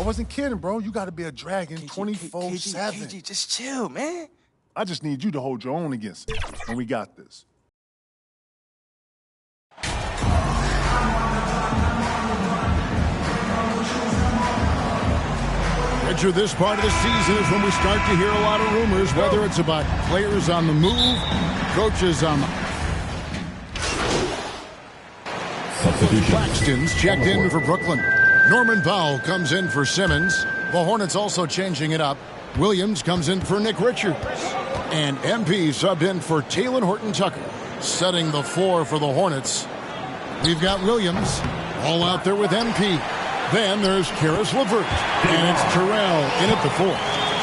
I wasn't kidding, bro. You got to be a dragon 24/7. KG, just chill, man. I just need you to hold your own against it, and we got this. Richard, this part of the season is when we start to hear a lot of rumors, whether it's about players on the move, coaches on the... Claxton's checked in for Brooklyn. Norman Powell comes in for Simmons. The Hornets also changing it up. Williams comes in for Nick Richards. And MP subbed in for Taylor Horton-Tucker. Setting the floor for the Hornets, we've got Williams all out there with MP. Then there's Karis LeVert. And it's Terrell in at the 4.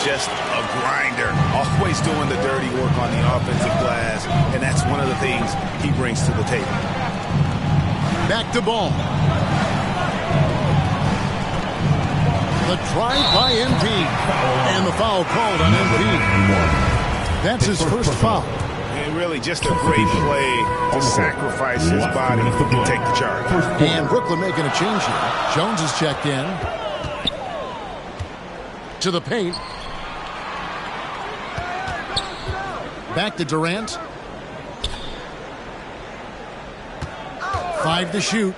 Just a grinder. Always doing the dirty work on the offensive glass. And that's one of the things he brings to the table. Back to Ball. The drive by MP. And the foul called on MP. That's his first foul. And really just a great play to sacrifice his body to take the charge. And Brooklyn making a change here. Jones is checked in. To the paint. Back to Durant. 5 to shoot.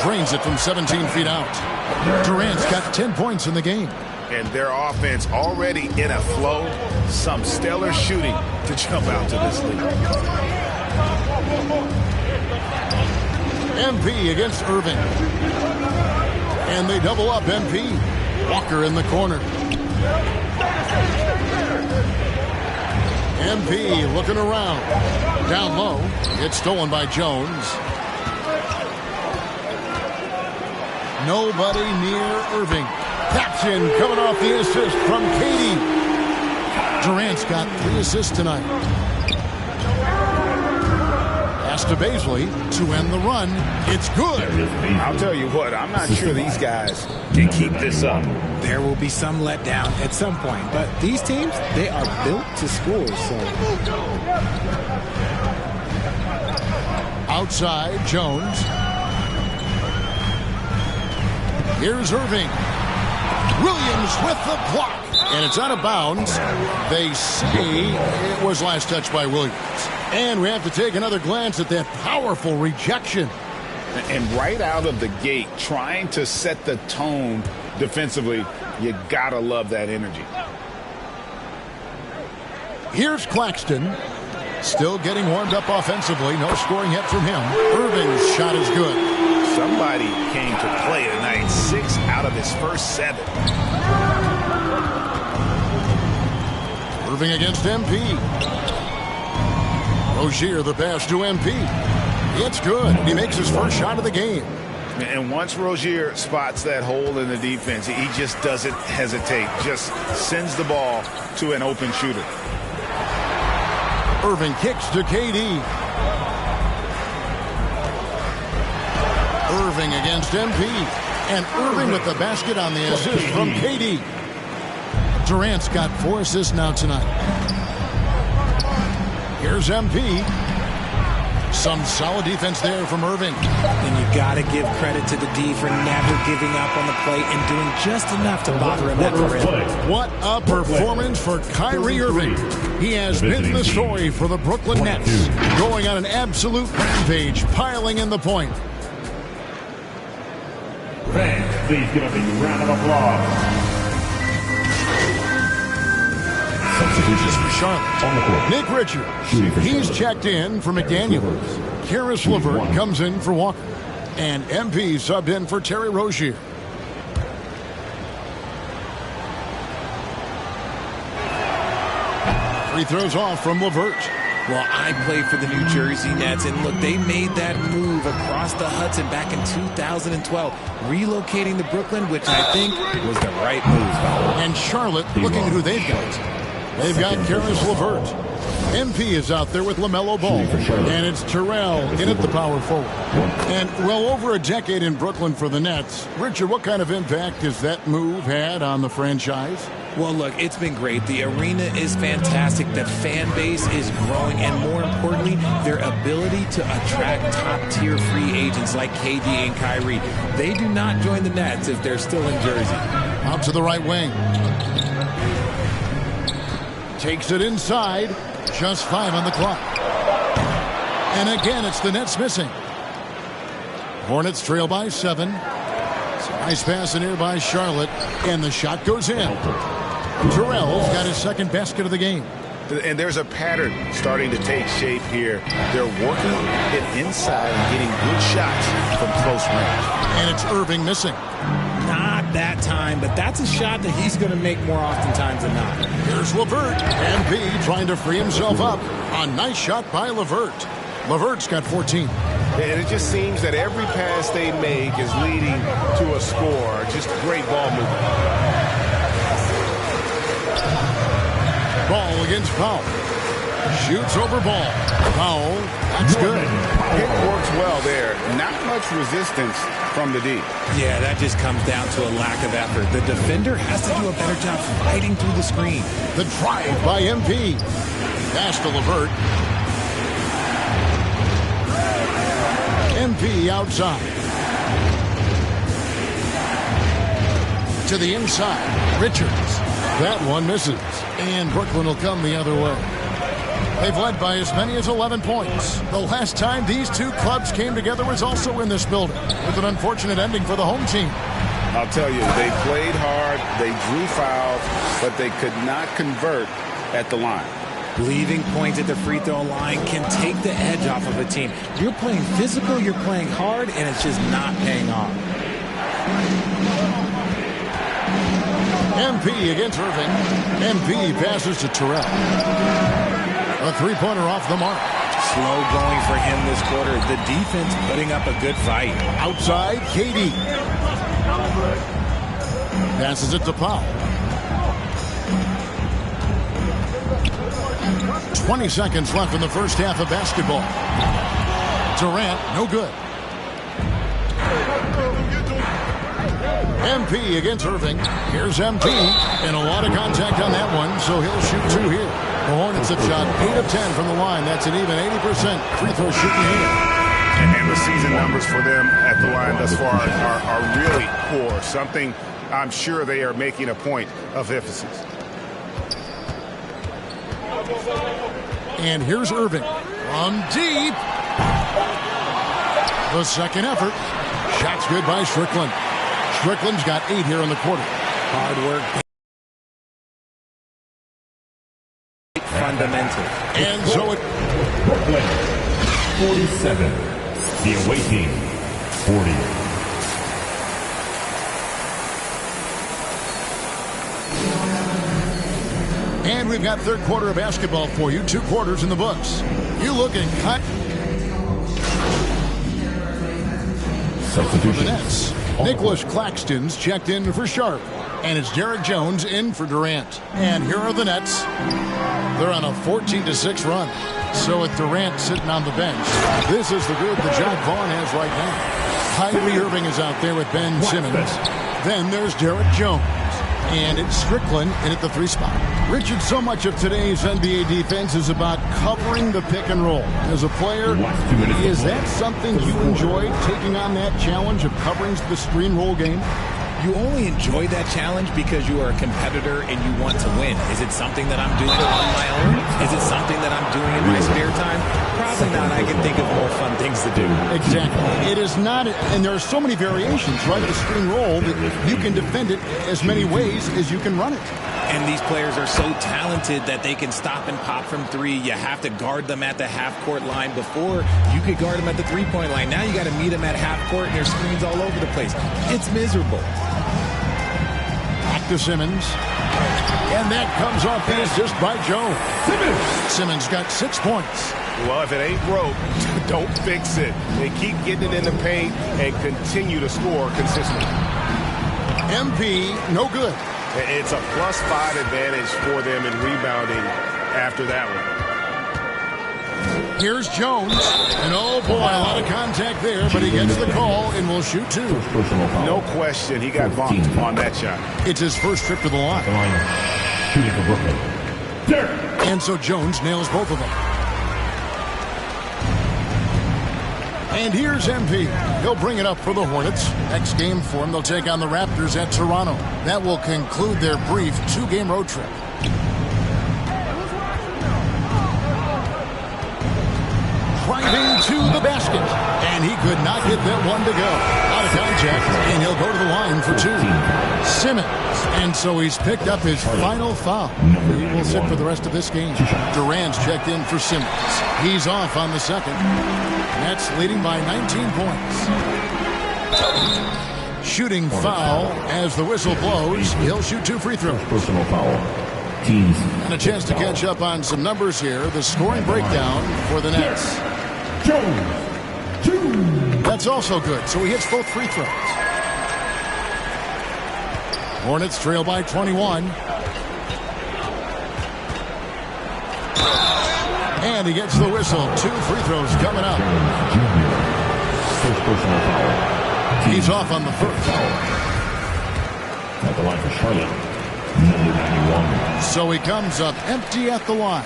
Drains it from 17 feet out. Durant's got 10 points in the game. And their offense already in a flow. Some stellar shooting to jump out to this lead. MP against Irving. And they double up MP. Walker in the corner. MP looking around. Down low. It's stolen by Jones. Nobody near Irving. Taps in, coming off the assist from Katie. Durant's got 3 assists tonight. Pass to Baisley to end the run. It's good. I'll tell you what, I'm not sure these guys can keep this up. There will be some letdown at some point, but these teams, they are built to score, so... Outside, Jones. Here's Irving. Williams with the block. And it's out of bounds. They say it was last touched by Williams. And we have to take another glance at that powerful rejection. And right out of the gate, trying to set the tone defensively, you gotta love that energy. Here's Claxton. Still getting warmed up offensively. No scoring yet from him. Irving's shot is good. Somebody came to play tonight. 6 out of his first 7. Irving against MP. Rozier the pass to MP. It's good. He makes his first shot of the game. And once Rozier spots that hole in the defense, he just doesn't hesitate. Just sends the ball to an open shooter. Irving kicks to KD. Irving against MP. And Irving with the basket on the assist from KD. Durant's got 4 assists now tonight. Here's MP. Some solid defense there from Irving. And you got to give credit to the D for never giving up on the play and doing just enough to bother him at the rim. What a performance for Kyrie Irving. He has been the story for the Brooklyn Nets. Going on an absolute rampage, piling in the point. Fans, please give him a round of applause. Substitutions for Charlotte. Nick Richards. He's checked in for McDaniels. Karis LeVert comes in for Walker. And MP subbed in for Terry Rozier. Free throws off from LeVert. Well, I played for the New Jersey Nets, and look, they made that move across the Hudson back in 2012, relocating to Brooklyn, which I think was the right move. And Charlotte looking at who they've got. They've got Karis LeVert. MP is out there with LaMelo Ball. And it's Terrell in at the power forward. And well over a decade in Brooklyn for the Nets. Richard, what kind of impact has that move had on the franchise? Well, look, it's been great. The arena is fantastic. The fan base is growing. And more importantly, their ability to attract top-tier free agents like KD and Kyrie. They do not join the Nets if they're still in Jersey. Out to the right wing. Takes it inside. Just 5 on the clock. And again, it's the Nets missing. Hornets trail by 7. Nice pass in here by Charlotte. And the shot goes in. Terrell's got his second basket of the game. And there's a pattern starting to take shape here. They're working it inside and getting good shots from close range. And it's Irving missing. Not that time, but that's a shot that he's going to make more oftentimes than not. Here's LeVert. MP trying to free himself up. A nice shot by LeVert. LeVert's got 14. And it just seems that every pass they make is leading to a score. Just great ball movement. Ball against Powell. Shoots over ball. Powell, that's good. It works well there. Not much resistance from the D. Yeah, that just comes down to a lack of effort. The defender has to do a better job fighting through the screen. The drive by MP. Pass to LeVert. MP outside. To the inside. Richards. That one misses. And Brooklyn will come the other way. They've led by as many as 11 points. The last time these two clubs came together was also in this building, with an unfortunate ending for the home team. I'll tell you, they played hard, they drew fouls, but they could not convert at the line. Leaving points at the free throw line can take the edge off of a team. You're playing physical, you're playing hard, and it's just not paying off. MP against Irving. MP passes to Terrell. A three-pointer off the mark. Slow going for him this quarter. The defense putting up a good fight. Outside, KD. Passes it to Powell. 20 seconds left in the first half of basketball. Durant, no good. MP against Irving. Here's MP. And a lot of contact on that one, so he'll shoot 2 here. The Hornets have shot 8 of 10 from the line. That's an even 80% free throw shooting here. And the season numbers for them at the line thus far are really poor. Something I'm sure they are making a point of emphasis. And here's Irving. From deep. The second effort. Shot's good by Strickland. Strickland's got 8 here in the quarter. Hard work. Fundamental. And so it... Brooklyn, 47. The away team, 40. And we've got third quarter of basketball for you. 2 quarters in the books. You look and cut. Substitution. For the Nets. Nicholas Claxton's checked in for Sharp. And it's Derek Jones in for Durant. And here are the Nets. They're on a 14-6 run. So with Durant sitting on the bench, this is the group that John Vaughn has right now. Kyrie Irving is out there with Ben Simmons. Then there's Derek Jones. And it's Strickland in at the 3 spot. Richard, so much of today's NBA defense is about covering the pick and roll. As a player, is that something you enjoyed, taking on that challenge of covering the screen roll game? You only enjoy that challenge because you are a competitor and you want to win. Is it something that I'm doing on my own? Is it something that I'm doing in my spare time? Probably not. I can think of more fun things to do. Exactly. It is not, and there are so many variations, right? The screen roll, that you can defend it as many ways as you can run it. And these players are so talented that they can stop and pop from 3. You have to guard them at the half-court line. Before, you could guard them at the 3-point line. Now you got to meet them at half-court, and there's screens all over the place. It's miserable. Back to Simmons. And that comes off the assist by Joe. Simmons got 6 points. Well, if it ain't broke, don't fix it. They keep getting it in the paint and continue to score consistently. MP, no good. It's a +5 advantage for them in rebounding after that one. Here's Jones. And oh boy, a lot of contact there, but he gets the call and will shoot two. No question, he got bumped on that shot. It's his first trip to the line. Shooting for Brooklyn. And so Jones nails both of them. And here's MP. He'll bring it up for the Hornets. Next game for him, they'll take on the Raptors at Toronto. That will conclude their brief 2-game road trip. Driving to the basket. And he could not get that one to go. Out of contact, and he'll go to the line for two. Simmons. And so he's picked up his final foul. He will sit for the rest of this game. Durant's checked in for Simmons. He's off on the second. Nets leading by 19 points. Shooting foul as the whistle blows. He'll shoot 2 free throws. Personal foul. Teams. And a chance to catch up on some numbers here. The scoring breakdown for the Nets. Jones. 2. That's also good. So he hits both free throws. Hornets trail by 21. And he gets the whistle. 2 free throws coming up. First personal foul. He's off on the first. At the line for Charlotte. Number 91. So he comes up empty at the line.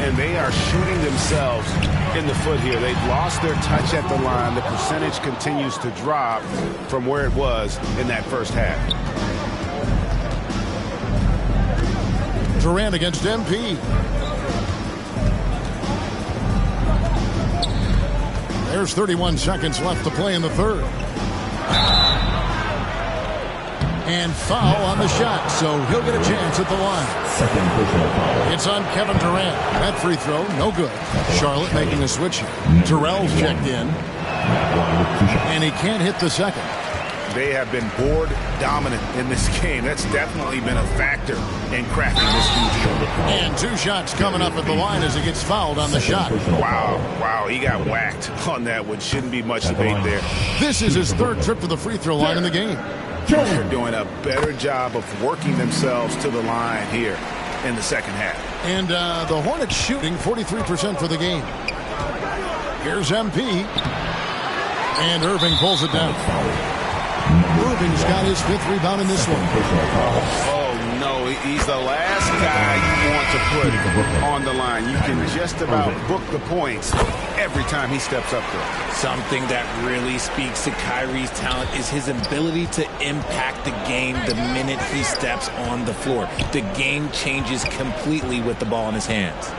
And they are shooting themselves in the foot here. They've lost their touch at the line. The percentage continues to drop from where it was in that first half. Durant against MP. There's 31 seconds left to play in the third. And foul on the shot, so he'll get a chance at the line. Second personal foul. It's on Kevin Durant. That free throw, no good. Charlotte making a switch here. Terrell's checked in. And he can't hit the second. They have been board dominant in this game. That's definitely been a factor in cracking this huge. And 2 shots coming up at the line as he gets fouled on the shot. Wow, he got whacked on that one. Shouldn't be much debate there. This is his 3rd trip to the free throw line in the game. They're doing a better job of working themselves to the line here in the second half. And the Hornets shooting 43% for the game. Here's MP. And Irving pulls it down. Irving's got his 5th rebound in this one. Oh, no. He's the last guy you want to put on the line. You can just about book the points every time he steps up there. Something that really speaks to Kyrie's talent is his ability to impact the game the minute he steps on the floor. The game changes completely with the ball in his hands.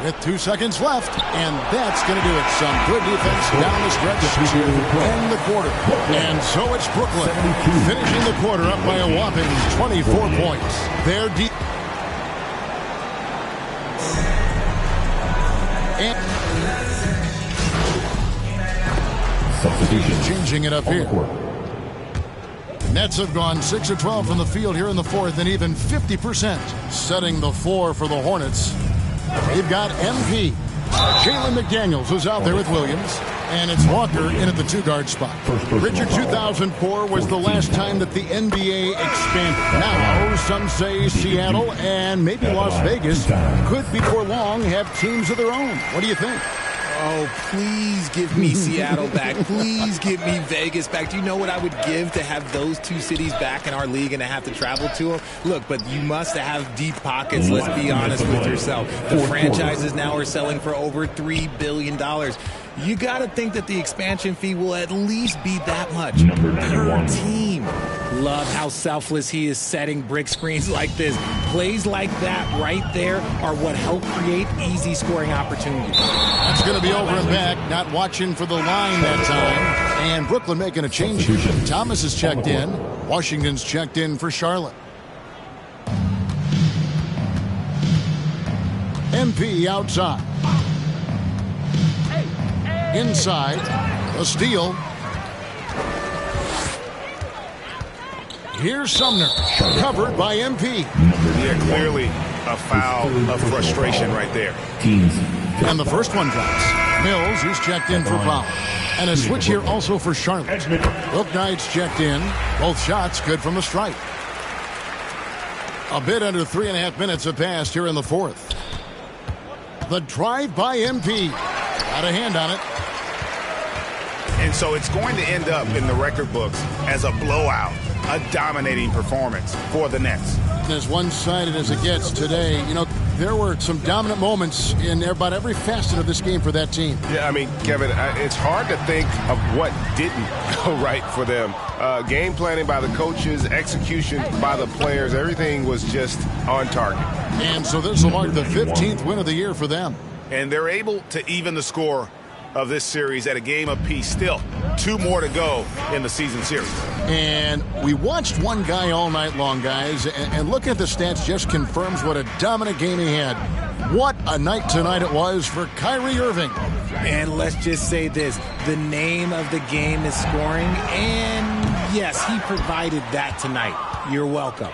With 2 seconds left, and that's going to do it. Some good defense down the stretch to end the quarter. And so it's Brooklyn finishing the quarter up by a whopping 24 points. Their Substitution. Changing it up here. Nets have gone 6 of 12 from the field here in the 4th, and even 50%, setting the floor for the Hornets. They've got MP. Jalen McDaniels is out there with Williams. And it's Walker in at the 2-guard spot. Richard, 2004 was the last time that the NBA expanded. Now, some say Seattle and maybe Las Vegas could, before long, have teams of their own. What do you think? Oh, please give me Seattle back. Please give me Vegas back. Do you know what I would give to have those 2 cities back in our league and to have to travel to them? Look, but you must have deep pockets. Let's be honest with yourself. The franchises now are selling for over $3 billion. You got to think that the expansion fee will at least be that much per team. Love how selfless he is setting brick screens like this. Plays like that right there are what help create easy scoring opportunities. That's going to be over and back. Not watching for the line that time. And Brooklyn making a change. Thomas is checked in. Washington's checked in for Charlotte. MP outside. Inside, a steal. Here's Sumner, covered by MP. Yeah, clearly a foul of frustration right there. And the first one drops. Mills, who's checked in for foul. And a switch here also for Charlotte. Book Knight's checked in. Both shots good from the stripe. A bit under 3.5 minutes have passed here in the fourth. The drive by MP. Got a hand on it. And so it's going to end up in the record books as a blowout, a dominating performance for the Nets. As one-sided as it gets today, you know, there were some dominant moments in about every facet of this game for that team. Yeah, I mean, Kevin, it's hard to think of what didn't go right for them. Game planning by the coaches, execution by the players, everything was just on target. And so this will mark the 15th win of the year for them. And they're able to even the score of this series at a game apiece. Still, 2 more to go in the season series. And we watched one guy all night long, guys, and looking at the stats just confirms what a dominant game he had. What a night tonight it was for Kyrie Irving. And let's just say this, the name of the game is scoring, and yes, he provided that tonight. You're welcome.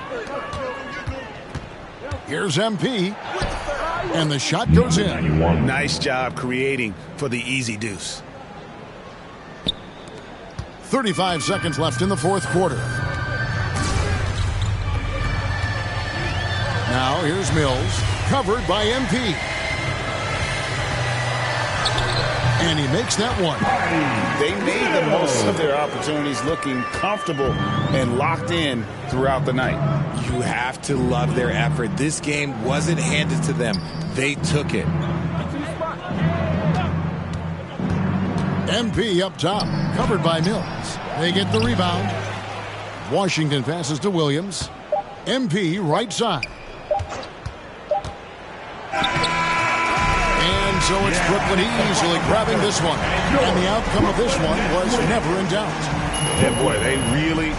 Here's MP, and the shot goes in. Nice job creating for the easy deuce. 35 seconds left in the fourth quarter. Now here's Mills, covered by MP. And he makes that one. They made the most of their opportunities, looking comfortable and locked in throughout the night. You have to love their effort. This game wasn't handed to them. They took it. MP up top, covered by Mills. They get the rebound. Washington passes to Williams. MP right side. And so it's Brooklyn easily grabbing this one. And the outcome of this one was never in doubt. And boy, they really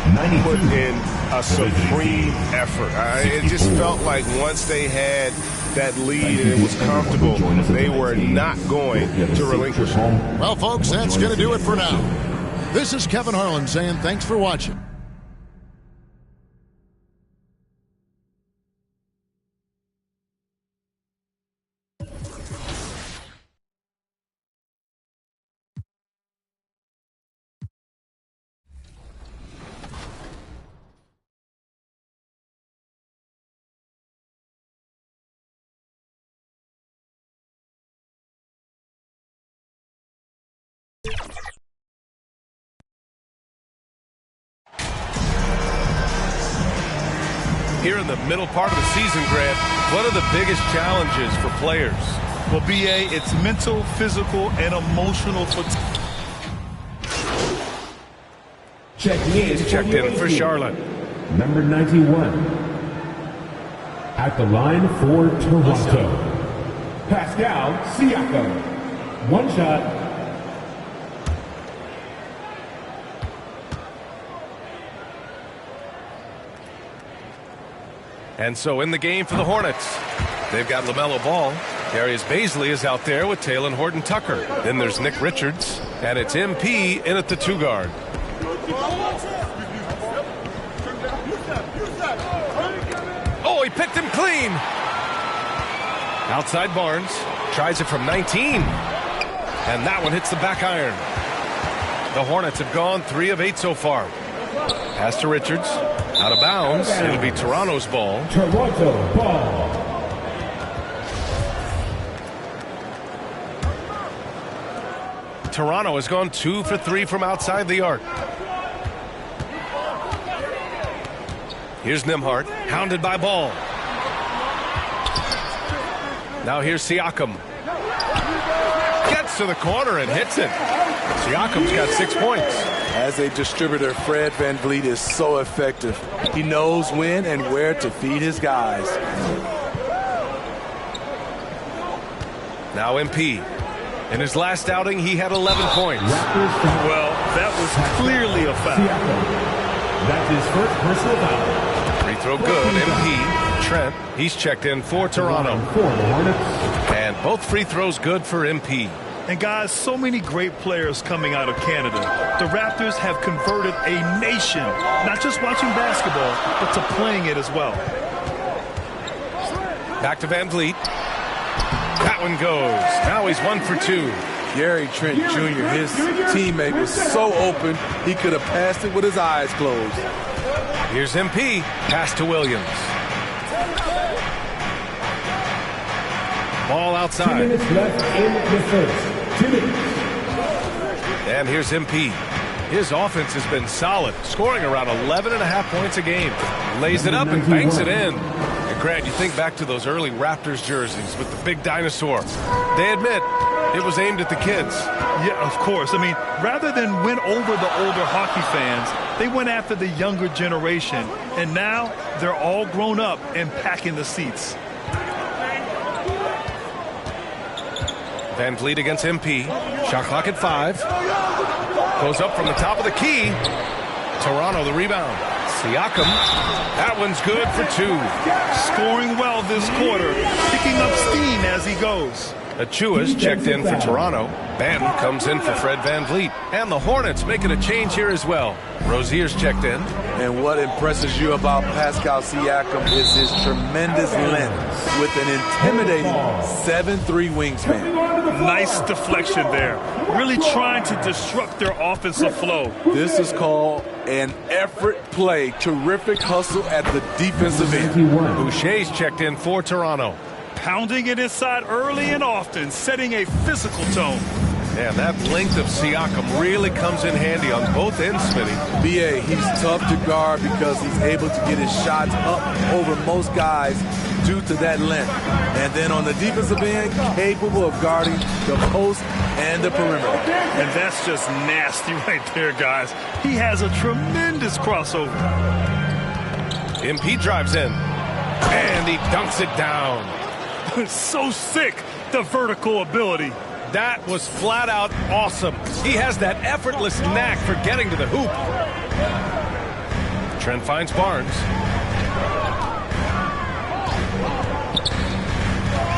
put in a supreme effort. It just felt like once they had that lead and it was comfortable, they were not going to relinquish it. Well, folks, that's going to do it for now. This is Kevin Harlan saying thanks for watching. Here in the middle part of the season, Grant, what are the biggest challenges for players? Well, BA, it's mental, physical, and emotional fatigue. Checked in for Charlotte. Number 91. At the line for Toronto, Pascal Siakam. One shot. And so in the game for the Hornets, they've got LaMelo Ball. Darius Baisley is out there with Taylor Horton-Tucker. Then there's Nick Richards, and it's MP in at the 2 guard. Oh, he picked him clean. Outside Barnes, tries it from 19. And that one hits the back iron. The Hornets have gone 3 of 8 so far. Pass to Richards. Out of bounds. It'll be Toronto's ball. Toronto ball. Toronto has gone 2 for 3 from outside the arc. Here's Nembhard, hounded by Ball. Now here's Siakam. Gets to the corner and hits it. Siakam's got 6 points. As a distributor, Fred VanVleet is so effective. He knows when and where to feed his guys. Now MP. In his last outing, he had 11 points. Well, that was clearly a foul. That's his first personal foul. Free throw good. MP. Trent, he's checked in for Toronto. For the Hornets. And both free throws good for MP. And guys, so many great players coming out of Canada. The Raptors have converted a nation, not just watching basketball, but to playing it as well. Back to VanVleet. That one goes. Now he's 1 for 2. Gary Trent Jr., his teammate, was so open, he could have passed it with his eyes closed. Here's MP. Pass to Williams. Ball outside. 2 minutes left in the first. 2 minutes. And here's MP. His offense has been solid, scoring around 11.5 points a game. Lays it up and banks it in. And Grant, you think back to those early Raptors jerseys with the big dinosaur. They admit it was aimed at the kids. Yeah, of course. I mean, rather than win over the older hockey fans, they went after the younger generation. And now they're all grown up and packing the seats. Van Vliet against MP. Shot clock at 5. Goes up from the top of the key. Toronto the rebound. Siakam. That one's good for 2. Scoring well this quarter. Picking up steam as he goes. Achua's checked in for Toronto. Banton comes in for Fred Van Vliet. And the Hornets making a change here as well. Rozier's checked in. And what impresses you about Pascal Siakam is his tremendous length with an intimidating 7'3" wingspan. Nice deflection there. Really trying to disrupt their offensive flow. This is called an effort play. Terrific hustle at the defensive end. Boucher's checked in for Toronto. Pounding it inside early and often, setting a physical tone. And that length of Siakam really comes in handy on both ends, Smitty. B.A., he's tough to guard because he's able to get his shots up over most guys due to that length. And then on the defensive end, capable of guarding the post and the perimeter. And that's just nasty right there, guys. He has a tremendous crossover. MP drives in, and he dunks it down. So sick, the vertical ability. That was flat out awesome. He has that effortless knack for getting to the hoop. Trent finds Barnes.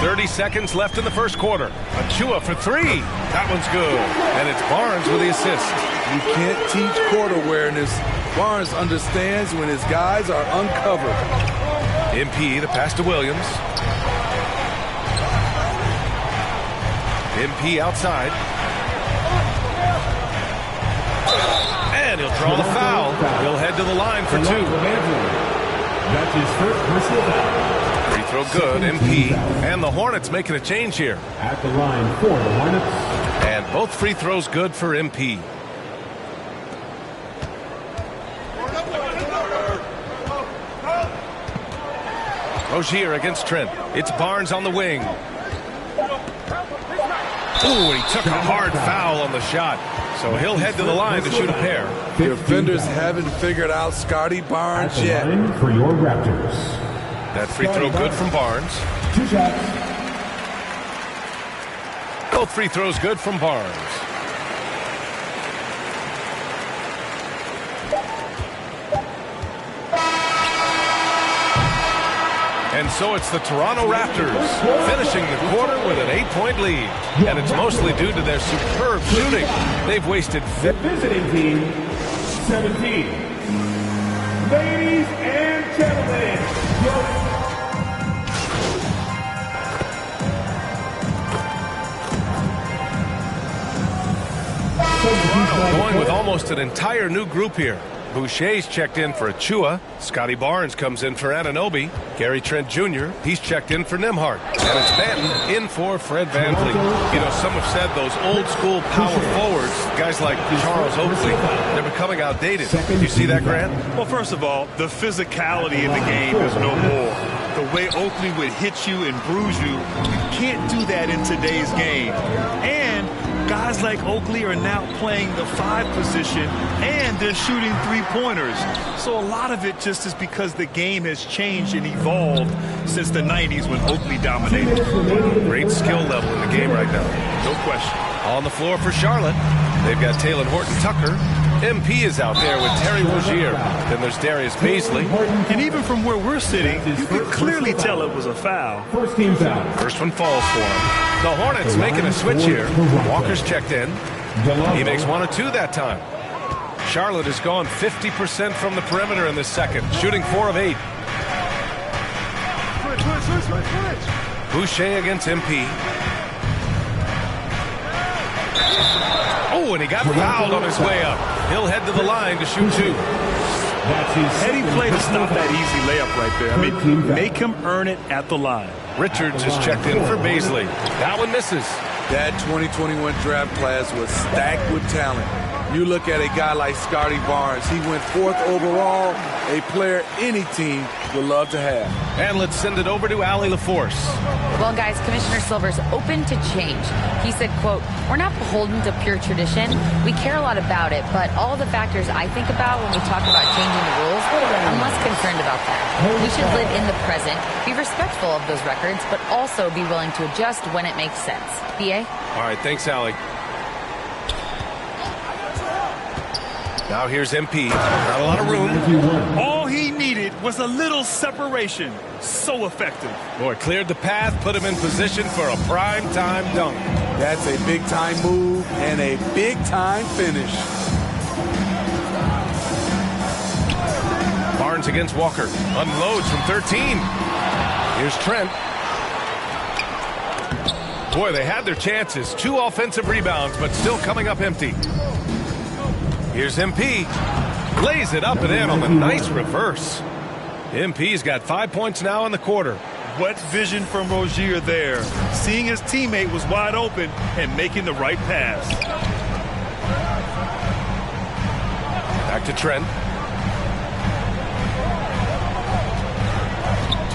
30 seconds left in the first quarter. Achua for 3. That one's good. And it's Barnes with the assist. You can't teach court awareness. Barnes understands when his guys are uncovered. MP, the pass to Williams. MP outside. And he'll draw the foul. He'll head to the line for 2. That's his first personal foul. Free throw good, MP. And the Hornets making a change here. At the line for the Hornets. And both free throws good for MP. Rozier against Trent. It's Barnes on the wing. Ooh, he took a hard foul on the shot. So he'll head to the line to shoot a pair. The defenders haven't figured out Scotty Barnes yet. For your Raptors. That free throw good from Barnes. 2 shots. Both free throws good from Barnes. And so it's the Toronto Raptors finishing the quarter with an 8-point lead. And it's mostly due to their superb shooting. They've wasted The visiting team, 17. Ladies and gentlemen, going with almost an entire new group here. Boucher's checked in for Achua. Scotty Barnes comes in for Anunoby. Gary Trent Jr., he's checked in for Nembhard. And it's Banton in for Fred Van Vliet. You know, some have said those old school power forwards, guys like Charles Oakley, they're becoming outdated. Do you see that, Grant? Well, first of all, the physicality in the game is no more. The way Oakley would hit you and bruise you, you can't do that in today's game. And guys like Oakley are now playing the 5 position, and they're shooting 3-pointers. So a lot of it just is because the game has changed and evolved since the 90s when Oakley dominated. Great skill level in the game right now. No question. On the floor for Charlotte, they've got Taylor Horton-Tucker. MP is out there with Terry Rozier. Then there's Darius Baisley. And even from where we're sitting, you can clearly tell it was a foul. first team foul. First one falls for him. The Hornets making a switch here. Walker's checked in. He makes 1 of 2 that time. Charlotte has gone 50% from the perimeter in this second, shooting 4 of 8. Boucher against MP. Oh, and he got fouled on his way up. He'll head to the line to shoot 2. Heady play to stop that easy layup right there. I mean, make him earn it at the line. Richards is checked in for Baisley. That one misses. That 2021 draft class was stacked with talent. You look at a guy like Scotty Barnes. He went 4th overall, a player any team would love to have. And let's send it over to Allie LaForce. Well, guys, Commissioner Silver's open to change. He said, quote, "We're not beholden to pure tradition. We care a lot about it, but all the factors I think about when we talk about changing the rules, I'm less concerned about that. We should live in the present, be respectful of those records, but also be willing to adjust when it makes sense." BA? All right, thanks, Allie. Now here's MP. Not a lot of room. All he needed was a little separation. So effective. Boy, cleared the path, put him in position for a prime-time dunk. That's a big-time move and a big-time finish. Barnes against Walker. Unloads from 13. Here's Trent. Boy, they had their chances. 2 offensive rebounds, but still coming up empty. Here's MP. Lays it up and in on the nice reverse. MP's got 5 points now in the quarter. What vision from Rozier there. Seeing his teammate was wide open and making the right pass. Back to Trent.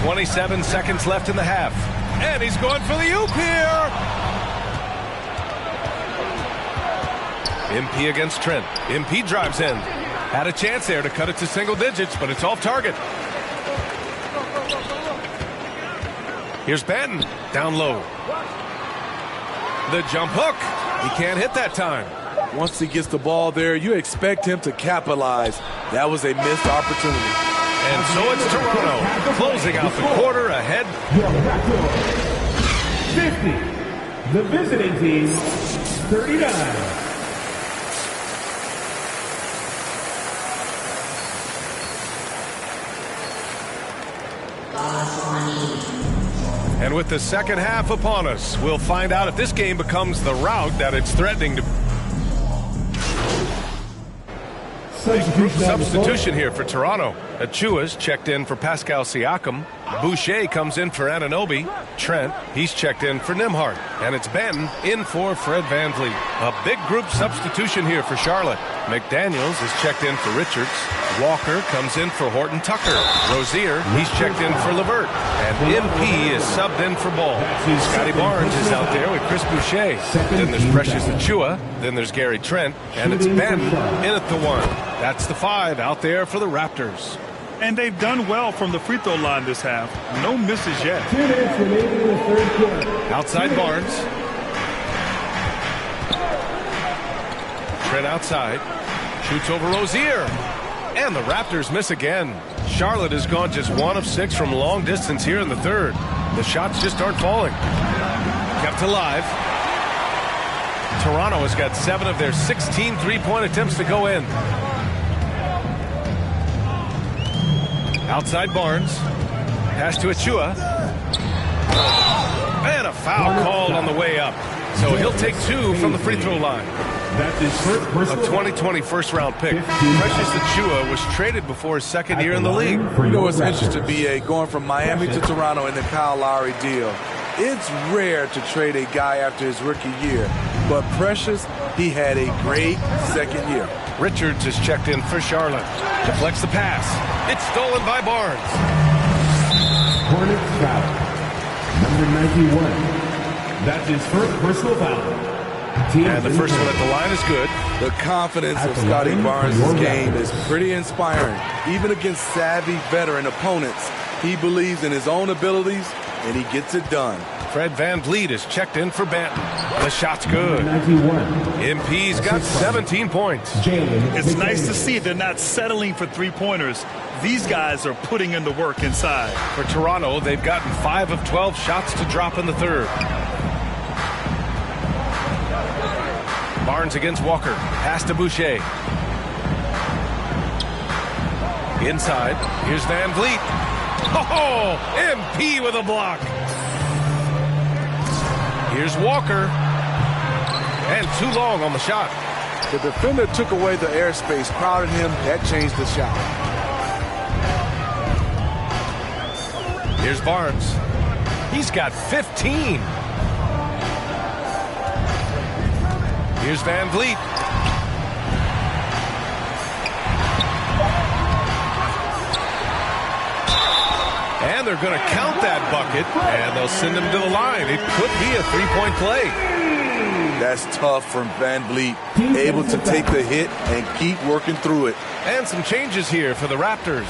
27 seconds left in the half. And he's going for the oop here. MP against Trent. MP drives in. Had a chance there to cut it to single digits, but it's off target. Here's Banton. Down low. The jump hook. He can't hit that time. Once he gets the ball there, you expect him to capitalize. That was a missed opportunity. And so it's Toronto closing out the quarter ahead. 50. The visiting team, 39. And with the second half upon us, we'll find out if this game becomes the rout that it's threatening to. Substitution here for Toronto. Achua's checked in for Pascal Siakam. Boucher comes in for Anunoby. Trent, he's checked in for Nembhard. And it's Banton in for Fred VanVleet. A big group substitution here for Charlotte. McDaniels is checked in for Richards. Walker comes in for Horton Tucker. Rozier, he's checked in for LeVert. And MP is subbed in for Ball. Scotty Barnes is out there with Chris Boucher. Then there's Precious Achiuwa. Then there's Gary Trent. And it's Banton in at the 1. That's the 5 out there for the Raptors. And they've done well from the free throw line this half. No misses yet. 2 minutes remaining in the third quarter. Outside Barnes. Trent outside. Shoots over Rozier. And the Raptors miss again. Charlotte has gone just 1 of 6 from long distance here in the third. The shots just aren't falling. Kept alive. Toronto has got 7 of their 16 three-point attempts to go in. Outside Barnes. Pass to Achiuwa. And a foul called on the way up. So he'll take 2 from the free throw line. That's his first A 2020 first-round pick. Precious Achiuwa was traded before his second year in the league. You know what's interesting, BA, going from Miami to Toronto in the Kyle Lowry deal. It's rare to trade a guy after his rookie year. But Precious, he had a great second year. Richards is checked in for Charlotte. Deflects the pass. It's stolen by Barnes. Hornets foul. Number 91. That's his first personal foul. And the first one at the line is good. The confidence of Scotty Barnes' game is pretty inspiring. Even against savvy veteran opponents, he believes in his own abilities, and he gets it done. Fred VanVleet is checked in for Banton. The shot's good. 91. MP's got 17 points. It's nice to see they're not settling for three-pointers. These guys are putting in the work inside. For Toronto, they've gotten 5 of 12 shots to drop in the third. Barnes against Walker. Pass to Boucher. Inside. Here's VanVleet. Oh, MP with a block. Here's Walker. And too long on the shot. The defender took away the airspace, crowded him. That changed the shot. Here's Barnes. He's got 15. Here's Van Vliet. And they're going to count that bucket, and they'll send him to the line. It could be a three-point play. That's tough from Van Vliet, able to take the hit and keep working through it. And some changes here for the Raptors.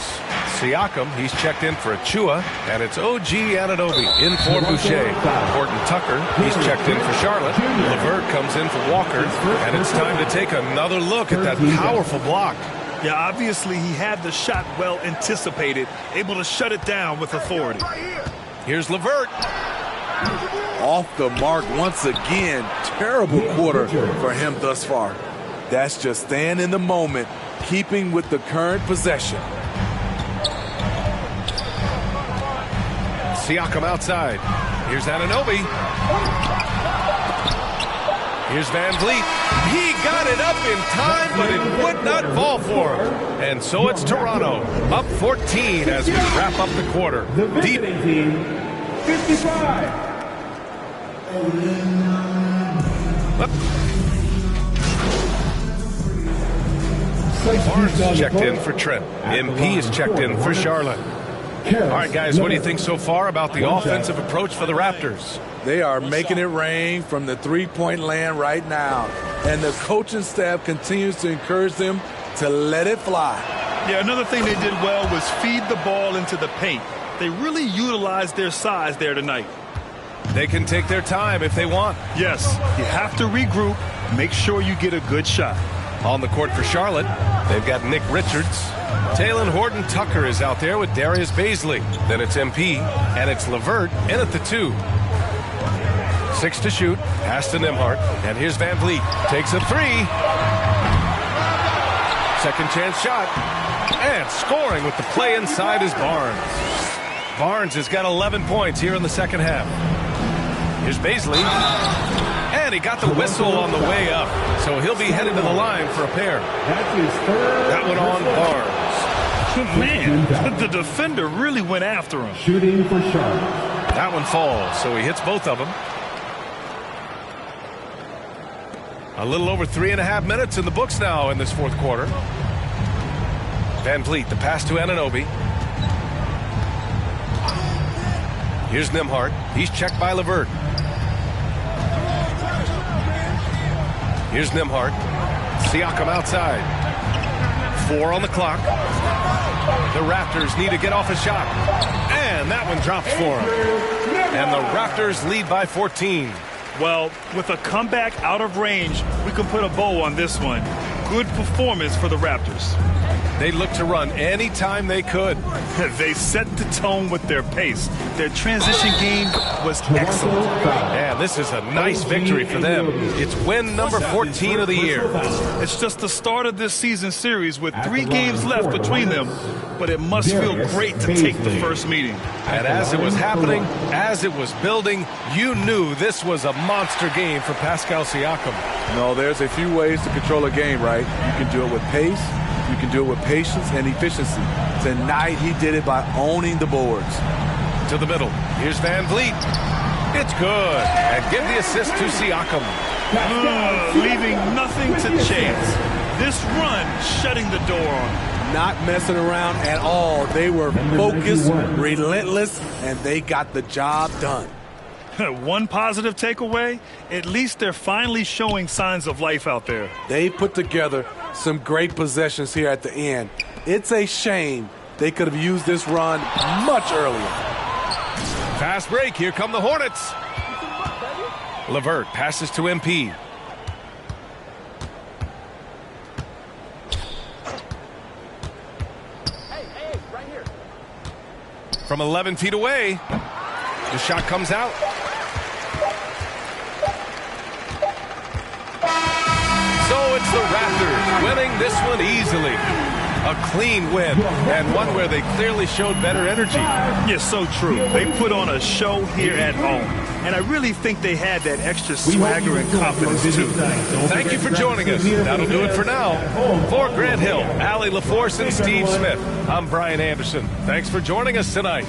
Siakam, he's checked in for Achua, and it's OG Anunoby in for Boucher. Horton Tucker, he's checked in for Charlotte. LeVert comes in for Walker, and it's time to take another look at that powerful block. Yeah, obviously he had the shot well anticipated, able to shut it down with authority. Here's LeVert. Off the mark once again. Terrible quarter for him thus far. That's just staying in the moment, keeping with the current possession. Siakam outside. Here's Anunoby. Here's Van Vliet. He got it up in time, but it would not fall for him. And so it's Toronto, up 14 as we wrap up the quarter. The visiting team, 55. Barnes is checked in for Trent. MP is checked in for Charlotte. All right, guys, what do you think so far about the offensive approach for the Raptors? They are making it rain from the three-point land right now. And the coaching staff continues to encourage them to let it fly. Yeah, another thing they did well was feed the ball into the paint. They really utilized their size there tonight. They can take their time if they want. Yes, you have to regroup, make sure you get a good shot. On the court for Charlotte, they've got Nick Richards. Taylor Horton Tucker is out there with Darius Baisley. Then it's MP, and it's LeVert in at the 2. 6 to shoot, pass to Nembhard, and here's Van Vliet. Takes a 3. Second chance shot, and scoring with the play inside is Barnes. Barnes has got 11 points here in the second half. Here's Baisley, and he got the whistle on the way up, so he'll be headed to the line for a pair. That one on Barnes. Man, the defender really went after him. Shooting for Charlotte. That one falls, so he hits both of them. A little over 3.5 minutes in the books now in this fourth quarter. Van Vliet, the pass to Anunoby. Here's Nembhard. He's checked by LeVert. Here's Nembhard. Siakam outside. 4 on the clock. The Raptors need to get off a shot. And that one drops for him. And the Raptors lead by 14. Well, with a comeback out of range, we can put a bow on this one. Good performance for the Raptors. They looked to run anytime they could. They set the tone with their pace. Their transition game was excellent. And this is a nice victory for them. It's win number 14 of the year. It's just the start of this season series with 3 games left between them, but it must feel great to take the first meeting. And as it was happening, as it was building, you knew this was a monster game for Pascal Siakam. No, there's a few ways to control a game, right? You can do it with pace. You can do it with patience and efficiency. Tonight, he did it by owning the boards. To the middle. Here's Van Vliet. It's good. And give the assist to Siakam. Leaving nothing to chance. This run shutting the door on him. Not messing around at all. They were focused, relentless, and they got the job done. One positive takeaway, at least they're finally showing signs of life out there. They put together some great possessions here at the end. It's a shame they could have used this run much earlier. Fast break. Here come the Hornets. LeVert passes to MP. Hey, right here. From 11 feet away, the shot comes out. So it's the Raptors winning this one easily. A clean win, and one where they clearly showed better energy. Yes, so true. They put on a show here at home, and I really think they had that extra swagger and confidence, too. Thank you for joining us. That'll do it for now. For Grant Hill, Allie LaForce, and Steve Smith, I'm Brian Anderson. Thanks for joining us tonight.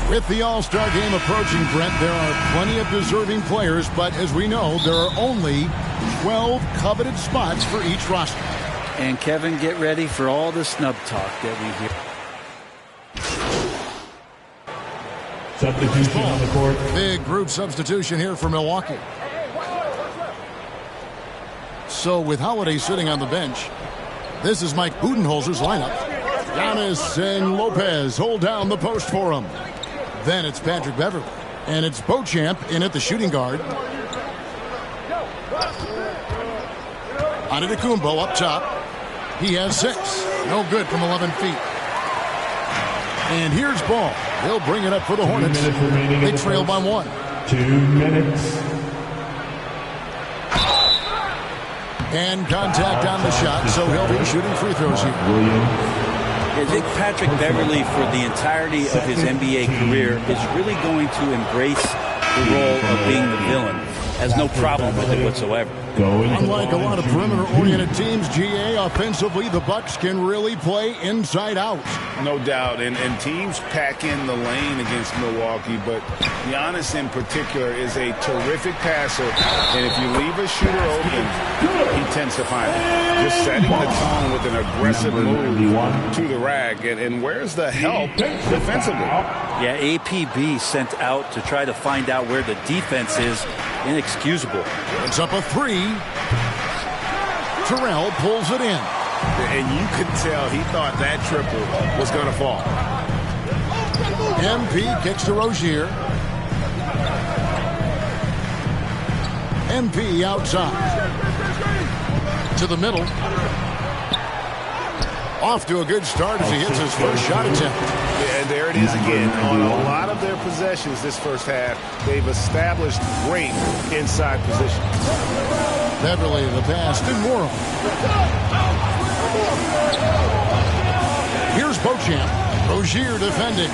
With the All-Star game approaching, Brent, there are plenty of deserving players, but as we know, there are only 12 coveted spots for each roster. And Kevin, get ready for all the snub talk that we hear. Substitution on the court. Big group substitution here for Milwaukee. So with Holiday sitting on the bench, this is Mike Budenholzer's lineup. Giannis and Lopez hold down the post for him. Then it's Patrick Beverley. And it's Beauchamp in at the shooting guard. Antetokounmpo up top. He has 6. No good from 11 feet. And here's Ball. He'll bring it up for the Hornets. They trail by 1. 2 minutes. And contact on the shot, so he'll be shooting free throws here. I think Patrick Beverley, for the entirety of his NBA career, is really going to embrace the role of being the villain. Has no problem with it whatsoever. Unlike a lot of perimeter-oriented teams, GA, offensively, the Bucks can really play inside out. No doubt, and teams pack in the lane against Milwaukee, but Giannis in particular is a terrific passer, and if you leave a shooter open, he tends to find it. Just setting the tone with an aggressive move to the rack, and where's the help defensively? Yeah, APB sent out to try to find out where the defense is. Inexcusable. It's up a 3. Terrell pulls it in. And you could tell he thought that triple was going to fall. MP kicks to Rozier. MP outside. To the middle. Off to a good start as he hits his first shot attempt. And there it is again. On a lot of their possessions this first half, they've established great inside position. Beverley the pass to Morrow. Here's Beauchamp. Rozier defending.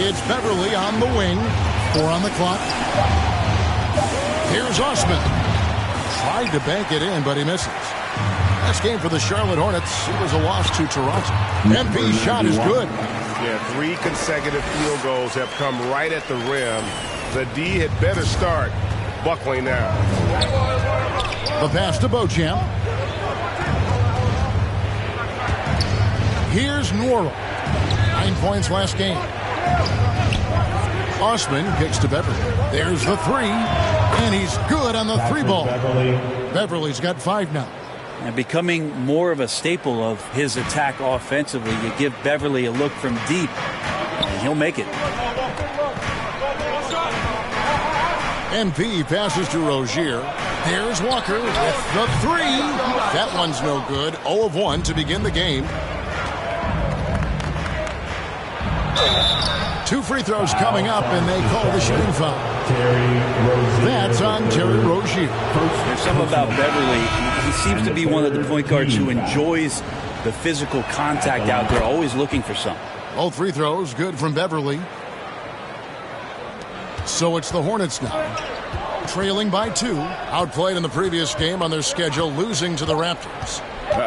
It's Beverley on the wing. 4 on the clock. Here's Osman. Tried to bank it in, but he misses. Last game for the Charlotte Hornets, it was a loss to Toronto. MP's shot is good. Yeah, 3 consecutive field goals have come right at the rim. The D had better start buckling now. The pass to Beauchamp. Here's Norrell. 9 points last game. Osman kicks to Beverley. There's the 3, and he's good on the 3 ball. Beverley's got 5 now. And becoming more of a staple of his attack offensively, you give Beverley a look from deep, and he'll make it. MP passes to Rozier. There's Walker with the 3. That one's no good. 0 of 1 to begin the game. 2 free throws coming up, and they call the shooting foul. That's on Terry Rozier. There's something about Beverley. He seems to be one of the point guards who enjoys the physical contact out there, always looking for something. Both free throws good from Beverley. So it's the Hornets now, trailing by 2. Outplayed in the previous game on their schedule, losing to the Raptors.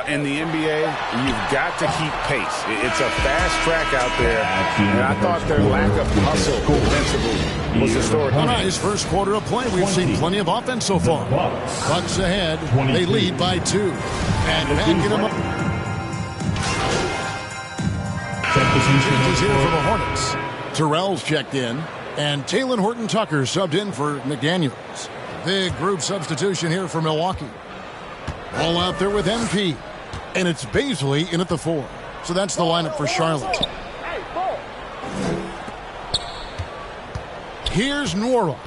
In the NBA, you've got to keep pace. It's a fast track out there, and I thought their lack of hustle defensively was historic. All right, his first quarter of play, we've seen plenty of offense so far. Bucks ahead. They lead by 2. And backing them up. Changes here for the Hornets. Terrell's checked in, and Taylor Horton-Tucker subbed in for McDaniels. Big group substitution here for Milwaukee. All out there with MP. And it's Baisley in at the 4. So that's the lineup for Charlotte. Here's Nwora.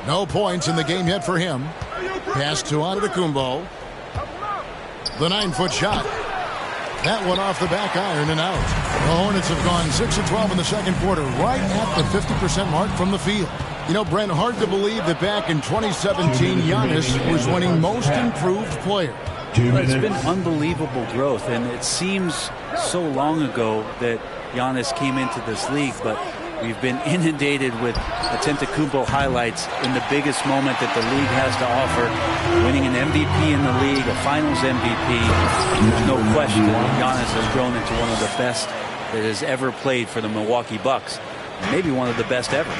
No points in the game yet for him. Pass to Antetokounmpo. The 9-foot shot. That one off the back iron and out. The Hornets have gone 6 of 12 in the second quarter, right at the 50% mark from the field. You know, Brent, hard to believe that back in 2017, Giannis was winning most improved player. It's been unbelievable growth, and it seems so long ago that Giannis came into this league, but we've been inundated with Antetokounmpo highlights in the biggest moment that the league has to offer, winning an MVP in the league, a Finals MVP. There's no question Giannis has grown into one of the best that has ever played for the Milwaukee Bucks, maybe one of the best ever.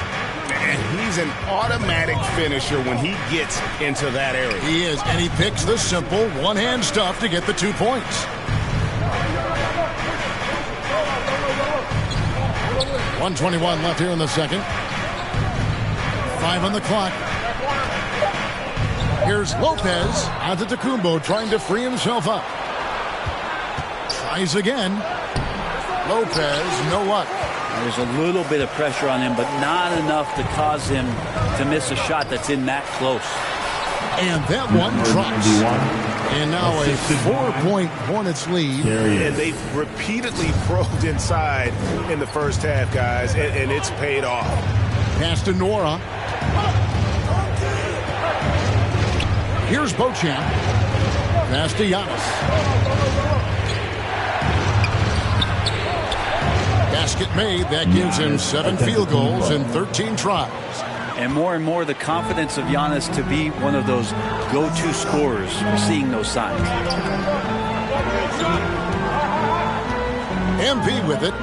And he's an automatic finisher when he gets into that area. He is, and he picks the simple one-hand stuff to get the 2 points. 1:21 left here in the second. 5 on the clock. Here's Lopez. Antetokounmpo trying to free himself up. Tries again. Lopez, no luck. There's a little bit of pressure on him, but not enough to cause him to miss a shot that's in that close. And that one drops. And now a 4-point Hornets lead. And they've repeatedly probed inside in the first half, guys, and it's paid off. Pass to Nwora. Here's Beauchamp. Pass to Giannis. Basket made. That gives him 7 field goals and 13 tries. And more the confidence of Giannis to be one of those go-to scorers. We're seeing those signs. MP with it.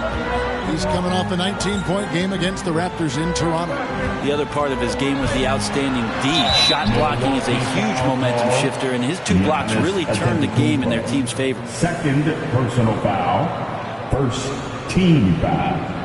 He's coming off a 19-point game against the Raptors in Toronto. The other part of his game was the outstanding D. Shot blocking is a huge momentum shifter, and his 2 blocks really turned the game in their team's favor. Second personal foul. First team foul.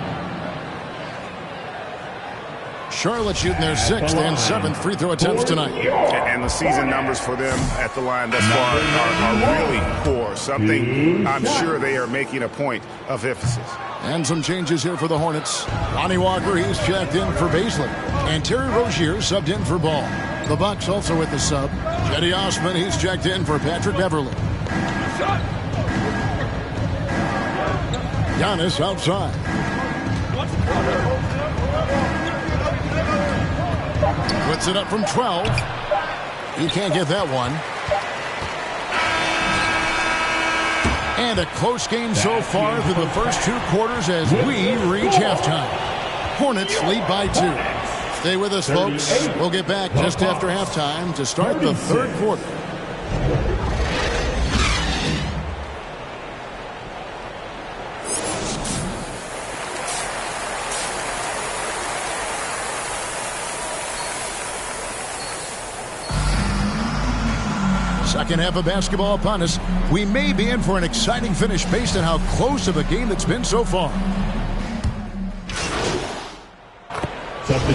Charlotte shooting their 6th and 7th free throw attempts tonight. And the season numbers for them at the line thus far are really poor. Something I'm sure they are making a point of emphasis. And some changes here for the Hornets. Lonnie Walker, he's checked in for Baisley. And Terry Rozier subbed in for Ball. The Bucks also with the sub. Cedi Osman, he's checked in for Patrick Beverley. Giannis outside. Puts it up from 12. He can't get that one. And a close game so far through the first 2 quarters as we reach halftime. Hornets lead by 2. Stay with us, folks. We'll get back just after halftime to start the 3rd quarter. Second half of basketball upon us. We may be in for an exciting finish based on how close of a game it's been so far.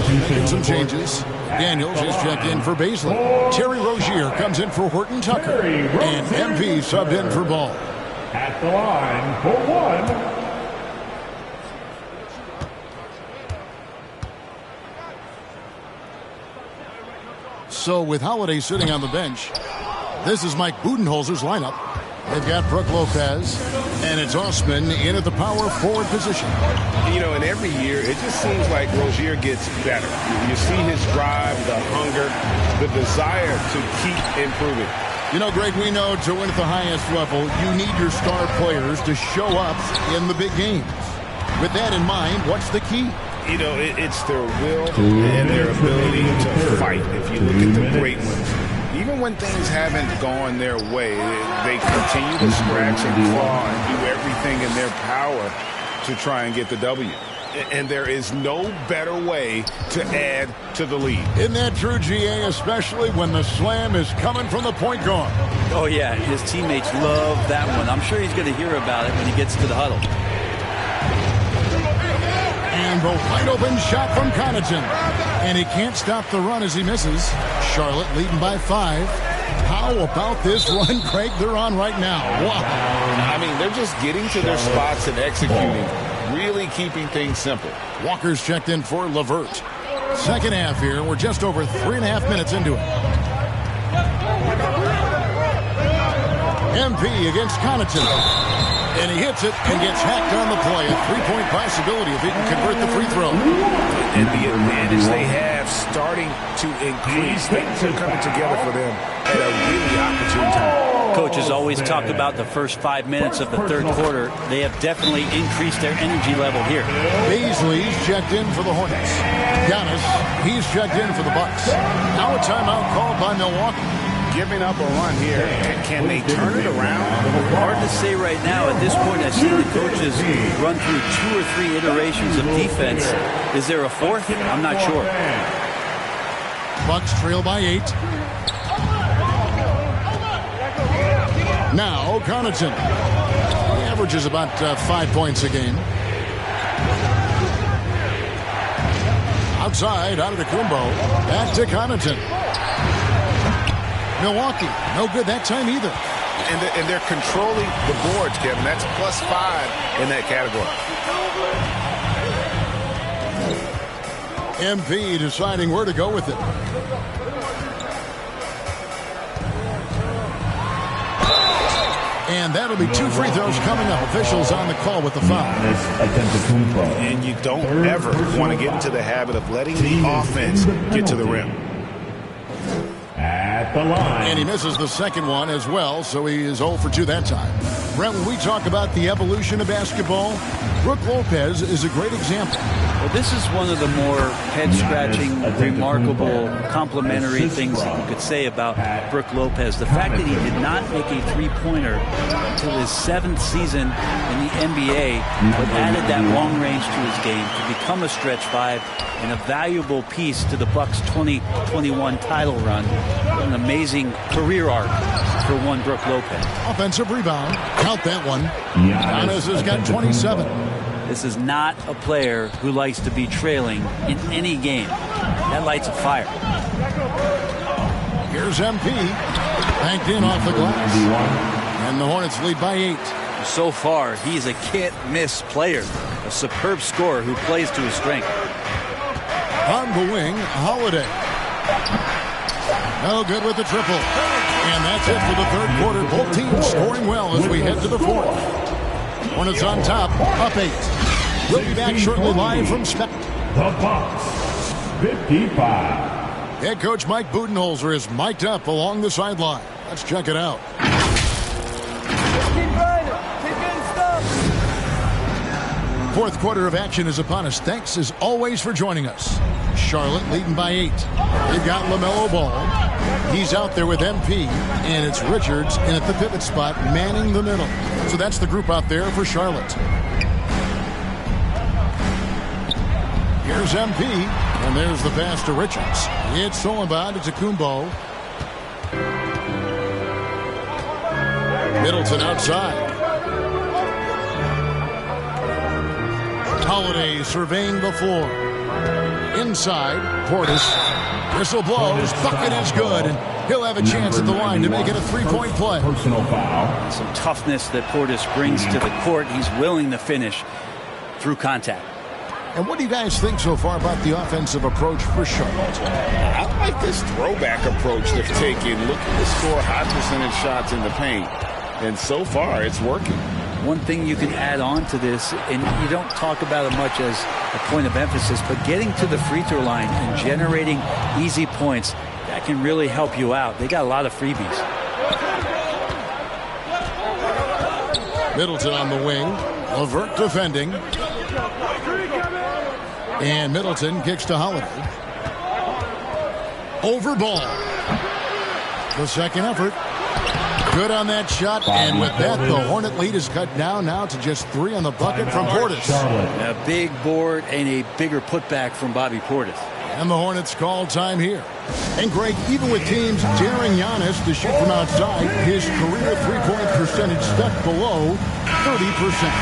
Making some changes. Daniels is checked in for Baisley. Terry Rozier comes in for Horton-Tucker. And MP subbed in for Ball. At the line for 1. So with Holiday sitting on the bench, this is Mike Budenholzer's lineup. They've got Brook Lopez, and it's Osman in at the power forward position. You know, and every year, it just seems like Rozier gets better. You see his drive, the hunger, the desire to keep improving. You know, Greg, we know to win at the highest level, you need your star players to show up in the big games. With that in mind, what's the key? You know, it's their will and their ability to fight. If you look at the great ones, even when things haven't gone their way, they continue to scratch and claw and do everything in their power to try and get the W. And there is no better way to add to the lead. Isn't that true, GA, especially when the slam is coming from the point guard? Oh, yeah, his teammates love that one. I'm sure he's going to hear about it when he gets to the huddle. And the wide open shot from Connaughton. And he can't stop the run as he misses. Charlotte leading by 5. How about this run, Craig, they're on right now? Wow. I mean, they're just getting to their spots and executing. Really keeping things simple. Walker's checked in for Levert. Second half here. We're just over 3.5 minutes into it. MP against Connaughton. And he hits it and gets hacked on the play. A 3-point possibility if he can convert the free throw. And the advantage they have starting to increase. Things are coming together for them at a really opportune time. Coach has always talked about the first 5 minutes of the third quarter. They have definitely increased their energy level here. Beasley's checked in for the Hornets. Giannis, he's checked in for the Bucks. Now a timeout called by Milwaukee. Giving up a run here. Can they turn it around? Hard to say right now. At this point, I've seen the coaches run through 2 or 3 iterations of defense. Is there a fourth? I'm not sure. Bucks trail by 8. Now, Connaughton. He averages about 5 points a game. Outside, out of the Kumbo. Back to Connaughton. Milwaukee, no good that time either. And they're controlling the boards, Kevin. That's +5 in that category. MP deciding where to go with it. And that'll be 2 free throws coming up. Officials on the call with the foul. And you don't ever want to get into the habit of letting the offense get to the rim. At the line. And he misses the second one as well, so he is 0 for 2 that time. Brent, when we talk about the evolution of basketball, Brook Lopez is a great example. Well, this is one of the more head-scratching, remarkable, complimentary things that you could say about Brook Lopez. The fact that he did not make a three-pointer until his 7th season in the NBA, but added that long range to his game to become a stretch 5 and a valuable piece to the Bucks' 2021 title run. An amazing career arc for one Brook Lopez. Offensive rebound. Count that one. Giannis has got 27. This is not a player who likes to be trailing in any game. That lights a fire. Here's MP. Banked in off the glass. And the Hornets lead by 8. So far, he's a can't-miss player. A superb scorer who plays to his strength. On the wing, Holiday. No good with the triple. And that's it for the third quarter. Both teams scoring well as we head to the fourth. Hornets on top, up 8. We'll be back shortly live from Spec. The Bucks, 55. Head coach Mike Budenholzer is mic'd up along the sideline. Let's check it out. Fourth quarter of action is upon us. Thanks as always for joining us. Charlotte leading by 8. They've got LaMelo Ball. He's out there with MP, and it's Richards in at the pivot spot, manning the middle. So that's the group out there for Charlotte. Here's MP, and there's the pass to Richards. It's Solomon to Kumbo. Middleton outside. Holiday surveying the floor. Inside, Portis. Whistle blows, bucket is good, and he'll have a chance at the line to make it a 3-point play. Personal foul. Some toughness that Portis brings to the court. He's willing to finish through contact. And what do you guys think so far about the offensive approach for Charlotte? I like this throwback approach they've taken. Looking to score high percentage shots in the paint. And so far, it's working. One thing you can add on to this, and you don't talk about it much as a point of emphasis, but getting to the free throw line and generating easy points, that can really help you out. They got a lot of freebies. Middleton on the wing. Levert defending. And Middleton kicks to Holiday. Over ball. The second effort. Good on that shot, and with that, the Hornet lead is cut down now to just 3 on the bucket from Portis. A big board and a bigger putback from Bobby Portis. And the Hornets call time here. And Greg, even with teams daring Giannis to shoot from outside, his career three-point percentage stuck below 30%.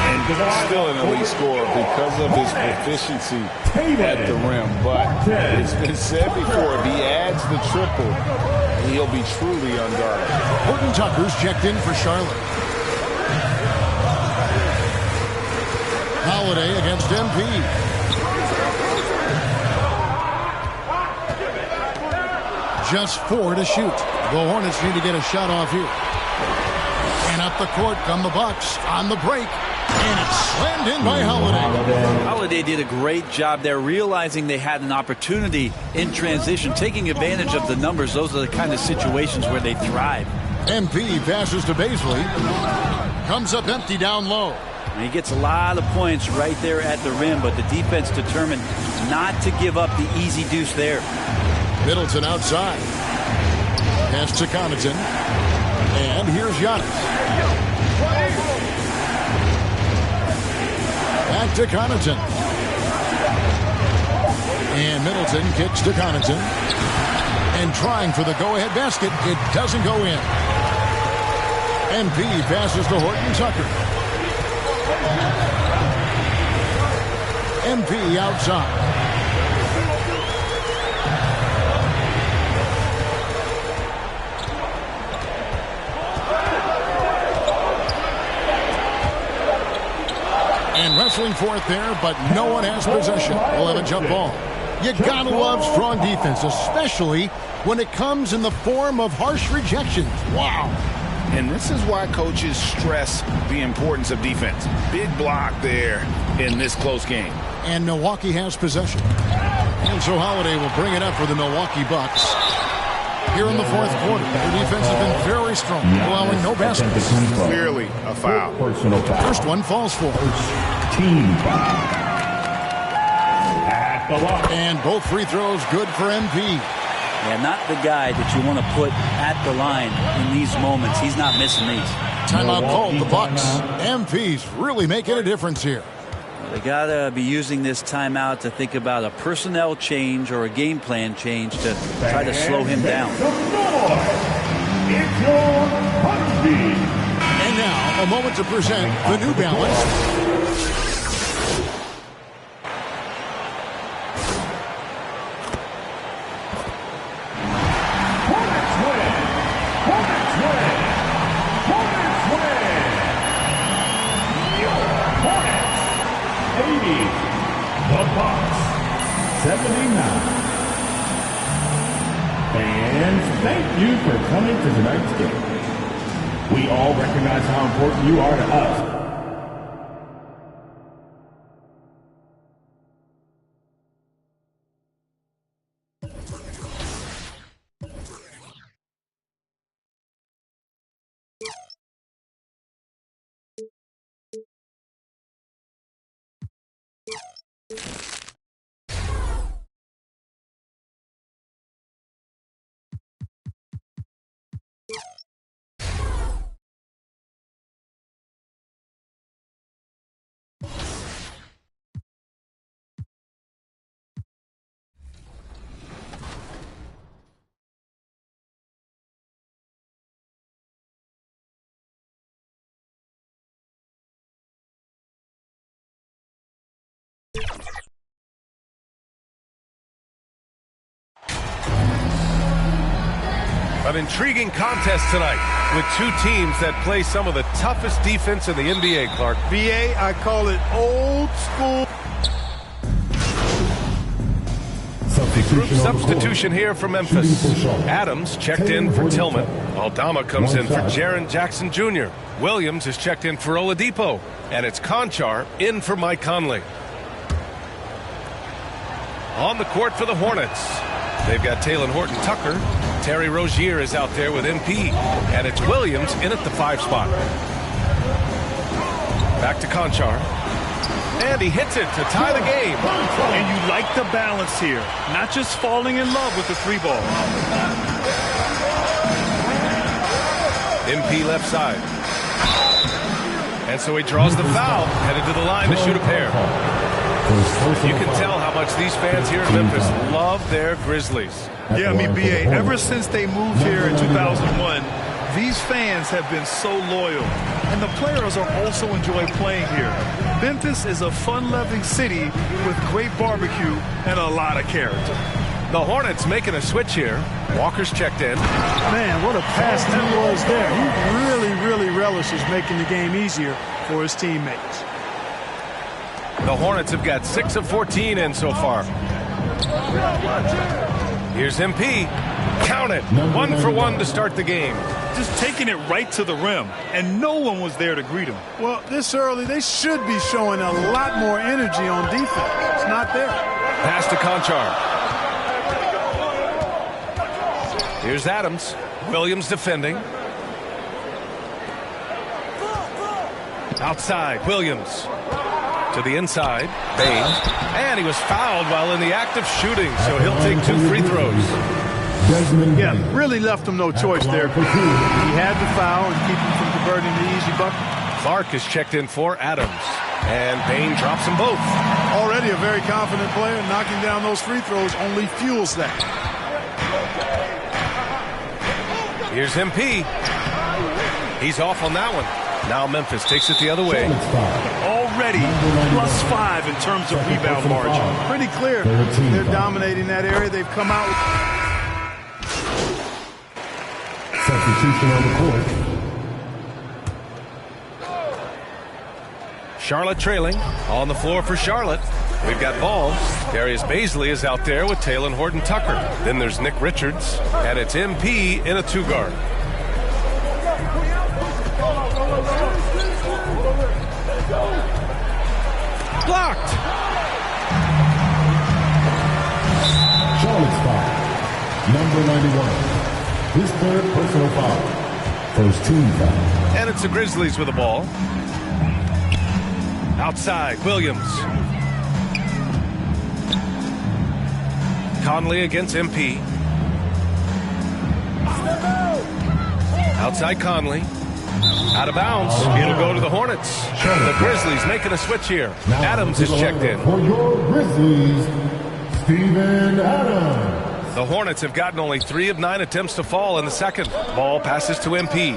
And still an elite scorer because of his proficiency at the rim. But it's been said before, if he adds the triple, he'll be truly unguarded. Horton Tucker's checked in for Charlotte. Holiday against MP. Just 4 to shoot. The Hornets need to get a shot off here. And up the court come the Bucks on the break. And it's slammed in by Holiday. Holiday did a great job there, realizing they had an opportunity in transition, taking advantage of the numbers. Those are the kind of situations where they thrive. MP passes to Baisley. Comes up empty down low. And he gets a lot of points right there at the rim, but the defense determined not to give up the easy deuce there. Middleton outside. Pass to Connaughton. And here's Giannis. Back to Connaughton. And Middleton kicks to Connaughton. And trying for the go-ahead basket. It doesn't go in. MP passes to Horton Tucker. MP outside. And wrestling for it there, but no one has possession. We'll have a jump ball. You gotta love strong defense, especially when it comes in the form of harsh rejections. Wow. And this is why coaches stress the importance of defense. Big block there in this close game. And Milwaukee has possession. And so Holiday will bring it up for the Milwaukee Bucks. Here in the fourth quarter, the defense has been very strong, allowing no baskets. Clearly a foul. First one falls for. Team foul. At the line. And both free throws good for MP. Yeah, not the guy that you want to put at the line in these moments. He's not missing these. Timeout called the Bucks. MP's really making a difference here. They got to be using this timeout to think about a personnel change or a game plan change to try to slow him down. It's your heartbeat. And now, a moment to present the New Balance. The Bucks, 79. Fans, thank you for coming to tonight's game. We all recognize how important you are to us. An intriguing contest tonight with two teams that play some of the toughest defense in the NBA, Clark. VA, I call it old school. Group substitution here for Memphis. Adams checked in for Tillman. Aldama comes in for Jaren Jackson Jr. Williams is checked in for Oladipo. And it's Conchar in for Mike Conley. On the court for the Hornets, they've got Taylor Horton Tucker. Terry Rozier is out there with MP. And it's Williams in at the 5 spot. Back to Conchar. And he hits it to tie the game. And you like the balance here. Not just falling in love with the 3 ball. MP left side. And so he draws the foul, headed to the line to shoot a pair. You can tell how much these fans here in Memphis love their Grizzlies. Yeah, I mean, B.A., ever since they moved here in 2001, these fans have been so loyal. And the players are also enjoy playing here. Memphis is a fun-loving city with great barbecue and a lot of character. The Hornets making a switch here. Walker's checked in. Man, what a pass that was there. He really relishes making the game easier for his teammates. The Hornets have got 6 of 14 in so far. Here's MP. Count it. 1 for 1 to start the game. Just taking it right to the rim, and no one was there to greet him. Well, this early, they should be showing a lot more energy on defense. It's not there. Pass to Conchar. Here's Adams. Williams defending. Outside, Williams. To the inside, Bain. And he was fouled while in the act of shooting, so he'll take 2 free throws. Yeah, really left him no choice there. He had to foul and keep him from converting the easy bucket. Clark is checked in for Adams. And Bain drops them both. Already a very confident player. Knocking down those free throws only fuels that. Here's MP. He's off on that one. Now Memphis takes it the other way. Already +5 in terms of rebound margin. Pretty clear. They're dominating that area. They've come out with substitution on the court. Charlotte trailing. On the floor for Charlotte. We've got balls. Darius Baisley is out there with Taylor Horton-Tucker. Then there's Nick Richards. And it's MP in a 2-guard. Blocked. Charlotte's foul. Number 91. His 3rd personal foul. First team foul. And it's the Grizzlies with the ball. Outside, Williams. Conley against MP. Outside Conley. Out of bounds. It'll go to the Hornets. The Grizzlies making a switch here. Adams is checked in. For your Grizzlies, Steven Adams. The Hornets have gotten only 3 of 9 attempts to fall in the second. Ball passes to MP.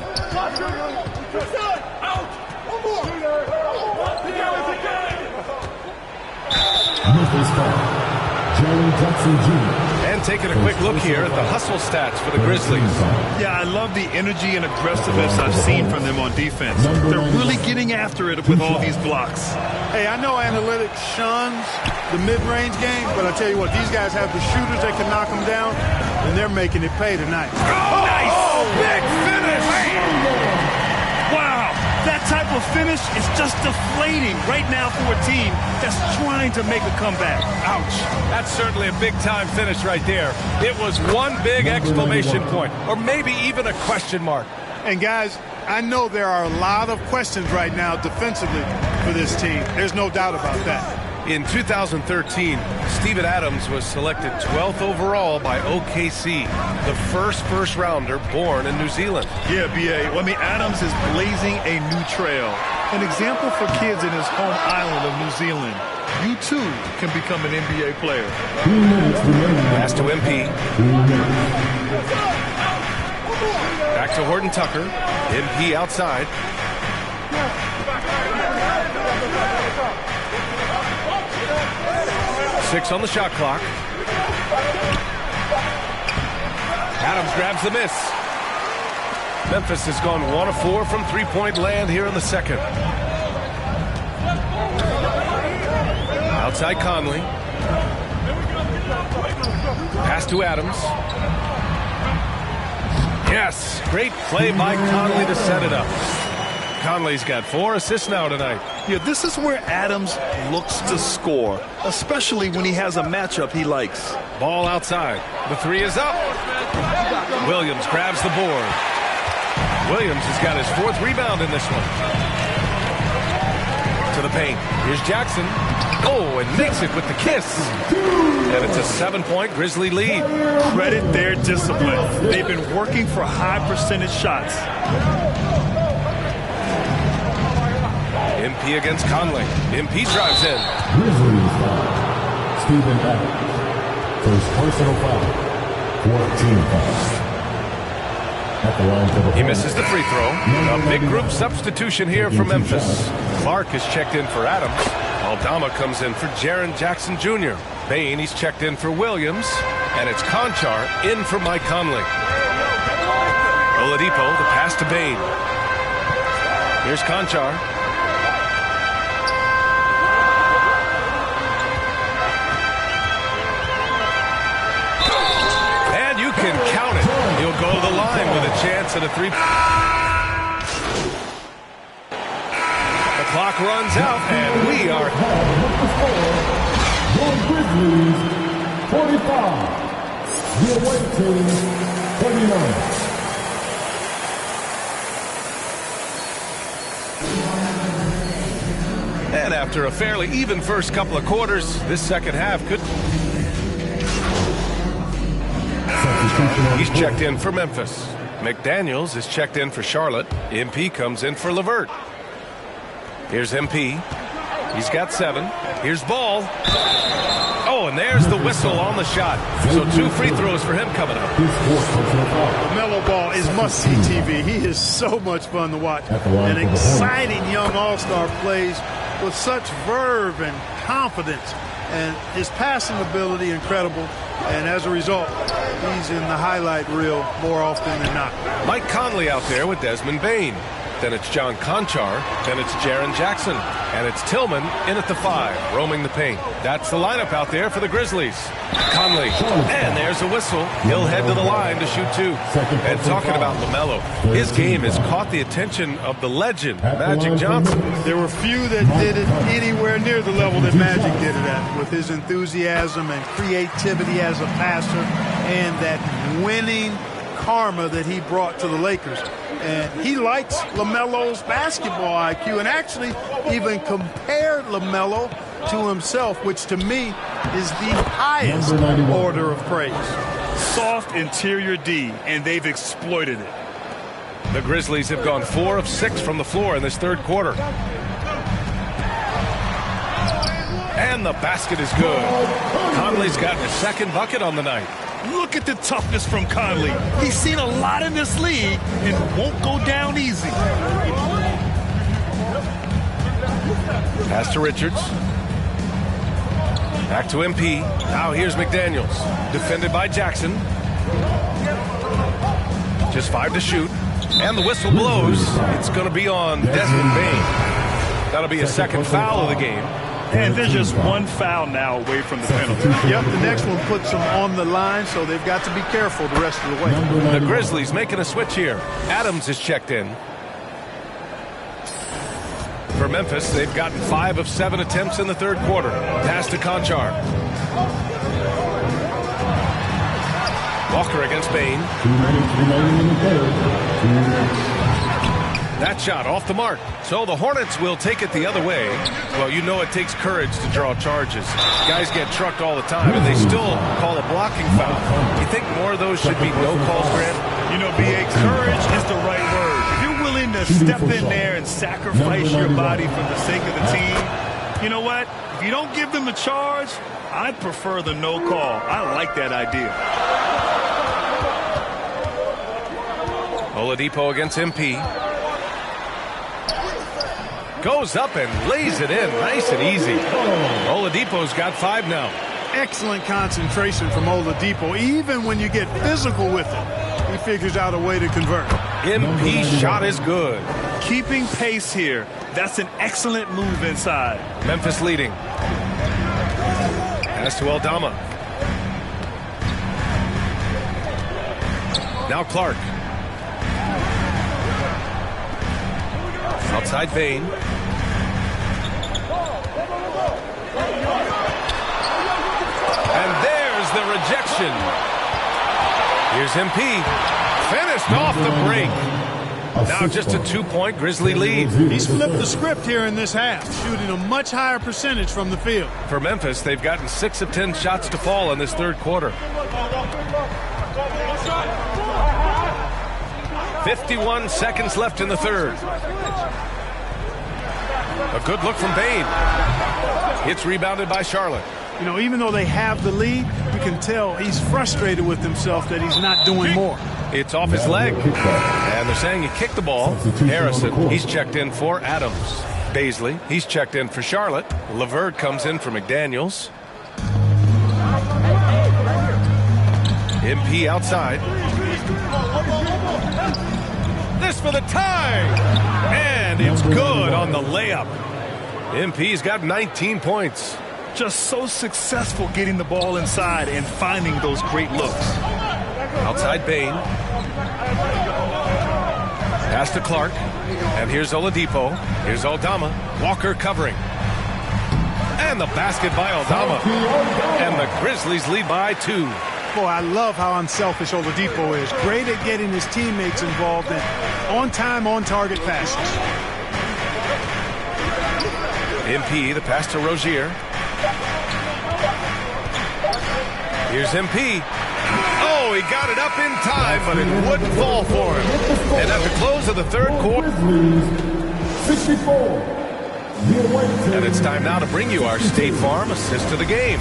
Memphis foul. Jaren Jackson Jr. And taking a quick look here at the hustle stats for the Grizzlies. Yeah, I love the energy and aggressiveness I've seen from them on defense. They're really getting after it with all these blocks. Hey, I know analytics shuns the mid-range game, but I tell you what, these guys have the shooters that can knock them down, and they're making it pay tonight. Oh, nice! Big finish! Wow! That type of finish is just deflating right now for a team that's trying to make a comeback. Ouch. That's certainly a big-time finish right there. It was one big exclamation point, or maybe even a question mark. And guys, I know there are a lot of questions right now defensively for this team. There's no doubt about that. In 2013, Steven Adams was selected 12th overall by OKC, the first rounder born in New Zealand. Yeah, B.A. Well, I mean, Adams is blazing a new trail. An example for kids in his home island of New Zealand. You, too, can become an NBA player. Pass to MP. Back to Horton-Tucker. MP outside. Six on the shot clock. Adams grabs the miss. Memphis has gone 1 of 4 from three-point land here in the second. Outside Conley. Pass to Adams. Yes, great play by Conley to set it up. Conley's got 4 assists now tonight. Yeah, this is where Adams looks to score, especially when he has a matchup he likes. Ball outside. The 3 is up. Williams grabs the board. Williams has got his 4th rebound in this one. To the paint. Here's Jackson. Oh, and makes it with the kiss. And it's a 7-point Grizzly lead. Credit their discipline. They've been working for high percentage shots. MP against Conley. MP drives in. Grizzlies foul. Stephen Adams. First personal foul. 14 fouls. He misses the free throw. A big group substitution here for Memphis. Clark is checked in for Adams. Aldama comes in for Jaren Jackson Jr. Bain, he's checked in for Williams. And it's Conchar in for Mike Conley. Oladipo, the pass to Bain. Here's Conchar. And you can count it. He'll go to the line with a chance at a three. The clock runs out, and we are. Your Grizzlies, 45. The away team, 39. And after a fairly even first couple of quarters, this second half could. He's checked in for Memphis. McDaniels is checked in for Charlotte. MP comes in for LeVert. Here's MP. He's got 7. Here's Ball. Oh, and there's the whistle on the shot. So 2 free throws for him coming up. LaMelo Ball is must-see TV. He is so much fun to watch. An exciting young all-star plays with such verve and confidence. And his passing ability incredible. And as a result, he's in the highlight reel more often than not. Mike Conley out there with Desmond Bain. Then it's John Conchar. Then it's Jaren Jackson. And it's Tillman in at the 5, roaming the paint. That's the lineup out there for the Grizzlies. Conley. And there's a whistle. He'll head to the line to shoot 2. And talking about LaMelo, his game has caught the attention of the legend, Magic Johnson. There were few that did it anywhere near the level that Magic did it at, with his enthusiasm and creativity as a passer and that winning karma that he brought to the Lakers. And he likes LaMelo's basketball IQ and actually even compared LaMelo to himself, which to me is the highest order of praise. Soft interior D, and they've exploited it. The Grizzlies have gone 4 of 6 from the floor in this third quarter. And the basket is good. Conley's gotten his second bucket on the night. Look at the toughness from Conley. He's seen a lot in this league and won't go down easy. Pass to Richards. Back to MP. Now here's McDaniels. Defended by Jackson. Just 5 to shoot. And the whistle blows. It's going to be on Desmond Bain. That'll be a second foul of the game. And there's just 1 foul now away from the penalty. Yep, the next one puts them on the line, so they've got to be careful the rest of the way. The Grizzlies making a switch here. Adams is checked in. For Memphis, they've gotten 5 of 7 attempts in the third quarter. Pass to Conchar. Walker against Bain. That shot off the mark. So the Hornets will take it the other way. Well, you know it takes courage to draw charges. Guys get trucked all the time, and they still call a blocking foul. You think more of those should be no calls, Grant? You know, B.A., courage is the right word. If you're willing to step in there and sacrifice your body for the sake of the team, you know what? If you don't give them the charge, I'd prefer the no call. I like that idea. Oladipo against MP. Goes up and lays it in nice and easy. Oladipo's got 5 now. Excellent concentration from Oladipo. Even when you get physical with him, he figures out a way to convert. MP shot is good. Keeping pace here. That's an excellent move inside. Memphis leading. Pass to Aldama. Now Clark. Outside Bain. And there's the rejection. Here's MP. Finished off the break. Now just a 2-point Grizzly lead. He's flipped the script here in this half, shooting a much higher percentage from the field. For Memphis, they've gotten 6 of 10 shots to fall in this third quarter. 51 seconds left in the third. A good look from Bane. It's rebounded by Charlotte. You know, even though they have the lead, you can tell he's frustrated with himself that he's not doing more. It's off his leg. And they're saying he kicked the ball. Harrison, he's checked in for Adams. Baisley, he's checked in for Charlotte. LeVert comes in for McDaniels. MP outside. This for the tie. And it's good on the layup. MP's got 19 points. Just so successful getting the ball inside and finding those great looks. Outside Bane. Pass to Clark. And here's Oladipo. Here's Aldama. Walker covering. And the basket by Aldama. And the Grizzlies lead by 2. Boy, I love how unselfish Oladipo is. Great at getting his teammates involved in on-time, on-target passes. MP, the pass to Rozier. Here's MP. Oh, he got it up in time, but it wouldn't fall for him. And at the close of the third quarter, 64. and it's time now to bring you our State Farm assist of the game.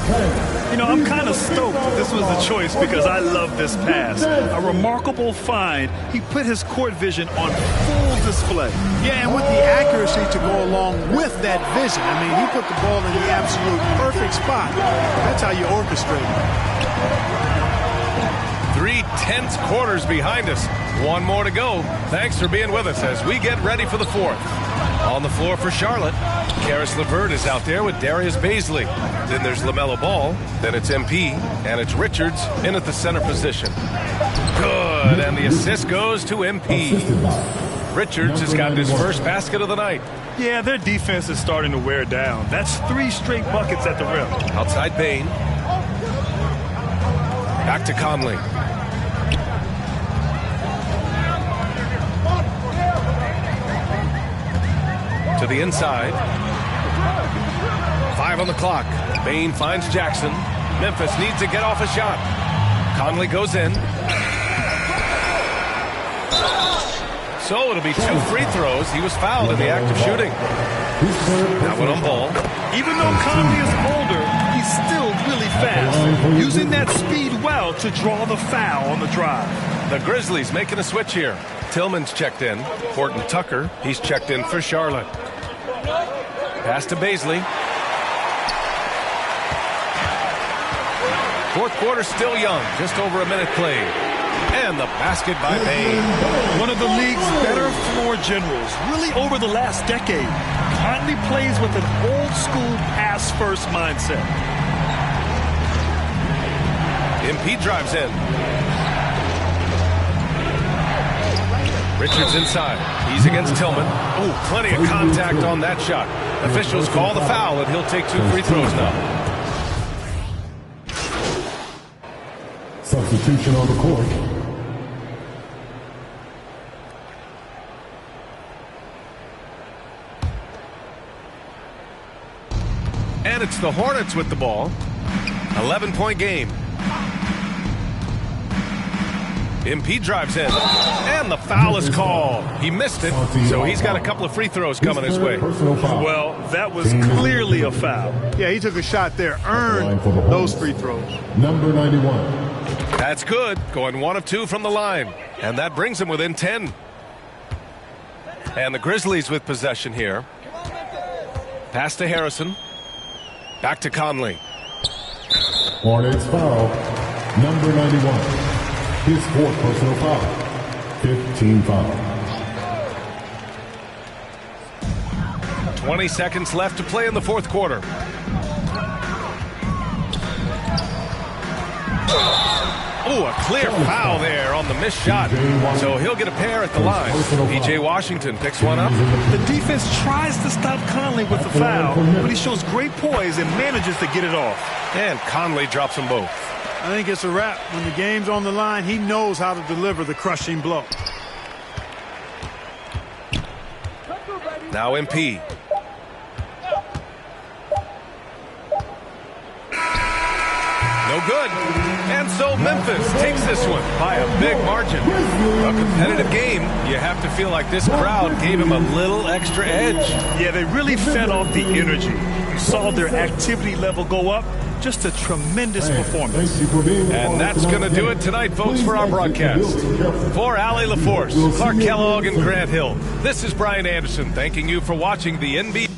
You know, I'm kind of stoked this was the choice because I love this pass. A remarkable find. He put his court vision on full display. Yeah, and with the accuracy to go along with that vision. I mean, he put the ball in the absolute perfect spot. That's how you orchestrate it. 3 tense quarters behind us. One more to go. Thanks for being with us as we get ready for the fourth. On the floor for Charlotte, Karis LeVert is out there with Darius Baisley. Then there's LaMelo Ball. Then it's MP. And it's Richards in at the center position. Good. And the assist goes to MP. Richards has gotten his first basket of the night. Yeah, their defense is starting to wear down. That's 3 straight buckets at the rim. Outside Bane. Back to Conley. To the inside. 5 on the clock. Bane finds Jackson. Memphis needs to get off a shot. Conley goes in. So it'll be 2 free throws. He was fouled in the act of shooting. That one on Ball. Even though Conley is older, he's still really fast. Using that speed well to draw the foul on the drive. The Grizzlies making a switch here. Tillman's checked in. Horton Tucker, he's checked in for Charlotte. Pass to Baisley. Fourth quarter still young, just over a minute played. And the basket by Bane. One of the league's better floor generals, really over the last decade. Conley plays with an old-school pass-first mindset. MP drives in. Richards inside. He's against Tillman. Oh, plenty of contact on that shot. Officials call the foul, and he'll take 2 free throws now. Substitution on the court. And it's the Hornets with the ball. 11-point game. MP drives in, and the foul is called. He missed it, so he's got a couple of free throws coming his way. Well, that was clearly a foul. Yeah, he took a shot there, earned those free throws. Number 91. That's good, going 1 of 2 from the line, and that brings him within 10. And the Grizzlies with possession here. Pass to Harrison. Back to Conley. Hornets foul. Number 91. His 4th personal foul. 15 foul. 20 seconds left to play in the fourth quarter. Oh, a clear foul there on the missed shot. So he'll get a pair at the line. P.J. Washington picks one up. The defense tries to stop Conley with the foul, but he shows great poise and manages to get it off. And Conley drops them both. I think it's a wrap. When the game's on the line, he knows how to deliver the crushing blow. Now MP. No good. And so Memphis takes this one by a big margin. A competitive game, you have to feel like this crowd gave him a little extra edge. Yeah, they really fed off the energy. You saw their activity level go up. Just a tremendous performance. And that's going to do it tonight, folks, for our broadcast. For Allie LaForce, Clark Kellogg, and Grant Hill, this is Brian Anderson thanking you for watching the NBA.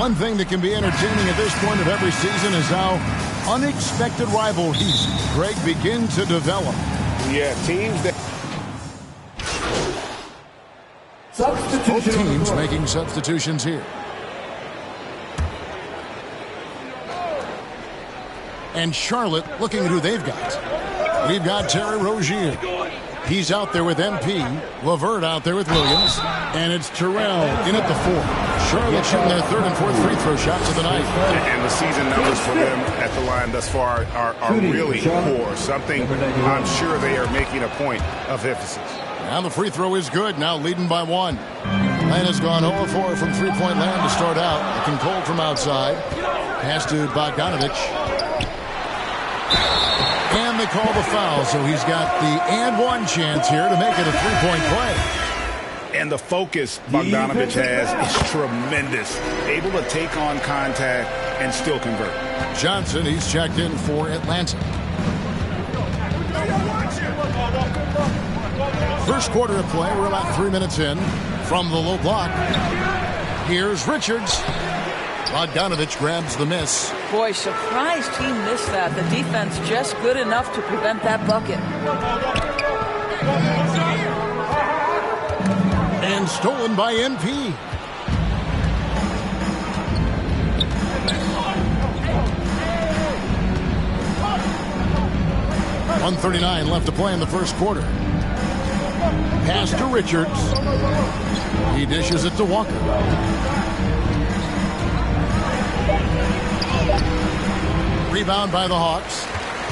One thing that can be entertaining at this point of every season is how unexpected rivalries, Greg, begin to develop. Yeah, teams that... Both teams making substitutions here. And Charlotte looking at who they've got. We've got Terry Rozier. He's out there with MP. Levert out there with Williams. And it's Terrell in at the 4. Charlotte shooting their third and fourth free throw shots of the night. And the season numbers for them at the line thus far are really poor. Something I'm sure they are making a point of emphasis. Now the free throw is good. Now leading by 1. Atlanta's gone 0-4 from three-point land to start out. Looking cold from outside. Pass to Bogdanovich. And they call the foul, so he's got the and one chance here to make it a three-point play. And the focus Bogdanovich has is tremendous. Able to take on contact and still convert. Johnson, he's checked in for Atlanta. First quarter of play, we're about 3 minutes in from the low block. Here's Richards. Bogdanovich grabs the miss. Boy, surprised he missed that. The defense just good enough to prevent that bucket. And stolen by MP. .139 left to play in the first quarter. Pass to Richards. He dishes it to Walker. Rebound by the Hawks.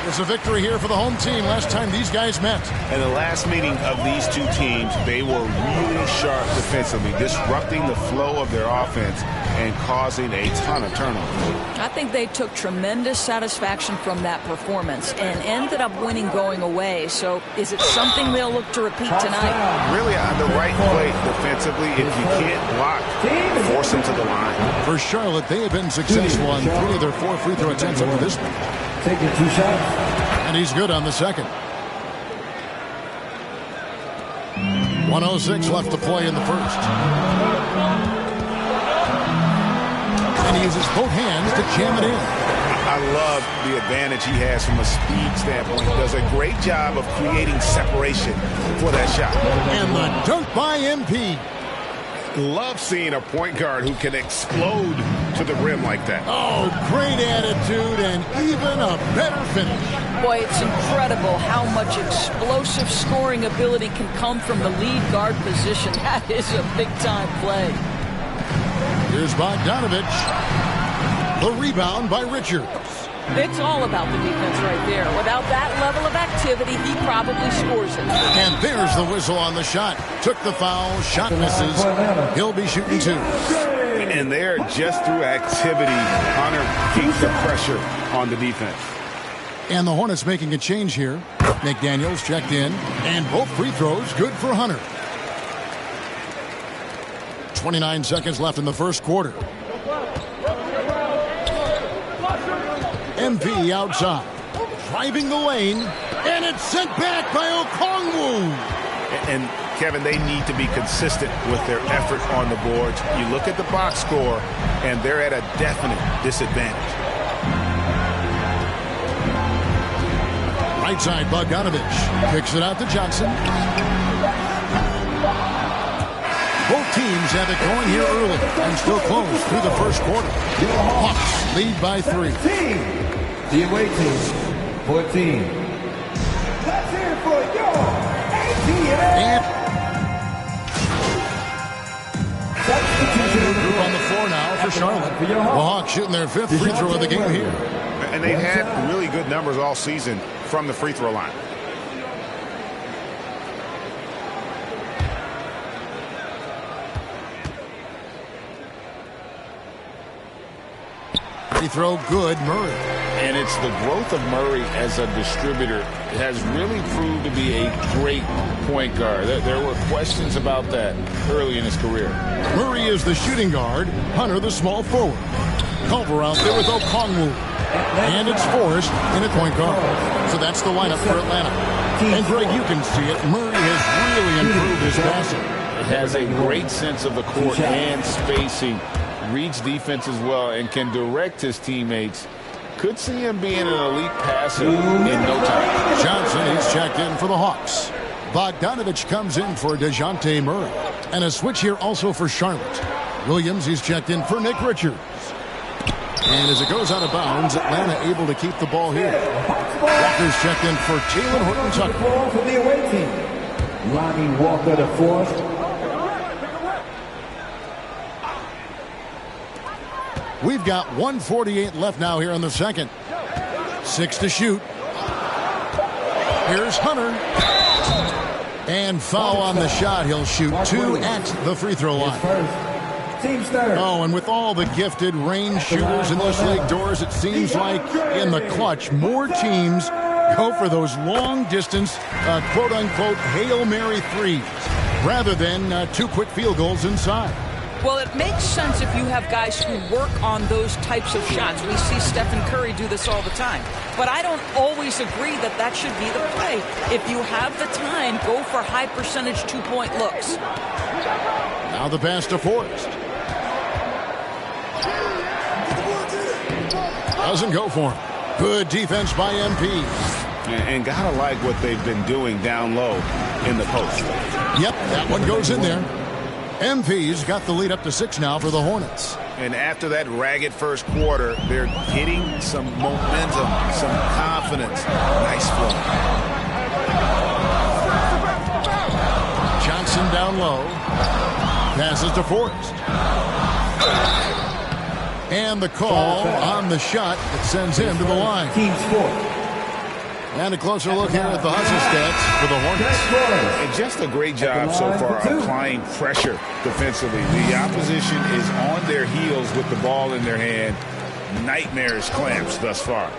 It's a victory here for the home team last time these guys met. In the last meeting of these two teams, they were really sharp defensively, disrupting the flow of their offense and causing a ton of turnovers. I think they took tremendous satisfaction from that performance and ended up winning going away. So is it something they'll look to repeat tonight? Really on the right play defensively. If you can't block, force them to the line. For Charlotte, they have been successful on 3 of their 4 free throw attempts over this one. Taking 2 shots. And he's good on the second. 1:06 left to play in the first. And he uses both hands to jam it in. I love the advantage he has from a speed standpoint. He does a great job of creating separation for that shot. And the dunk by MP. Love seeing a point guard who can explode to the rim like that. Oh, great attitude and even a better finish. Boy, it's incredible how much explosive scoring ability can come from the lead guard position. That is a big-time play. Here's Bogdanovich. The rebound by Richards. It's all about the defense right there. Without that level of activity, he probably scores it. And there's the whistle on the shot. Took the foul, shot misses. He'll be shooting 2. And there, just through activity, Hunter keeps the pressure on the defense. And the Hornets making a change here. McDaniels checked in. And both free throws good for Hunter. 29 seconds left in the first quarter. MP outside, driving the lane, and it's sent back by Okongwu. And Kevin, they need to be consistent with their effort on the boards. You look at the box score, and they're at a definite disadvantage. Right side, Bogdanovich kicks it out to Johnson. Both teams have it going here early and still close through the first quarter. Hawks lead by 3. The away team, 14. Let's hear it for your ATL. Substitution group on the floor now for Charlotte. The Hawks shooting their 5th free throw of the game here. And they've had really good numbers all season from the free throw line. Free throw good, Murray. And it's the growth of Murray as a distributor has really proved to be a great point guard. There were questions about that early in his career. Murray is the shooting guard, Hunter the small forward. Culver out there with Okongwu. And it's Forrest in at point guard. So that's the lineup for Atlanta. And Greg, you can see it. Murray has really improved his passing. Has a great sense of the court and spacing. reads defenses well and can direct his teammates. Could see him being an elite passer in no time. Johnson is checked in for the Hawks. Bogdanovich comes in for DeJounte Murray. And a switch here also for Charlotte. Williams is checked in for Nick Richards. And as it goes out of bounds, Atlanta able to keep the ball here. Walker's checked in for Taylor Horton-Tucker. For the away team, Lonnie Walker the fourth. We've got 1:48 left now here in the second. 6 to shoot. Here's Hunter. And foul on the shot. He'll shoot 2 at the free throw line. Oh, and with all the gifted range shooters in this league, Doors, it seems like in the clutch, more teams go for those long-distance, quote-unquote, Hail Mary threes rather than 2 quick field goals inside. Well, it makes sense if you have guys who work on those types of shots. We see Stephen Curry do this all the time. But I don't always agree that that should be the play. If you have the time, go for high-percentage 2-point looks. Now the pass to Forrest. Doesn't go for him. Good defense by MP. And gotta like what they've been doing down low in the post. Yep, that one goes in there. MP's got the lead up to 6 now for the Hornets. And after that ragged first quarter, they're hitting some momentum, some confidence. Nice flow. Johnson down low. Passes to Forrest. And the call on the shot that sends him to the line. Team sport. And a closer look here at the hustle stats for the Hornets. And just a great job so far applying pressure defensively. The opposition is on their heels with the ball in their hand. Nightmares clamps thus far.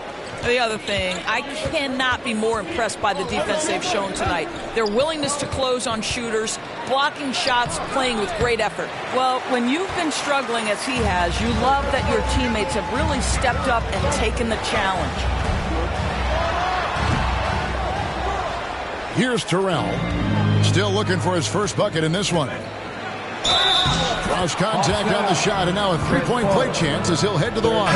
The other thing, I cannot be more impressed by the defense they've shown tonight. Their willingness to close on shooters, blocking shots, playing with great effort. Well, when you've been struggling as he has, you love that your teammates have really stepped up and taken the challenge. Here's Terrell. Still looking for his first bucket in this one. Cross contact on the shot, and now a 3-point play chance as he'll head to the line.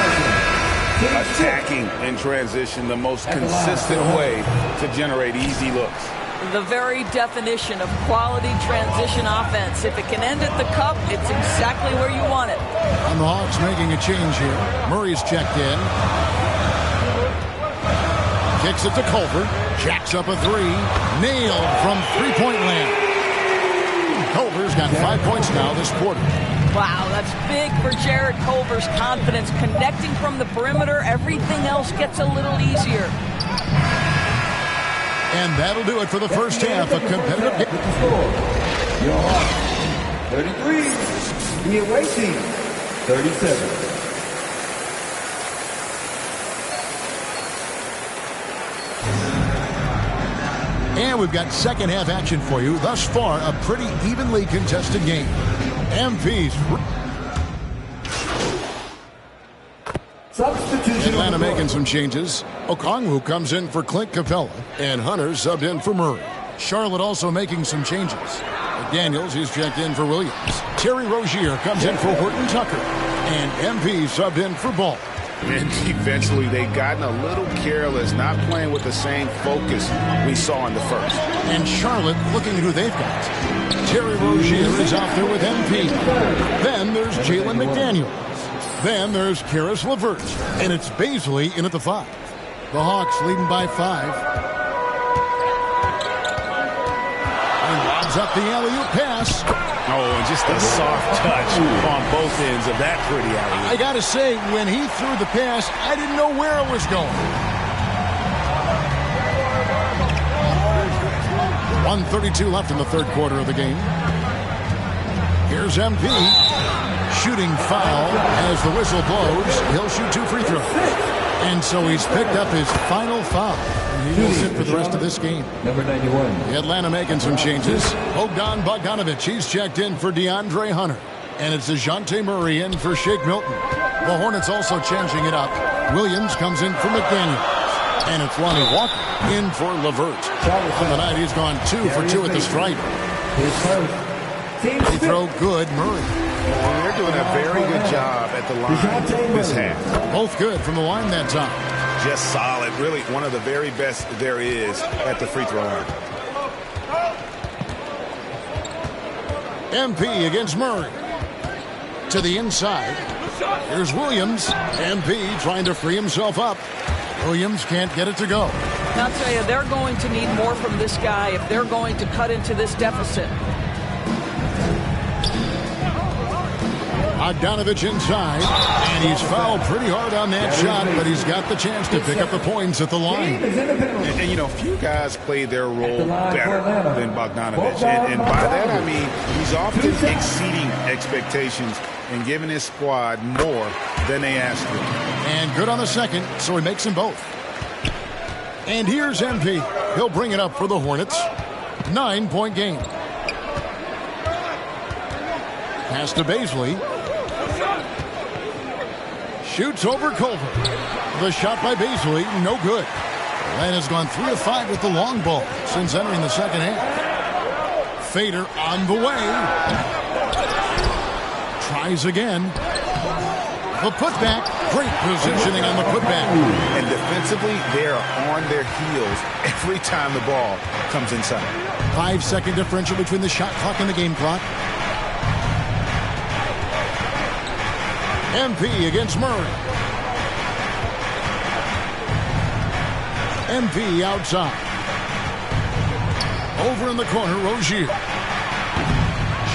Attacking in transition, the most consistent way to generate easy looks. The very definition of quality transition offense. If it can end at the cup, it's exactly where you want it. And the Hawks making a change here. Murray's checked in. Kicks it to Culver. Jacks up a 3. Nailed from 3-point land. Culver's got 5 points now this quarter. Wow, that's big for Jared Culver's confidence. Connecting from the perimeter, everything else gets a little easier. And that'll do it for the first half. A competitive game. 33. The away team, 37. And we've got second half action for you. Thus far, a pretty evenly contested game. MP's. Substitution. Atlanta making some changes. Okongwu comes in for Clint Capella, and Hunter subbed in for Murray. Charlotte also making some changes. McDaniels, he's checked in for Williams. Terry Rozier comes in for Horton-Tucker, and MP subbed in for Ball. And defensively, they've gotten a little careless, not playing with the same focus we saw in the first. And Charlotte looking at who they've got. Terry Rozier is out there with MP. Then there's Jalen McDaniels. Then there's Karis LeVert. And it's Baisley in at the 5. The Hawks leading by 5. And lobs up the alley-oop pass. Oh, and just a soft touch on both ends of that pretty alley-oop. I got to say, when he threw the pass, I didn't know where it was going. 1:32 left in the third quarter of the game. Here's MP. Shooting foul as the whistle blows. He'll shoot 2 free throws. And so he's picked up his final foul. And he will sit for the rest of this game. Number 91. Atlanta making some changes. Bogdanovich, he's checked in for DeAndre Hunter. And it's DeJounte Murray in for Shake Milton. The Hornets also changing it up. Williams comes in for McDaniels. And it's Lonnie Walker in for LeVert. On the night, he's gone 2 for 2 at the stripe. His first. Team Free throw good, Murray. They're doing a very good job at the line this half. Both good from the line that time. Just solid. Really one of the very best there is at the free throw line. MP against Murray. To the inside. Here's Williams. MP trying to free himself up. Williams can't get it to go. I'll tell you, they're going to need more from this guy if they're going to cut into this deficit. Bogdanovich inside, and he's fouled pretty hard on that shot, but he's got the chance to pick up the points at the line. And you know, few guys play their role better than Bogdanovich. And by that, I mean he's often exceeding expectations and giving his squad more than they asked for. And good on the second, so he makes them both. And here's MP. He'll bring it up for the Hornets. 9-point game. Pass to Baisley. Shoots over Culver. The shot by Baisley, no good. Atlanta's gone 3 of 5 with the long ball since entering the second half. Fader on the way. Tries again. The putback. Great positioning on the putback. And defensively, they're on their heels every time the ball comes inside. 5-second differential between the shot clock and the game clock. MP against Murray. MP outside. Over in the corner, Rozier.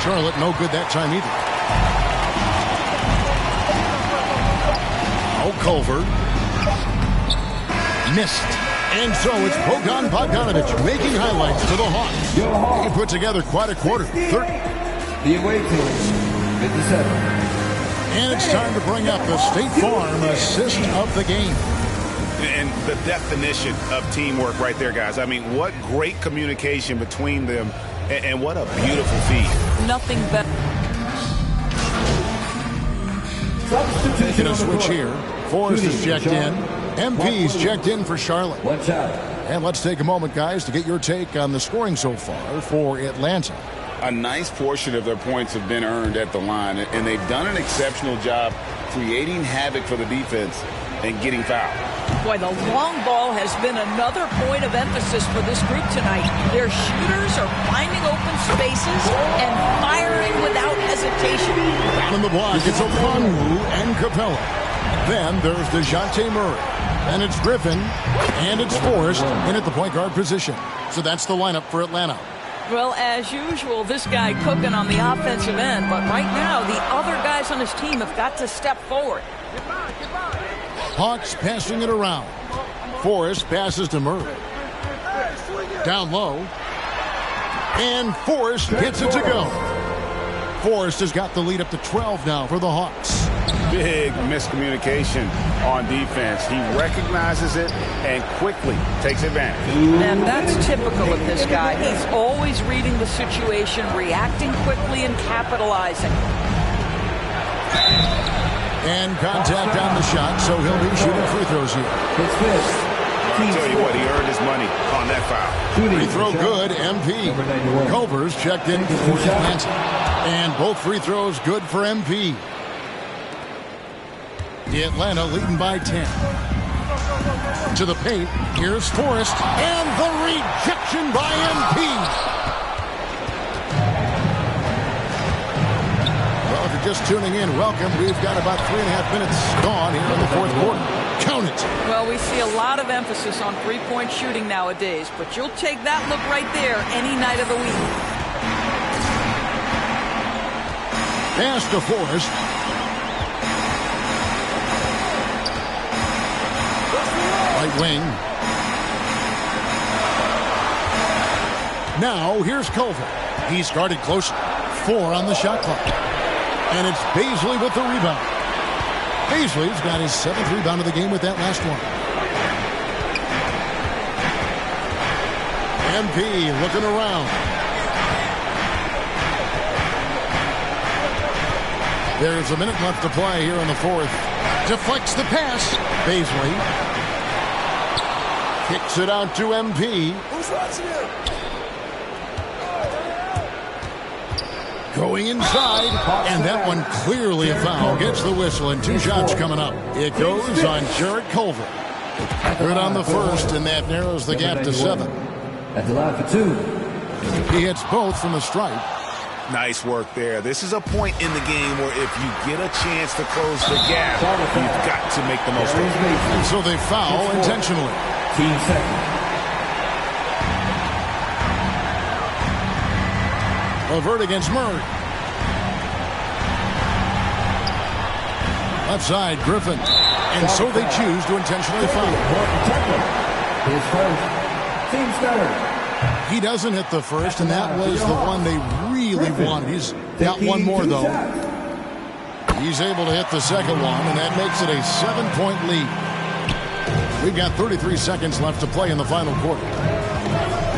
Charlotte no good that time either. Oh, Culver. Missed. And so it's Bogdanovich making highlights for the Hawks. He put together quite a quarter. 30. The away team, 57. And it's time to bring up the State Farm assist of the game. And the definition of teamwork right there, guys. I mean, what great communication between them, and what a beautiful feed. Nothing better. Taking a switch here. Forrest is checked in. MP's checked in for Charlotte. One shot. And let's take a moment, guys, to get your take on the scoring so far for Atlanta. A nice portion of their points have been earned at the line, and they've done an exceptional job creating havoc for the defense and getting fouled. Boy, the long ball has been another point of emphasis for this group tonight. Their shooters are finding open spaces and firing without hesitation. Down in the block, it's Okongwu and Capella. Then there's DeJounte Murray. And it's Griffin, and it's Forrest in at the point guard position. So that's the lineup for Atlanta. Well, as usual, this guy cooking on the offensive end, but right now the other guys on his team have got to step forward. Hawks passing it around. Forrest passes to Murray. Down low. And Forrest gets it to go. Forrest has got the lead up to 12 now for the Hawks. Big miscommunication on defense. He recognizes it and quickly takes advantage. And that's typical of this guy. He's always reading the situation, reacting quickly, and capitalizing. And contact on the shot, so he'll be shooting free throws here. I'll tell you what, he earned his money on that foul. Free throw good, MP. Culver's checked in for Atlanta. And both free throws good for MP. Atlanta leading by 10. To the paint, here's Forrest. And the rejection by MP. Well, if you're just tuning in, welcome. We've got about 3.5 minutes gone here in the fourth quarter. Count it. Well, we see a lot of emphasis on three-point shooting nowadays, but you'll take that look right there any night of the week. Pass to Forrest. Right wing. Now, here's Culver. He's guarded closely. 4 on the shot clock. And it's Baisley with the rebound. Baisley's got his 7th rebound of the game with that last one. MP looking around. There's a minute left to play here in the fourth. Deflects the pass. Baisley kicks it out to MP. Who's watching him? Going inside, and that one clearly a foul. Gets the whistle, and 2 shots coming up. It goes on Jarrett Culver. Good on the first, and that narrows the gap to 7. That's allowed for 2. He hits both from the stripe. Nice work there. This is a point in the game where if you get a chance to close the gap, you've got to make the most of it. And so they foul intentionally. Team second. Levert against Murray. Left side, Griffin. And so they choose to intentionally foul. His first. Team's third. He doesn't hit the first, and that was the one they really wanted. He's got one more, though. He's able to hit the second one, and that makes it a 7-point lead. We've got 33 seconds left to play in the final quarter.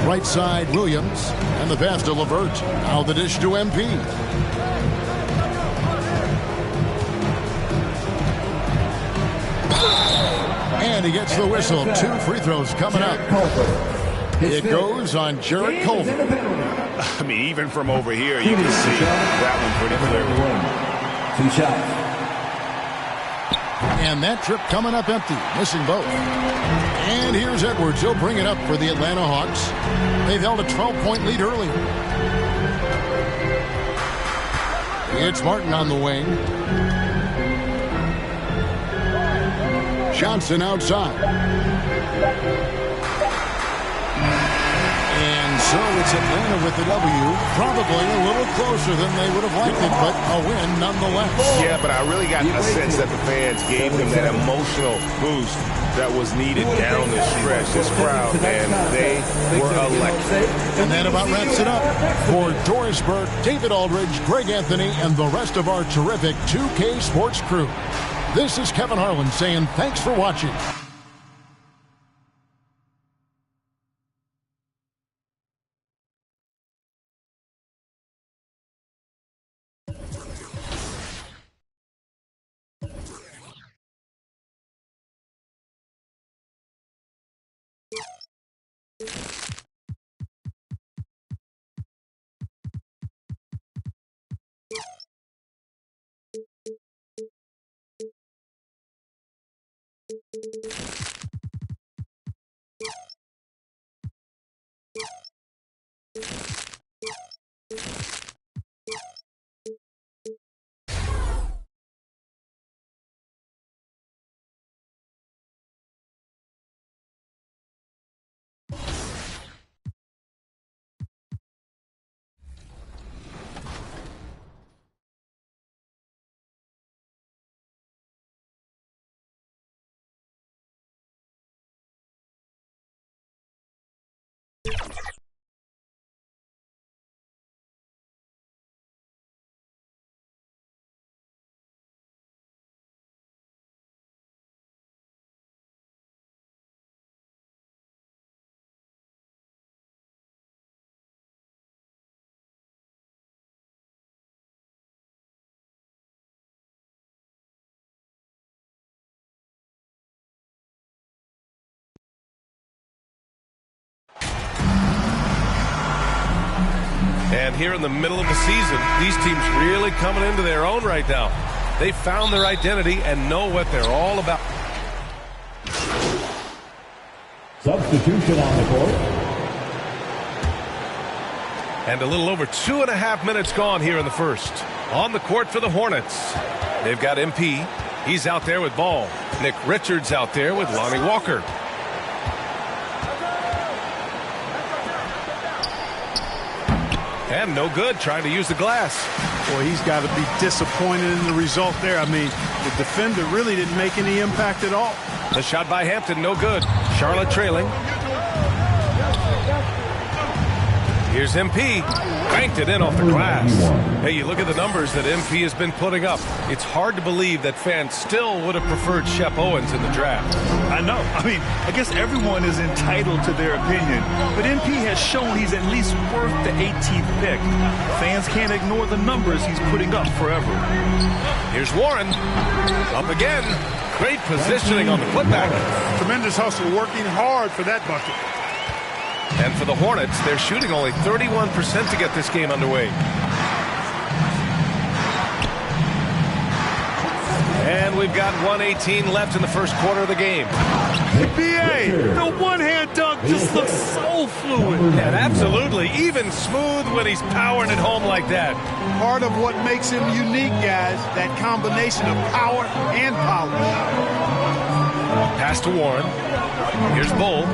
Right side, Williams, and the pass to Levert. Now the dish to MP. And he gets the whistle. 2 free throws coming up. It goes on Jarrett Culver. I mean, even from over here, you can see that one pretty clearly. 2 shots. And that trip coming up empty, missing both. And here's Edwards. He'll bring it up for the Atlanta Hawks. They've held a 12-point lead early. It's Martin on the wing. Johnson outside. And so it's Atlanta with the W. Probably a little closer than they would have liked it, but a win nonetheless. Yeah, but I really got a sense that the fans gave them that emotional boost that was needed down the stretch. This crowd, man, they were electric. And that about wraps it up. For Doris Burke, David Aldridge, Greg Anthony, and the rest of our terrific 2K Sports crew. This is Kevin Harlan saying thanks for watching. And here in the middle of the season, these teams really coming into their own right now. They found their identity and know what they're all about. Substitution on the court. And a little over 2.5 minutes gone here in the first. On the court for the Hornets. They've got MP. He's out there with ball. Nick Richards out there with Lonnie Walker. And no good, trying to use the glass. Boy, he's got to be disappointed in the result there. I mean, the defender really didn't make any impact at all. The shot by Hampton, no good. Charlotte trailing. Here's MP. Banked it in off the glass. Hey, you look at the numbers that MP has been putting up. It's hard to believe that fans still would have preferred Shep Owens in the draft. I know. I mean, I guess everyone is entitled to their opinion. But MP has shown he's at least worth the 18th pick. Fans can't ignore the numbers he's putting up forever. Here's Warren. Up again. Great positioning on the putback. Tremendous hustle, working hard for that bucket. And for the Hornets, they're shooting only 31% to get this game underway. And we've got 1:18 left in the first quarter of the game. BA, the one-hand dunk just looks so fluid. And absolutely, even smooth when he's powering it home like that. Part of what makes him unique, guys, that combination of power and polish. Pass to Warren. Here's Bull.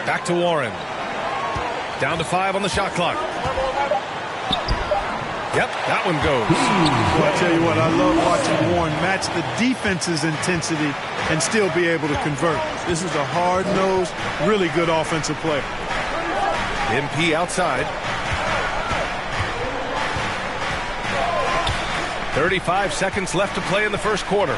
Back to Warren. Down to 5 on the shot clock. Yep, that one goes. Well, I tell you what, I love watching Warren match the defense's intensity and still be able to convert. This is a hard-nosed, really good offensive player. MP outside. 35 seconds left to play in the first quarter.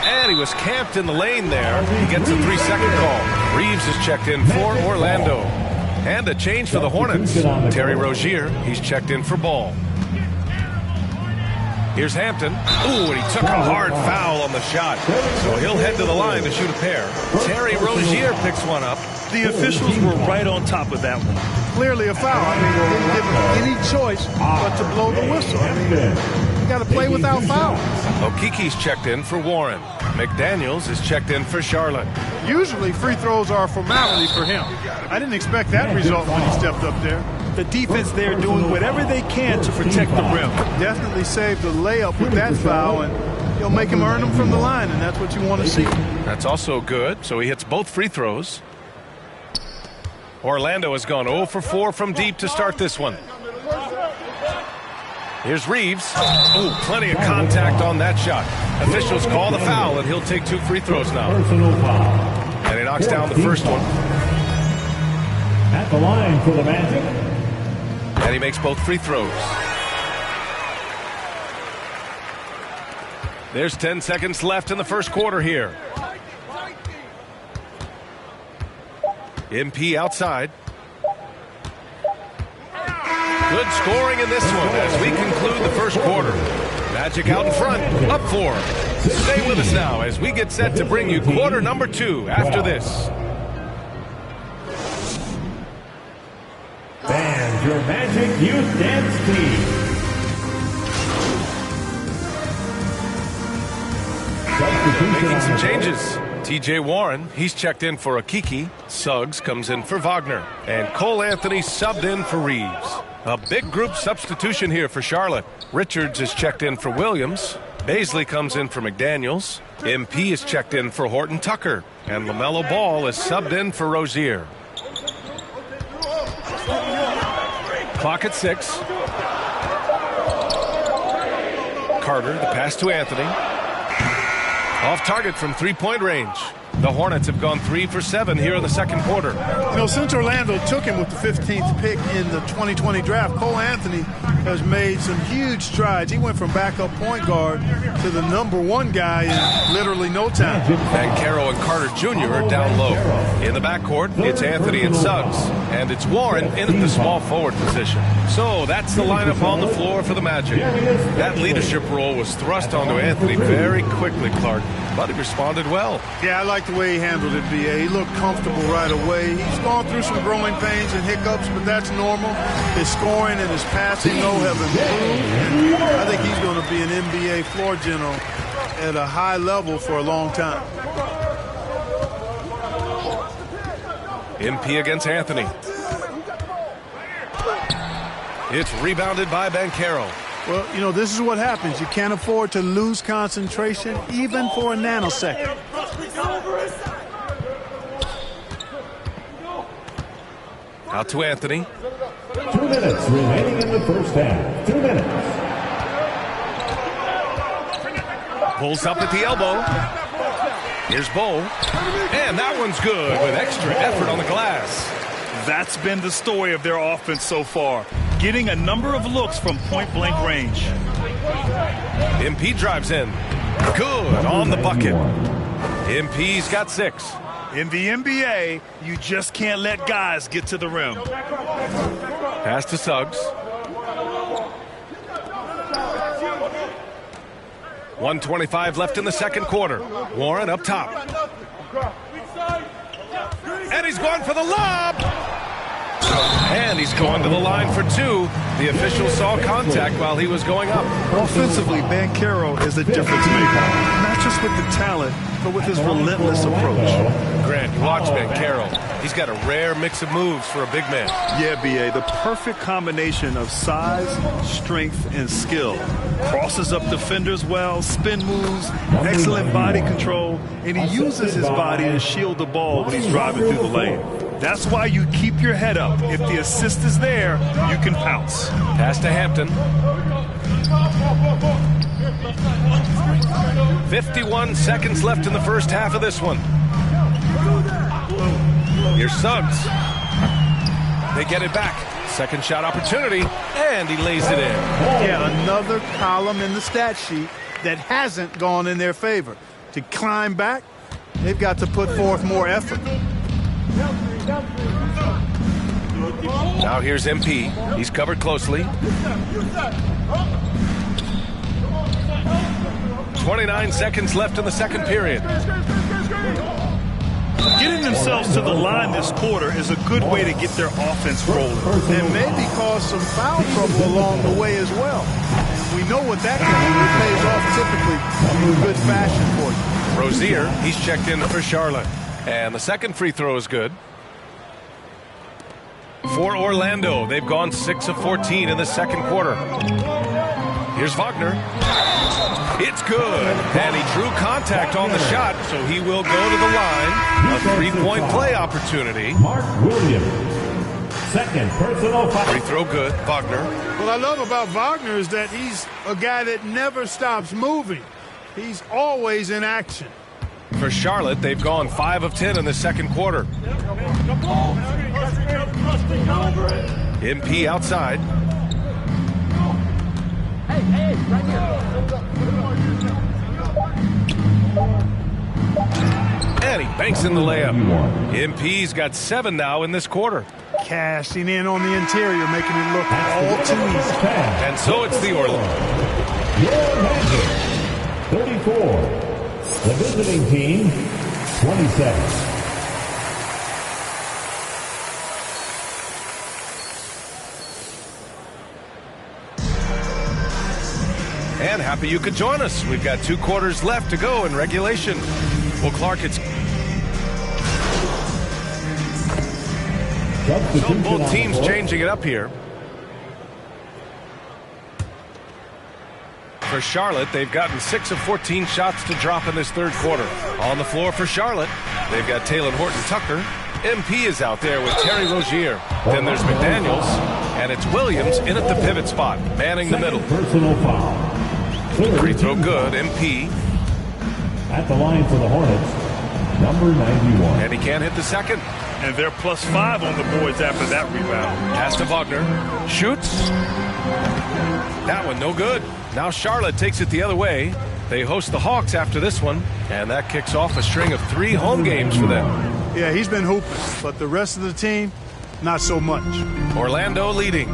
And he was camped in the lane there. He gets a 3-second call. Reeves is checked in for Orlando. And a change for the Hornets. Terry Rozier, he's checked in for Ball. Here's Hampton. Ooh, and he took a hard foul on the shot. So he'll head to the line to shoot a pair. Terry Rozier picks one up. The officials were right on top of that one. Clearly a foul. I mean, they didn't give him any choice but to blow the whistle. I mean, you got to play without fouls. Okiki's checked in for Warren. McDaniels is checked in for Charlotte. Usually free throws are a formality for him. I didn't expect that result when he stepped up there. The defense there doing whatever they can to protect the rim. Definitely saved the layup with that foul, and he'll make him earn them from the line, and that's what you want to see. That's also good, so he hits both free throws. Orlando has gone 0 for 4 from deep to start this one. Here's Reeves. Ooh, plenty of contact on that shot. Officials call the foul, and he'll take 2 free throws now. And he knocks down the first one. At the line for the Magic. And he makes both free throws. There's 10 seconds left in the first quarter here. MP outside. Good scoring in this one as we conclude the first quarter. Magic out in front, up 4. Stay with us now as we get set to bring you quarter number 2 after this. And your Magic Youth Dance Making some changes. TJ Warren, he's checked in for Okiki. Suggs comes in for Wagner. And Cole Anthony subbed in for Reeves. A big group substitution here for Charlotte. Richards is checked in for Williams. Baisley comes in for McDaniels. MP is checked in for Horton Tucker. And LaMelo Ball is subbed in for Rozier. Clock at 6. Carter, the pass to Anthony. Off target from three-point range. The Hornets have gone 3 for 7 here in the second quarter. You know, since Orlando took him with the 15th pick in the 2020 draft, Cole Anthony has made some huge strides. He went from backup point guard to the #1 guy in literally no time. And Caro and Carter Jr. are down low. In the backcourt, it's Anthony and Suggs. And it's Warren in at the small forward position. So that's the lineup on the floor for the Magic. That leadership role was thrust onto Anthony very quickly, Clark, but he responded well. Yeah, I like the way he handled it, B.A. He looked comfortable right away. He's gone through some growing pains and hiccups, but that's normal. His scoring and his passing, though, have improved. And I think he's going to be an NBA floor general at a high level for a long time. MP against Anthony. It's rebounded by Banchero. Well, you know, this is what happens. You can't afford to lose concentration even for a nanosecond. Out to Anthony. 2 minutes remaining in the first half. 2 minutes. Pulls up at the elbow. Here's Bo. And that one's good with extra effort on the glass. That's been the story of their offense so far. Getting a number of looks from point-blank range. MP drives in. Good on the bucket. MP's got 6. In the NBA, you just can't let guys get to the rim. Pass to Suggs. 1:25 left in the second quarter. Warren up top. And he's going for the lob. And he's going to the line for two. The official saw contact while he was going up. Offensively, Banchero is a difference maker. Not just with the talent, but with his relentless approach. Grant, watch Banchero. He's got a rare mix of moves for a big man. Yeah, B.A., the perfect combination of size, strength, and skill. Crosses up defenders well, spin moves, excellent body control, and he uses his body to shield the ball when he's driving through the lane. That's why you keep your head up. If the assist is there, you can pounce. Pass to Hampton. 51 seconds left in the first half of this one. Here's Suggs. They get it back. Second shot opportunity, and he lays it in. Yeah, another column in the stat sheet that hasn't gone in their favor. To climb back, they've got to put forth more effort. Now here's MP. He's covered closely. 29 seconds left in the second period. Getting themselves to the line this quarter is a good way to get their offense rolling. And maybe cause some foul trouble along the way as well. We know what that can do. It pays off typically in good fashion for you. Rozier, he's checked in for Charlotte. And the second free throw is good. For Orlando, they've gone 6 of 14 in the second quarter. Here's Wagner. It's good. And he drew contact on the shot, so he will go to the line. A three-point play opportunity. Mark Williams. Second personal foul. Free throw good. Wagner. What I love about Wagner is that he's a guy that never stops moving. He's always in action. For Charlotte, they've gone 5 of 10 in the second quarter. MP outside. And he banks in the layup. MP's got 7 now in this quarter. Cashing in on the interior, making it look all too easy. And so it's the Orlando. 34. The visiting team, 27. And happy you could join us. We've got 2 quarters left to go in regulation. Well, Clark, it's... So both teams changing it up here. For Charlotte, they've gotten 6 of 14 shots to drop in this third quarter. On the floor for Charlotte, they've got Taylor Horton-Tucker. MP is out there with Terry Rozier. Then there's McDaniels, and it's Williams in at the pivot spot, manning the middle. Personal foul. Free throw good, MP. At the line for the Hornets, number 91. And he can't hit the second. And they're +5 on the boards after that rebound. Pass to Wagner. Shoots. That one no good. Now Charlotte takes it the other way. They host the Hawks after this one, and that kicks off a string of 3 home games for them. Yeah, he's been hooping, but the rest of the team, not so much. Orlando leading.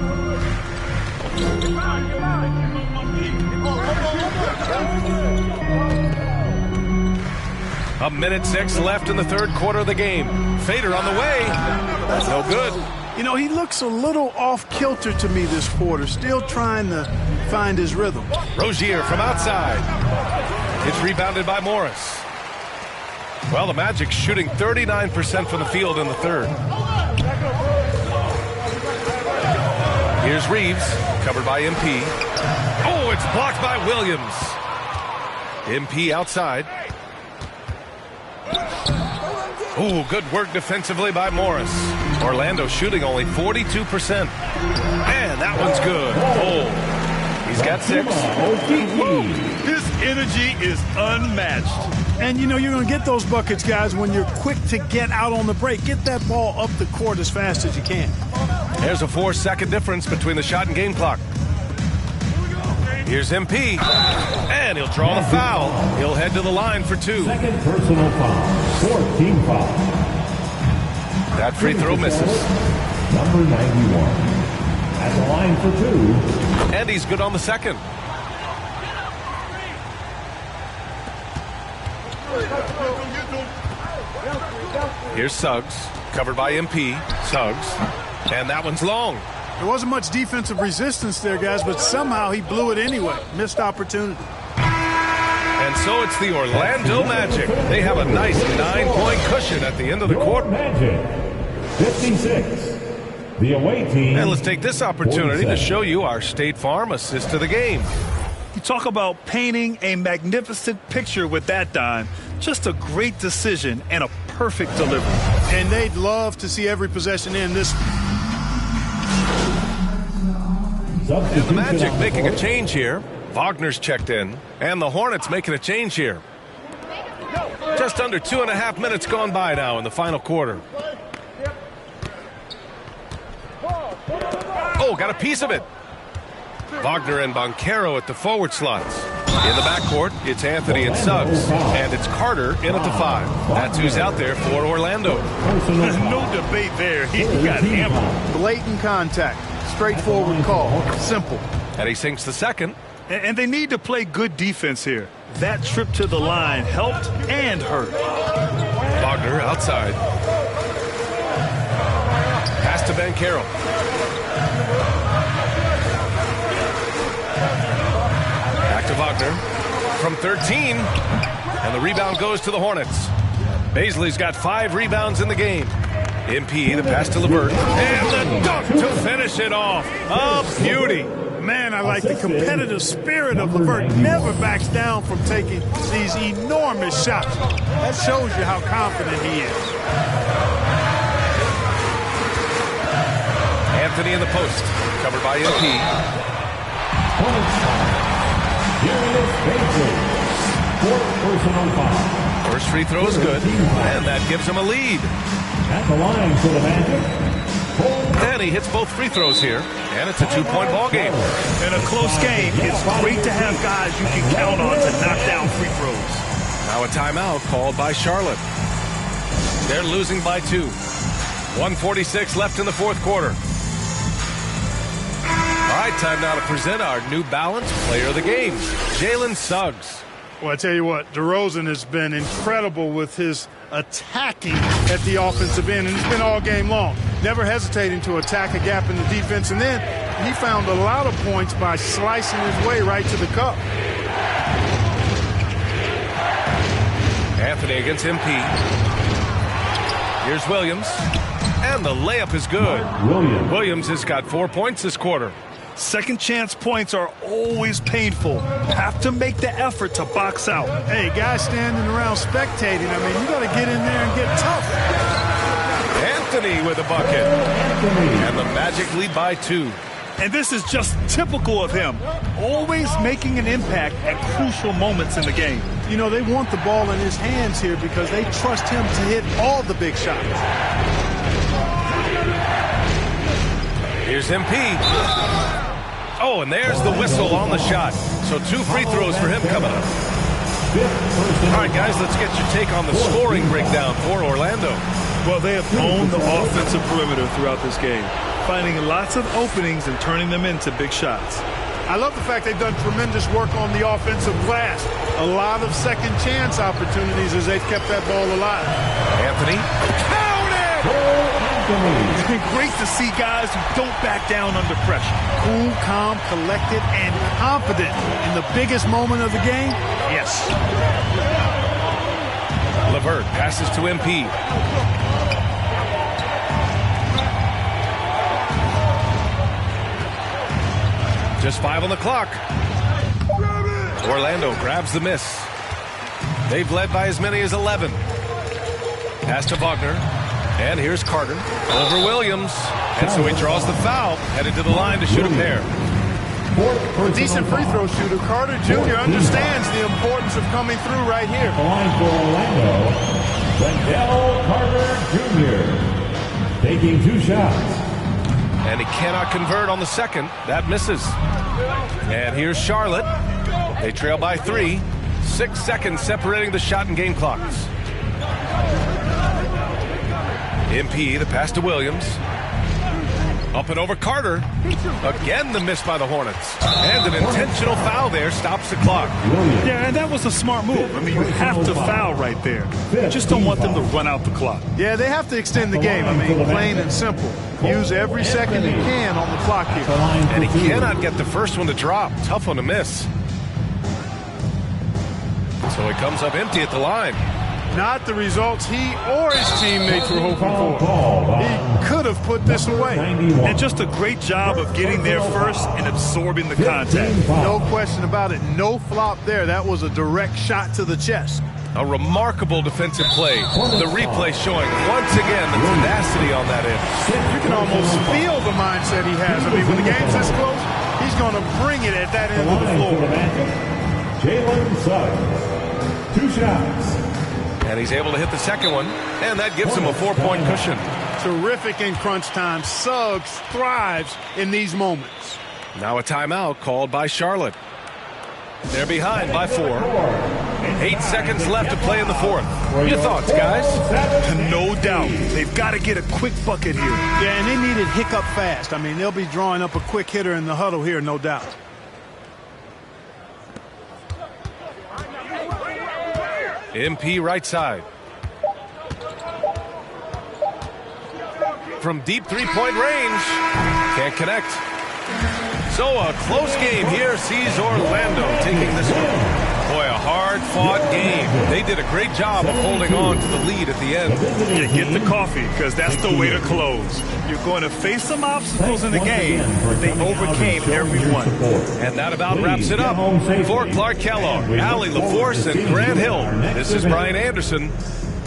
A minute 6 left in the third quarter of the game. Fader on the way. That's no good. You know, he looks a little off kilter to me this quarter, still trying to find his rhythm. Rozier from outside. It's rebounded by Morris. Well, the Magic shooting 39% from the field in the third. Here's Reeves, covered by MP. Oh, it's blocked by Williams. MP outside. Oh, good work defensively by Morris. Orlando shooting only 42%. And that one's good. Oh, he's got 6. His energy is unmatched. And, you know, you're going to get those buckets, guys, when you're quick to get out on the break. Get that ball up the court as fast as you can. There's a 4-second difference between the shot and game clock. Here's MP. And he'll draw the foul. He'll head to the line for 2. Second personal foul. 4-team foul. That free throw misses. Number 91. At the line for 2. And he's good on the second. Here's Suggs, covered by MP. Suggs. And that one's long. There wasn't much defensive resistance there, guys, but somehow he blew it anyway. Missed opportunity. And so it's the Orlando Magic. They have a nice 9-point cushion at the end of the quarter. Magic, 56. The away team. And let's take this opportunity to show you our State Farm assist to the game. You talk about painting a magnificent picture with that dime. Just a great decision and a perfect delivery. And they'd love to see every possession in this. And the Magic making a change here. Wagner's checked in. And the Hornets making a change here. Just under 2.5 minutes gone by now in the final quarter. Oh, got a piece of it. Wagner and Banchero at the forward slots. In the backcourt, it's Anthony and Suggs. And it's Carter in at the 5. That's who's out there for Orlando. No debate there. He got hammered. Blatant contact. Straightforward call. Simple. And he sinks the second. And they need to play good defense here. That trip to the line helped and hurt. Wagner outside. Pass to Banchero. Back to Wagner from 13. And the rebound goes to the Hornets. Baisley's got 5 rebounds in the game. MP, the pass to LeVert. And the dunk to finish it off. A beauty. Man, I like the competitive spirit of LeVert. Never backs down from taking these enormous shots. That shows you how confident he is. Anthony in the post. Covered by MP. First free throw is good. And that gives him a lead. At the line for the Magic. And he hits both free throws here. And it's a 2-point ball game. In a close game, it's great to have guys you can count on to knock down free throws. Now a timeout called by Charlotte. They're losing by 2. 1:46 left in the fourth quarter. All right, time now to present our New Balance Player of the Game, Jalen Suggs. Well, I tell you what, DeRozan has been incredible with his attacking at the offensive end, and it's been all game long. Never hesitating to attack a gap in the defense, and then he found a lot of points by slicing his way right to the cup. Anthony against MP. Here's Williams, and the layup is good. Williams has got 4 points this quarter. Second chance points are always painful. Have to make the effort to box out. Hey, guys standing around spectating, I mean, you got to get in there and get tough. Anthony with a bucket. And the Magic lead by 2. And this is just typical of him. Always making an impact at crucial moments in the game. You know, they want the ball in his hands here because they trust him to hit all the big shots. Here's MP. Oh, and there's the whistle on the shot. So 2 free throws for him coming up. All right, guys, let's get your take on the scoring breakdown for Orlando. Well, they have owned the offensive perimeter throughout this game, finding lots of openings and turning them into big shots. I love the fact they've done tremendous work on the offensive glass. A lot of second chance opportunities as they've kept that ball alive. Anthony. Count it! It's been great to see guys who don't back down under pressure. Cool, calm, collected, and confident in the biggest moment of the game. Yes. LeVert passes to MP. Just 5 on the clock. Orlando grabs the miss. They've led by as many as 11. Pass to Wagner. And here's Carter over Williams. And so he draws the foul, headed to the line to shoot a pair. A decent free throw shooter, Carter Jr. understands the importance of coming through right here. The line for Orlando, Wendell Carter Jr. taking 2 shots. And he cannot convert on the second. That misses. And here's Charlotte. They trail by 3. 6 seconds separating the shot and game clocks. MP, the pass to Williams. Up and over Carter. Again, the miss by the Hornets. And an intentional foul there stops the clock. Yeah, and that was a smart move. I mean, you have to foul right there. You just don't want them to run out the clock. Yeah, they have to extend the game. I mean, plain and simple. Use every second you can on the clock here. And he cannot get the first one to drop. Tough one to miss. So he comes up empty at the line. Not the results he or his teammates were hoping for. He could have put this away. And just a great job of getting there first and absorbing the contact. No question about it. No flop there. That was a direct shot to the chest. A remarkable defensive play. The replay showing once again the tenacity on that end. You can almost feel the mindset he has. I mean, when the game's this close, he's going to bring it at that end of the floor. Jalen Suggs. 2 shots. And he's able to hit the second one, and that gives him a 4-point cushion. Terrific in crunch time. Suggs thrives in these moments. Now a timeout called by Charlotte. They're behind by 4. 8 seconds left to play in the fourth. Your thoughts, guys? No doubt. They've got to get a quick bucket here. Yeah, and they need it hiccup fast. I mean, they'll be drawing up a quick hitter in the huddle here, no doubt. MP right side. From deep three-point range. Can't connect. So a close game here sees Orlando taking this one. Boy, a hard-fought game. They did a great job of holding on to the lead at the end. Yeah, get the coffee, because that's the way to close. You're going to face some obstacles in the game, but they overcame every one. And that about wraps it up. For Clark Kellogg, Allie LaForce, and Grant Hill, this is Brian Anderson.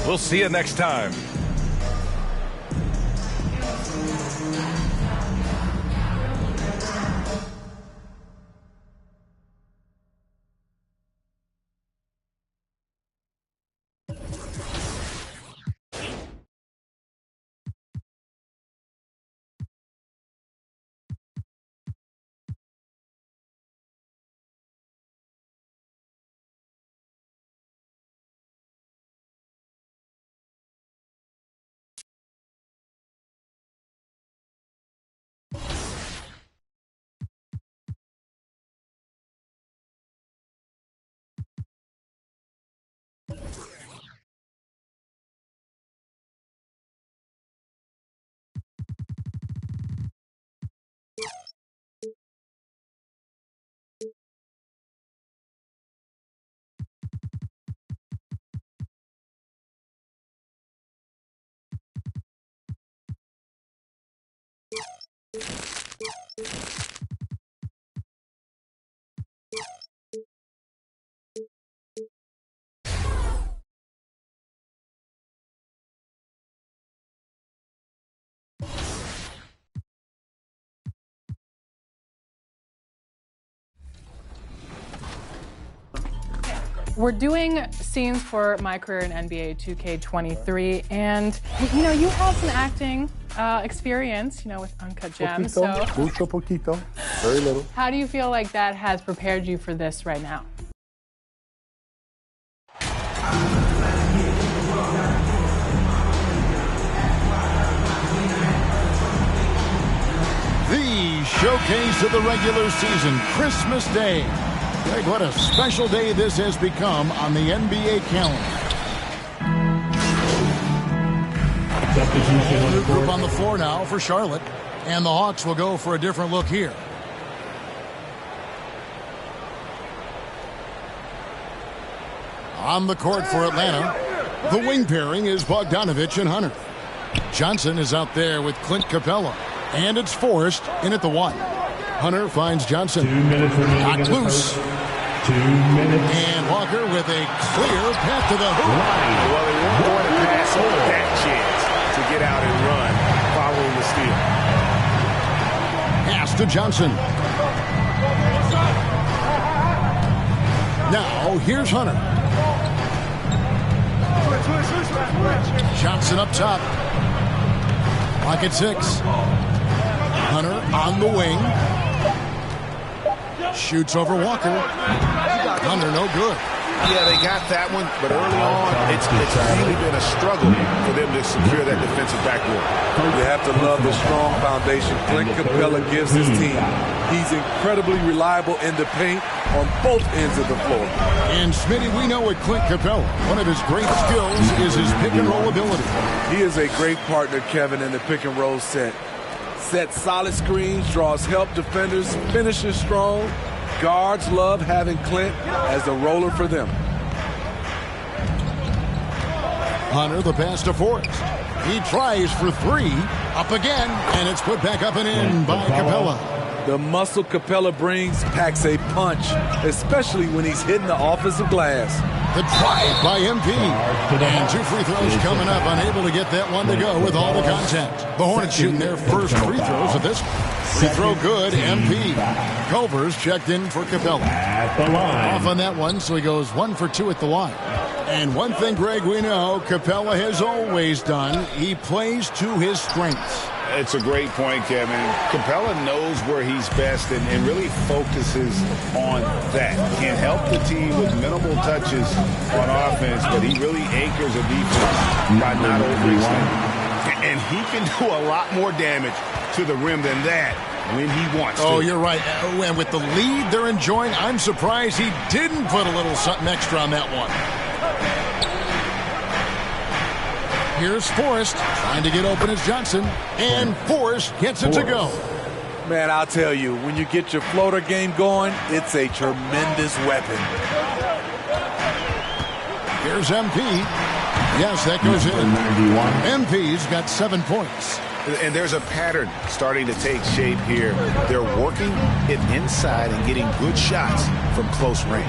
We'll see you next time. We're doing scenes for my career in NBA 2K23, and you know, you have some acting experience, you know, with Uncut Gems. Mucho poquito, very little. How do you feel like that has prepared you for this right now? The showcase of the regular season, Christmas Day. Greg, what a special day this has become on the NBA calendar. New group on the floor now for Charlotte, and the Hawks will go for a different look here. On the court for Atlanta, the wing pairing is Bogdanovich and Hunter. Johnson is out there with Clint Capella, and it's Forrest in at the 1. Hunter finds Johnson. 2 minutes remaining. Knocked loose. 2 minutes. And Walker with a clear path to the hoop. Well, they weren't going to pass on that chance to get out and run following the steal. Pass to Johnson. Now, here's Hunter. Johnson up top. Clock at 6. Hunter on the wing. Shoots over Walker. Hunter no good. Yeah, they got that one, but early on, it's really been a struggle for them to secure that defensive backboard. You have to love the strong foundation Clint Capella gives his team. He's incredibly reliable in the paint on both ends of the floor. And Smitty, we know with Clint Capella, one of his great skills is his pick and roll ability. He is a great partner, Kevin, in the pick and roll set. Sets solid screens, draws help defenders, finishes strong. Guards love having Clint as the roller for them. Hunter, the pass to Forrest. He tries for three. Up again, and it's put back up and in by Capella. The muscle Capella brings packs a punch, especially when he's hitting the offensive glass. The drive by MP. And 2 free throws coming up, unable to get that one to go with all the contact. The Hornets shooting their first free throws at this. Free throw good, MP. Culver's checked in for Capella. Off on that one, so he goes 1 for 2 at the line. And one thing, Greg, we know Capella has always done, he plays to his strengths. It's a great point, Kevin. Capella knows where he's best and really focuses on that. Can help the team with minimal touches on offense, but he really anchors a defense by not overextending. And he can do a lot more damage to the rim than that when he wants to. Oh, you're right. And with the lead they're enjoying, I'm surprised he didn't put a little something extra on that one. Here's Forrest trying to get open as Johnson, and Forrest gets it to go. Man, I'll tell you, when you get your floater game going, it's a tremendous weapon. Here's MP. Yes, that goes in. MP's got 7 points. And there's a pattern starting to take shape here. They're working it inside and getting good shots from close range.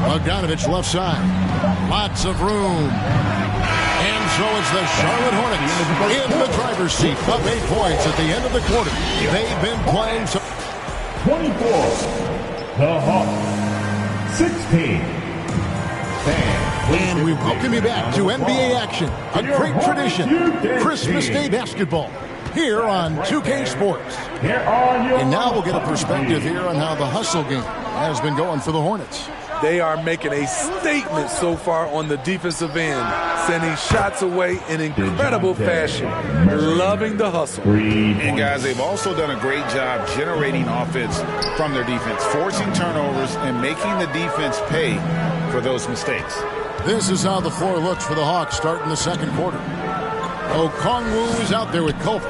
Bogdanovich left side. Lots of room. And so it's the Charlotte Hornets in the driver's seat. Up 8 points at the end of the quarter. They've been playing. 24. The Hawks. 16. And we welcome you back to NBA action. A great tradition. Christmas Day basketball. Here on 2K Sports. And now we'll get a perspective here on how the hustle game has been going for the Hornets. They are making a statement so far on the defensive end, sending shots away in incredible fashion, loving the hustle. And guys, they've also done a great job generating offense from their defense, forcing turnovers and making the defense pay for those mistakes. This is how the floor looks for the Hawks starting the second quarter. Okongwu is out there with Culver.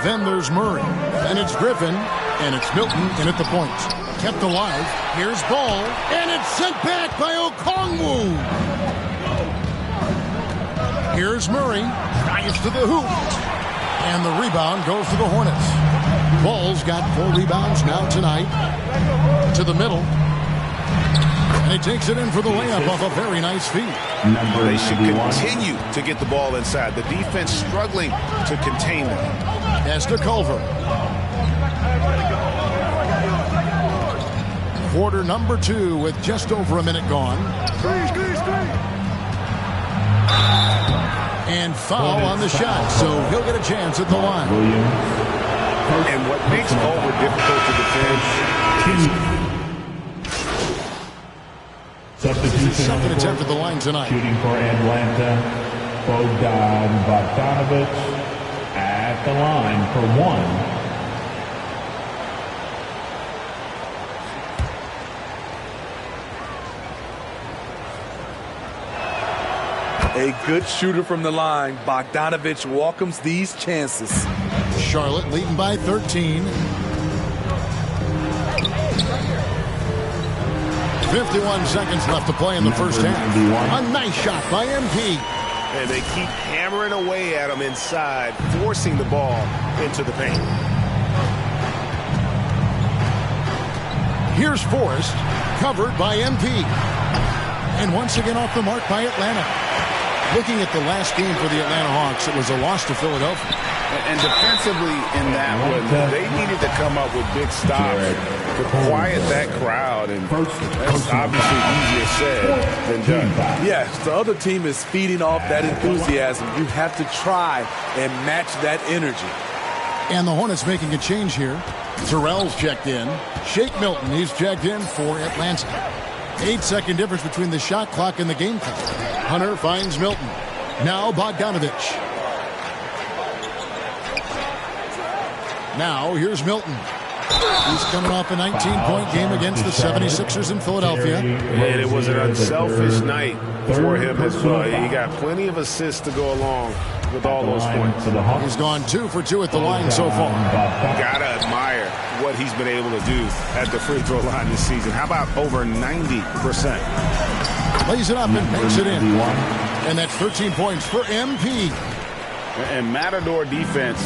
Then there's Murray. Then it's Griffin. And it's Milton in at the point. Kept alive. Here's Ball. And it's sent back by Okongwu. Here's Murray. Drives to the hoop. And the rebound goes to the Hornets. Ball's got 4 rebounds now tonight. To the middle. And he takes it in for the layup off a very nice feed. They should continue to get the ball inside. The defense struggling to contain them. As to Culver. Quarter number 2 with just over a minute gone. And foul on the shot, so he'll get a chance at the line. And what makes Culver difficult to defend second attempt at the line tonight. Shooting for Atlanta, Bogdanovich at the line for 1. A good shooter from the line. Bogdanovich welcomes these chances. Charlotte leading by 13. 51 seconds left to play in the first half. A nice shot by MP. And they keep hammering away at him inside, forcing the ball into the paint. Here's Forrest, covered by MP. And once again off the mark by Atlanta. Looking at the last game for the Atlanta Hawks, it was a loss to Philadelphia. And defensively in that one, they needed to come up with big stops to quiet that crowd. And that's obviously easier said than done. Yes, the other team is feeding off that enthusiasm. You have to try and match that energy. And the Hornets making a change here. Terrell's checked in. Shake Milton, he's checked in for Atlanta. 8-second difference between the shot clock and the game clock. Hunter finds Milton. Now Bogdanovich. Now here's Milton. He's coming off a 19-point game against the 76ers in Philadelphia. And it was an unselfish night for him as well. He got plenty of assists to go along with all those points. He's gone 2 for 2 at the line so far. Gotta admire what he's been able to do at the free throw line this season. How about over 90%? Lays it up and makes it in. And that's 13 points for MP. And Matador defense,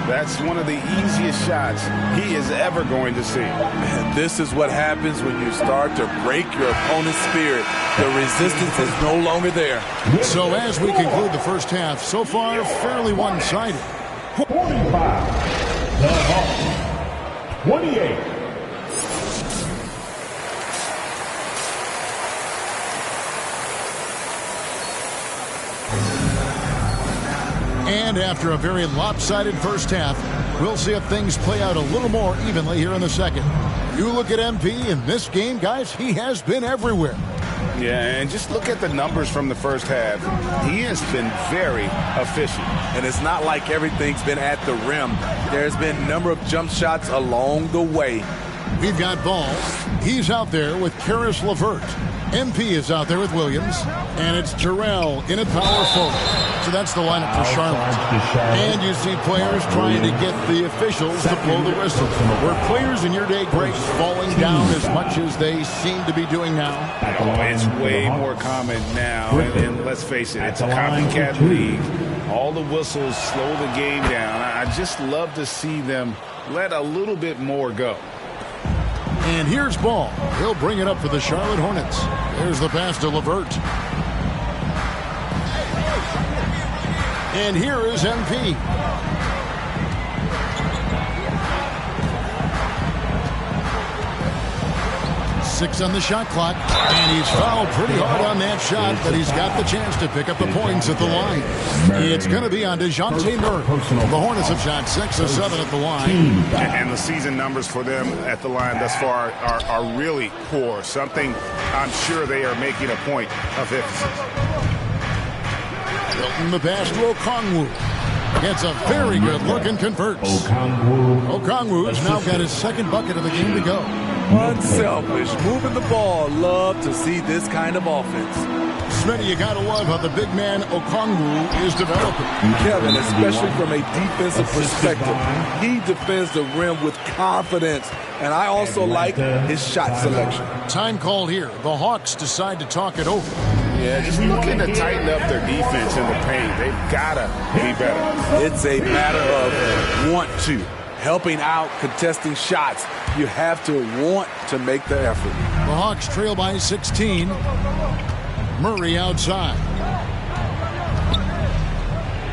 that's one of the easiest shots he is ever going to see. And this is what happens when you start to break your opponent's spirit. The resistance is no longer there. So as we conclude the first half, so far fairly one-sided. 45. The Hawks. 28. And after a very lopsided first half, we'll see if things play out a little more evenly here in the second. You look at MP in this game, guys, he has been everywhere. Yeah, and just look at the numbers from the first half. He has been very efficient. And it's not like everything's been at the rim. There's been a number of jump shots along the way. We've got Ball. He's out there with Karis LeVert. MP is out there with Williams. And it's Terrell in at power forward. So that's the lineup for Charlotte. And you see players trying to get the officials to blow the whistle. Were players in your day great falling down as much as they seem to be doing now? Oh, it's way more common now. And let's face it, it's a copycat league. All the whistles slow the game down. I just love to see them let a little bit more go. And here's Ball. He'll bring it up for the Charlotte Hornets. There's the pass to LeVert. And here is MP. 6 on the shot clock. And he's fouled pretty hard on that shot, but he's got the chance to pick up the points at the line. It's going to be on DeJounte Murray. The Hornets have shot 6 of 7 at the line. And the season numbers for them at the line thus far are really poor. Something I'm sure they are making a point of emphasis. Hilton the pass to Okongwu. Gets a very good look and converts. Okongwu's now got his second bucket of the game to go. Unselfish, moving the ball. Love to see this kind of offense. Smitty, you gotta love how the big man Okongwu is developing. Kevin, especially from a defensive perspective, he defends the rim with confidence. And I also like his shot selection. Time called here. The Hawks decide to talk it over. Yeah, just looking to tighten up their defense in the paint. They've got to be better. It's a matter of want to. Helping out, contesting shots. You have to want to make the effort. The Hawks trail by 16. Murray outside.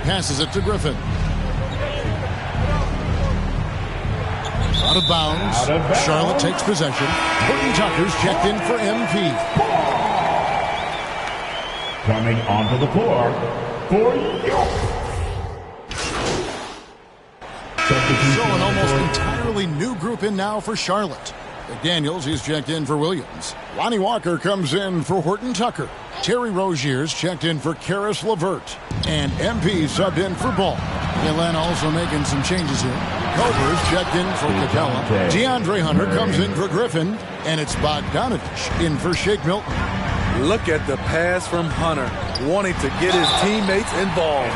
Passes it to Griffin. Out of bounds. Charlotte takes possession. Horton Tucker's checked in for MP. Coming onto the floor for York. So an almost entirely new group in now for Charlotte. McDaniels, he's checked in for Williams. Lonnie Walker comes in for Horton Tucker. Terry Rozier's checked in for Karis LeVert. And MP subbed in for Ball. Atlanta also making some changes here. Culver's checked in for Capella. DeAndre Hunter comes in for Griffin. And it's Bogdanovich in for Shake Milton. Look at the pass from Hunter, wanting to get his teammates involved.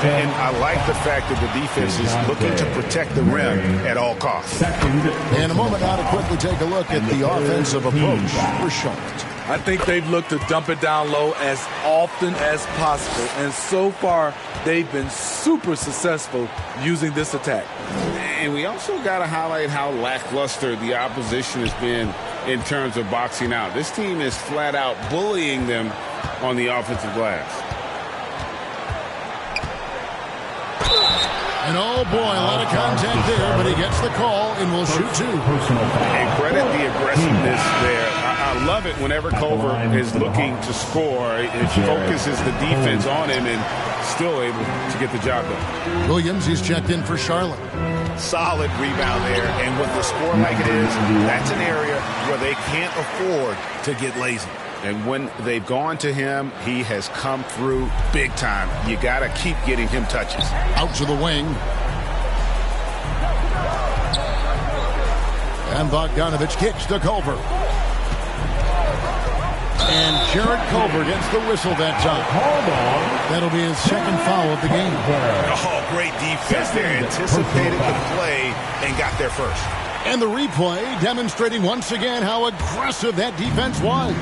And I like the fact that the defense is looking to protect the rim at all costs. In a moment now to quickly take a look at the offensive approach for Charlotte. I think they've looked to dump it down low as often as possible. And so far, they've been super successful using this attack. And we also got to highlight how lackluster the opposition has been in terms of boxing out. This team is flat out bullying them on the offensive glass. And oh boy, a lot of contact there, but he gets the call and will shoot 2. And credit the aggressiveness there. I I love it whenever Culver is looking to score. It focuses the defense on him and still able to get the job done. Williams, he's checked in for Charlotte. Solid rebound there, and with the score like it is, that's an area where they can't afford to get lazy. And when they've gone to him, he has come through big time. You got to keep getting him touches. Out to the wing. And Bogdanovich kicks to Culver. And Jared Culver gets the whistle that time. That'll be his second foul of the game. Oh, great defense there. Anticipated the play and got there first. And the replay demonstrating once again how aggressive that defense was.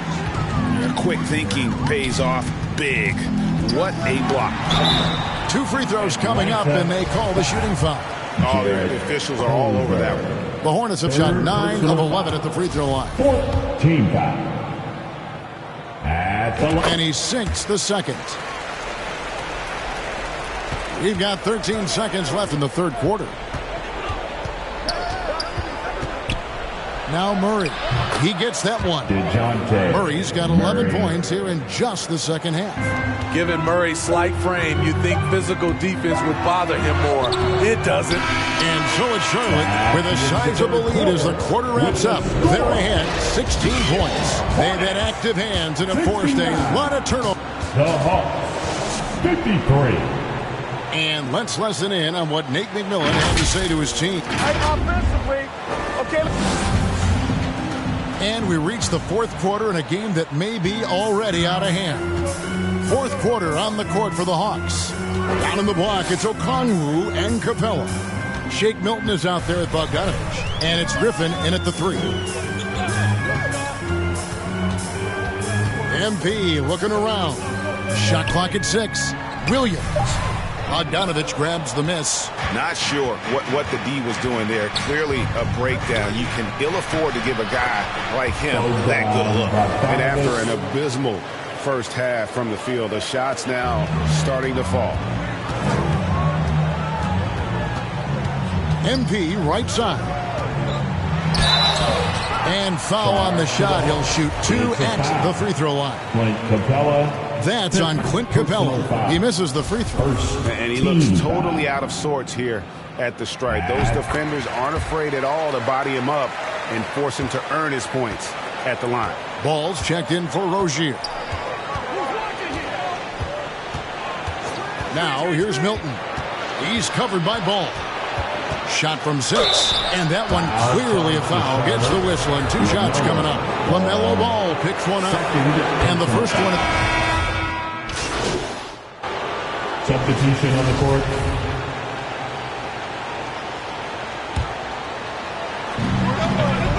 Quick thinking pays off big. What a block. 2 free throws coming up, and they call the shooting foul. Oh, the officials are all over that one. The Hornets have shot 9 of 11 at the free throw line. Team foul. And he sinks the second. We've got 13 seconds left in the third quarter. Now Murray. He gets that one. Murray's got 11 points here in just the second half. Given Murray's slight frame, you'd think physical defense would bother him more. It doesn't. And so it's Charlotte with a sizable lead as the quarter wraps up. They're ahead 16 points. They've had active hands and have forced a lot of turnovers. The Hawks, 53. And let's listen in on what Nate McMillan had to say to his team. Offensively, okay. And we reach the fourth quarter in a game that may be already out of hand. Fourth quarter on the court for the Hawks. Down in the block, it's Okongwu and Capella. Shake Milton is out there at Bogdanovich. And it's Griffin in at the 3. MP looking around. Shot clock at 6. Williams. Bogdanovich grabs the miss. Not sure what the D was doing there. Clearly a breakdown. You can ill afford to give a guy like him that good look. And after an abysmal first half from the field, the shots now starting to fall. MP right side. And foul on the shot. He'll shoot 2 at the free throw line. That's on Clint Capella. He misses the free throw. And he looks totally out of sorts here at the stripe. Those defenders aren't afraid at all to body him up and force him to earn his points at the line. Ball's checked in for Rozier. Now here's Milton. He's covered by Ball. Shot from 6. And that one clearly a foul. Gets the whistle and 2 shots coming up. LaMelo Ball picks one up. And the first one... Substitution on the court.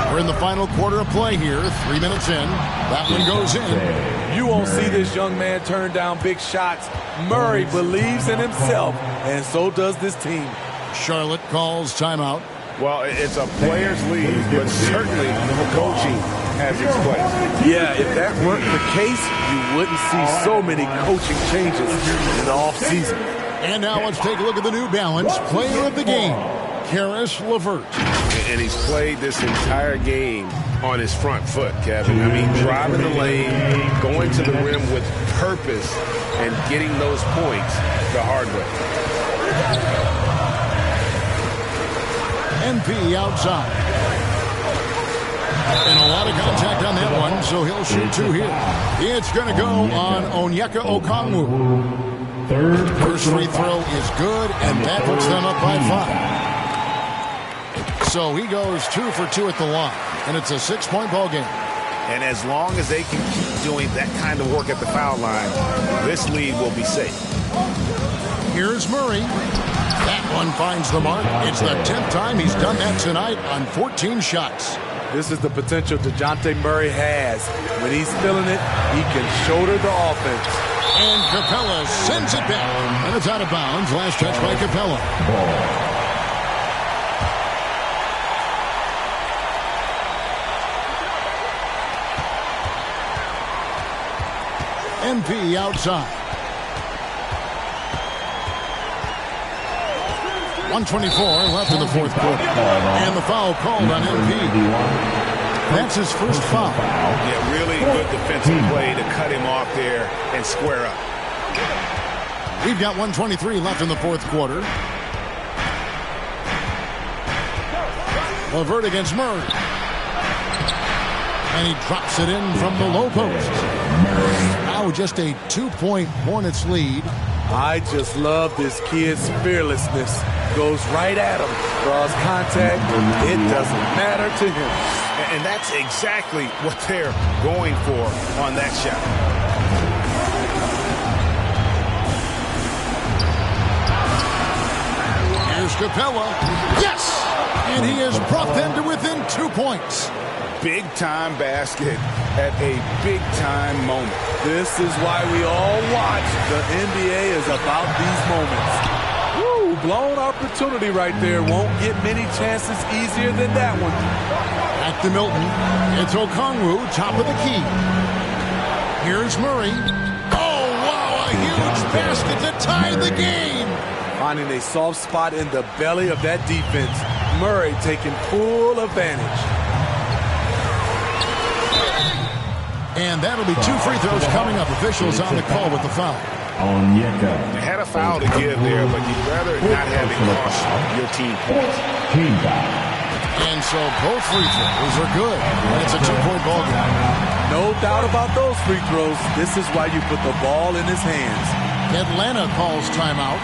We're in the final quarter of play here. 3 minutes in. That one goes in. You won't see this young man turn down big shots. Murray believes in himself, and so does this team. Charlotte calls timeout. Well, it's a player's league, but certainly the coaching has its place. Yeah, if that weren't the case, you wouldn't see so many coaching changes in the offseason. And now let's take a look at the New Balance player of the game, Karis LeVert. And he's played this entire game on his front foot, Kevin. I mean, driving the lane, going to the rim with purpose, and getting those points the hard way. MP outside. And a lot of contact on that one, so he'll shoot 2 here. It's going to go on Onyeka Okongwu. First free throw is good, and that puts them up by 5. So he goes 2 for 2 at the line, and it's a 6-point ball game. And as long as they can keep doing that kind of work at the foul line, this lead will be safe. Here's Murray. That one finds the mark. It's the 10th time he's done that tonight on 14 shots. This is the potential DeJounte Murray has. When he's feeling it, he can shoulder the offense. And Capella sends it back. And it's out of bounds. Last touch by Capella. MP outside. 1:24 left in the fourth quarter. And the foul called on MP. That's his first foul. Yeah, really good defensive play to cut him off there and square up. We've got 1:23 left in the fourth quarter. LeVert against Murray. And he drops it in from the low post. Now just a 2-point Hornets lead. I just love this kid's fearlessness. Goes right at him. Draws contact. It doesn't matter to him. And that's exactly what they're going for on that shot. Here's Capella. Yes! And he has brought them to within 2 points. Big-time basket at a big-time moment. This is why we all watch. The NBA is about these moments. Woo, blown opportunity right there. Won't get many chances easier than that one. Back to Milton. It's Okongwu, top of the key. Here's Murray. Oh, wow, a huge basket to tie the game. Finding a soft spot in the belly of that defense. Murray taking full advantage. And that'll be 2 free throws coming up. Officials on the call with the foul. You had a foul to give there, but you'd rather not have it cost your team points. And so both free throws are good. And it's a 2-point ball game. No doubt about those free throws. This is why you put the ball in his hands. Atlanta calls timeout.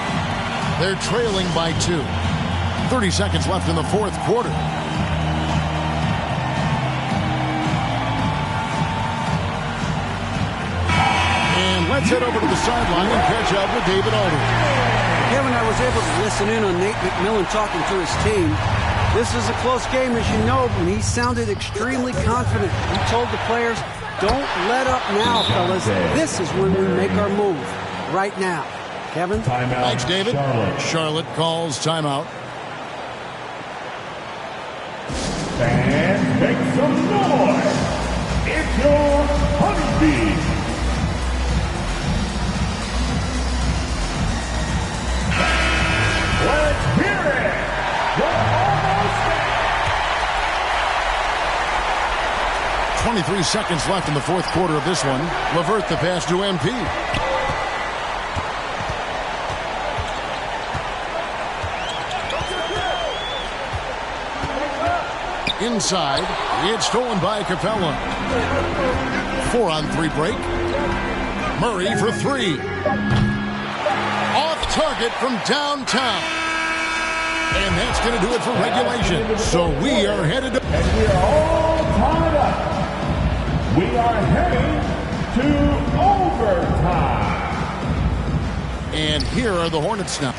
They're trailing by 2. 30 seconds left in the fourth quarter. Let's head over to the sideline and catch up with David Aldridge. Kevin, I was able to listen in on Nate McMillan talking to his team. This is a close game, as you know, and he sounded extremely confident. He told the players, don't let up now, fellas. This is when we make our move. Right now. Kevin? Timeout. Thanks, David. Charlotte calls timeout. Fans, make some noise. It's your Honeybee. Let's hear it! We're almost there! 23 seconds left in the fourth quarter of this one. LeVert the pass to MP. Inside, it's stolen by Capella. 4-on-3 break. Murray for 3. Off target from downtown. And that's going to do it for regulation. So we are headed to... And we are all tied up. We are heading to overtime. And here are the Hornets now.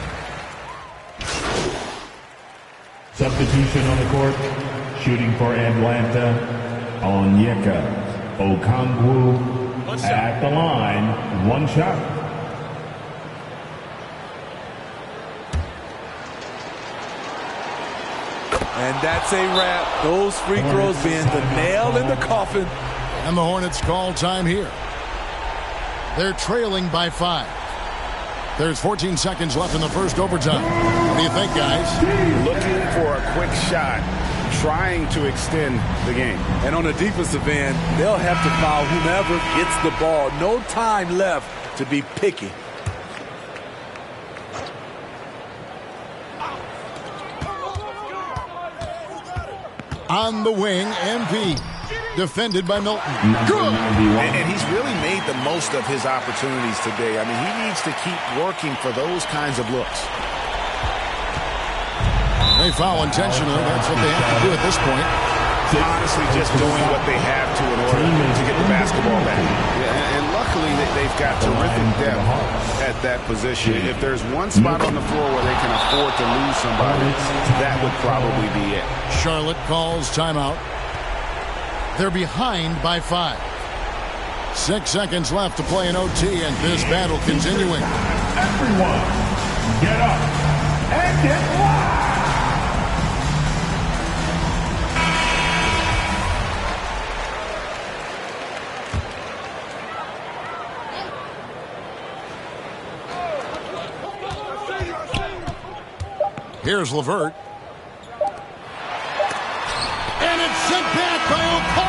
Substitution on the court. Shooting for Atlanta. Onyeka Okongwu at the line. 1 shot. And that's a wrap. Those free throws being the nail in the coffin. And the Hornets call time here. They're trailing by 5. There's 14 seconds left in the first overtime. What do you think, guys? Looking for a quick shot, trying to extend the game. And on the defensive end, they'll have to foul whomever gets the ball. No time left to be picky. On the wing, MP. Defended by Milton. Good! And he's really made the most of his opportunities today. I mean, he needs to keep working for those kinds of looks. They foul intentionally. That's what they have to do at this point. Honestly, just doing what they have to in order to get the basketball back. Yeah, and luckily, they've got terrific depth at that position. If there's one spot on the floor where they can afford to lose somebody, that would probably be it. Charlotte calls timeout. They're behind by 5. 6 seconds left to play in OT, and this battle continuing. Everyone, get up and get loud! Here's LeVert. And it's sent back by Okongwu.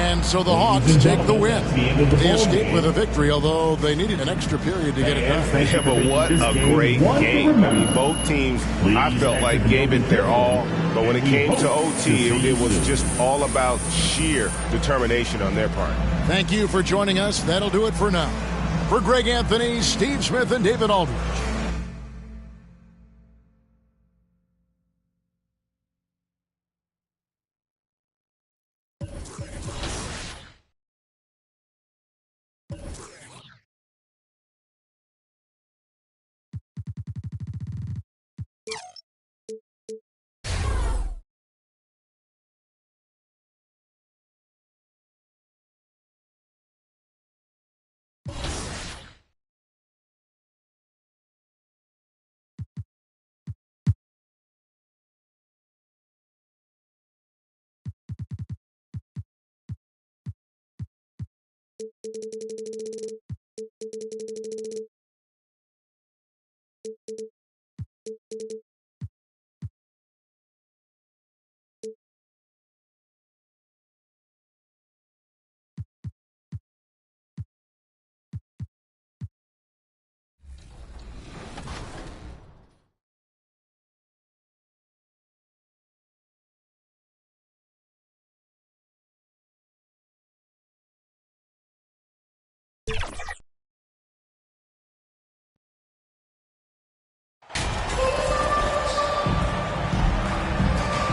And so the Hawks take the win. They escape with a victory, although they needed an extra period to get it done. Yeah, but what a great game. I mean, both teams, I felt like, gave it their all. But when it came to OT, it was just all about sheer determination on their part. Thank you for joining us. That'll do it for now. For Greg Anthony, Steve Smith, and David Aldridge.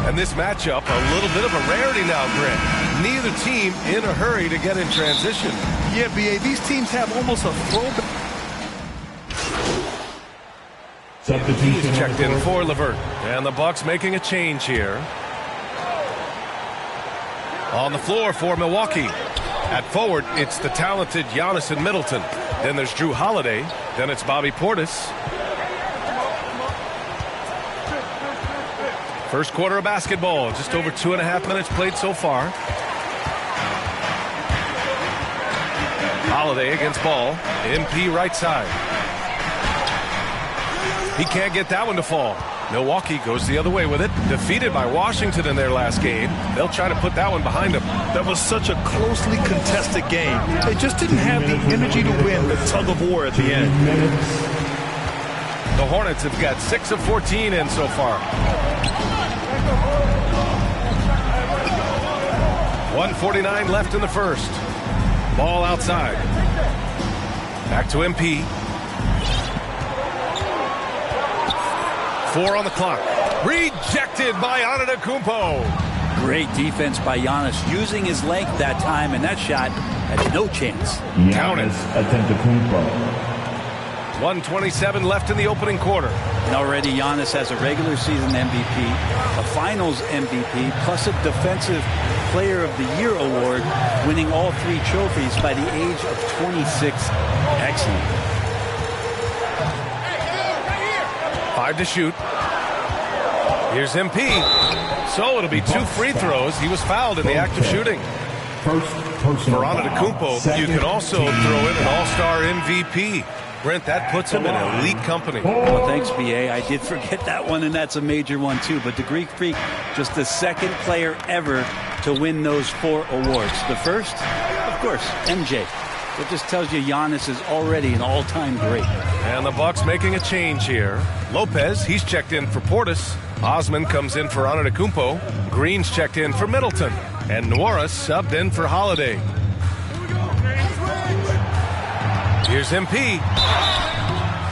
And this matchup, a little bit of a rarity now, Grant. Neither team in a hurry to get in transition. Yeah, B.A., these teams have almost a throwback. He's checked in for LeVert. And the Bucks making a change here. On the floor for Milwaukee. At forward, it's the talented Giannis and Middleton. Then there's Drew Holiday. Then it's Bobby Portis. First quarter of basketball, just over 2.5 minutes played so far. Holiday against Ball. MP right side. He can't get that one to fall. Milwaukee goes the other way with it. Defeated by Washington in their last game. They'll try to put that one behind them. That was such a closely contested game. They just didn't have the energy to win, the tug of war at the end. The Hornets have got 6 of 14 in so far. 1:49 left in the first. Ball outside. Back to MP. 4 on the clock. Rejected by Antetokounmpo. Great defense by Giannis, using his length that time, and that shot had no chance. Count it. 1:27 left in the opening quarter. And already Giannis has a regular season MVP, a finals MVP, plus a defensive player of the year award, winning all 3 trophies by the age of 26. Excellent. 5 to shoot. Here's MP. So it'll be 2 free throws. He was fouled in the act of shooting. For Antetokounmpo, you can also throw in an all-star MVP. Brent, that puts him in elite company. Oh, thanks, B.A. I did forget that one, and that's a major one, too. But the Greek Freak, just the second player ever to win those 4 awards. The first, of course, MJ. It just tells you Giannis is already an all-time great. And the Bucks making a change here. Lopez, he's checked in for Portis. Osman comes in for Antetokounmpo. Green's checked in for Middleton. And Nwora subbed in for Holiday. Here's MP.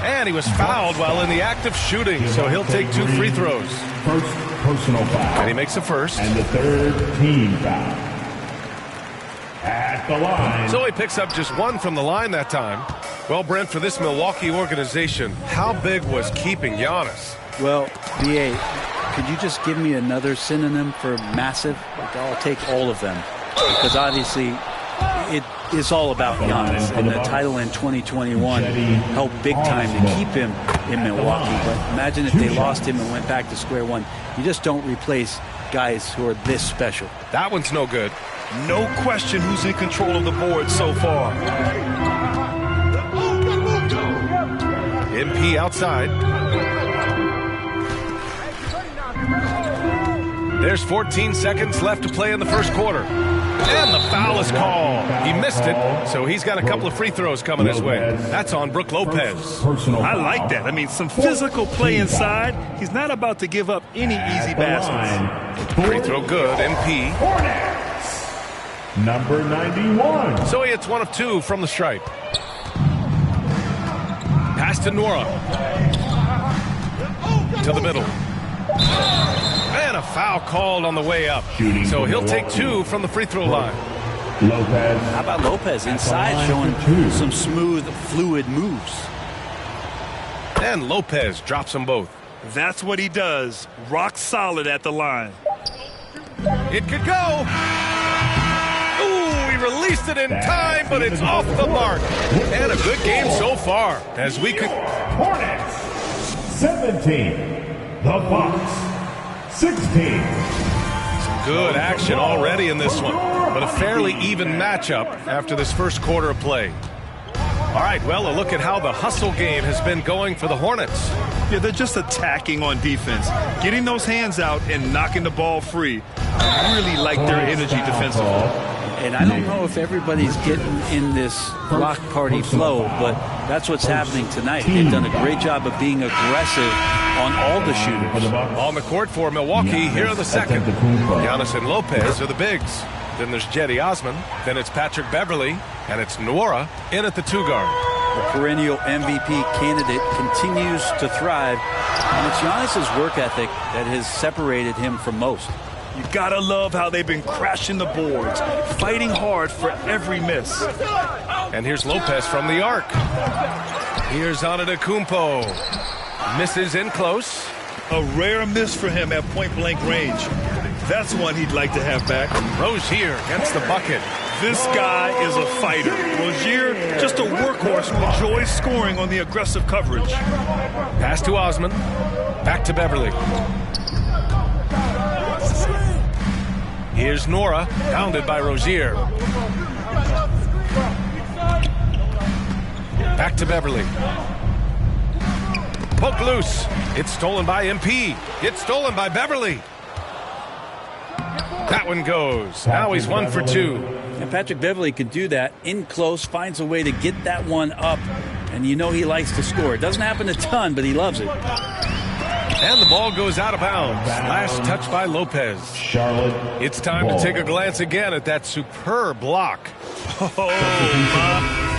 And he was fouled while in the act of shooting, so he'll take 2 free throws. First personal foul. And he makes the first. And the third team foul. At the line. So he picks up just 1 from the line that time. Well, Brent, for this Milwaukee organization, how big was keeping Giannis? Well, B.A., could you just give me another synonym for massive? I'll take all of them. Because obviously, it is all about Giannis, and the title in 2021 helped big time to keep him in Milwaukee. But imagine if they lost him and went back to square one. You just don't replace guys who are this special. That one's no good. No question who's in control of the board so far. MP outside. There's 14 seconds left to play in the first quarter. And the foul is called. He missed it, so he's got a couple of free throws coming his way. That's on Brook Lopez. I like that. I mean, some physical play inside. He's not about to give up any easy baskets. Free throw good, MP. Number 91. So he hits 1 of 2 from the stripe. Pass to Nora. To the middle. And a foul called on the way up. So he'll take 2 from the free throw line. Lopez. How about Lopez inside showing some smooth, fluid moves? And Lopez drops them both. That's what he does. Rock solid at the line. It could go. Ooh, he released it in time, but it's off the mark. And a good game so far. As we could... Hornets 17. The Bucks 16. Good action already in this one, but a fairly even matchup after this first quarter of play. All right, well, a look at how the hustle game has been going for the Hornets. Yeah, they're just attacking on defense, getting those hands out and knocking the ball free. I really like their energy defensively. And I don't know if everybody's getting in this block party flow, but that's what's happening tonight. They've done a great job of being aggressive on all the shooters. On the court for Milwaukee, here are the second. Giannis and Lopez are the bigs. Then there's Jetty Osman. Then it's Patrick Beverly. And it's Nora in at the 2 guard. The perennial MVP candidate continues to thrive. And it's Giannis's work ethic that has separated him from most. You gotta love how they've been crashing the boards, fighting hard for every miss. And here's Lopez from the arc. Here's Antetokounmpo. Misses in close. A rare miss for him at point-blank range. That's one he'd like to have back. Rozier gets the bucket. This guy is a fighter. Rozier, just a workhorse who enjoys scoring on the aggressive coverage. Pass to Osman. Back to Beverly. Here's Nora, pounded by Rozier. Back to Beverly. Poke loose. It's stolen by MP. It's stolen by Beverly. That one goes. Now he's 1 for 2. And Patrick Beverly can do that in close, finds a way to get that one up. And you know he likes to score. It doesn't happen a ton, but he loves it. And the ball goes out of bounds. Last touch by Lopez. Charlotte. It's time to take a glance again at that superb block. Oh, my.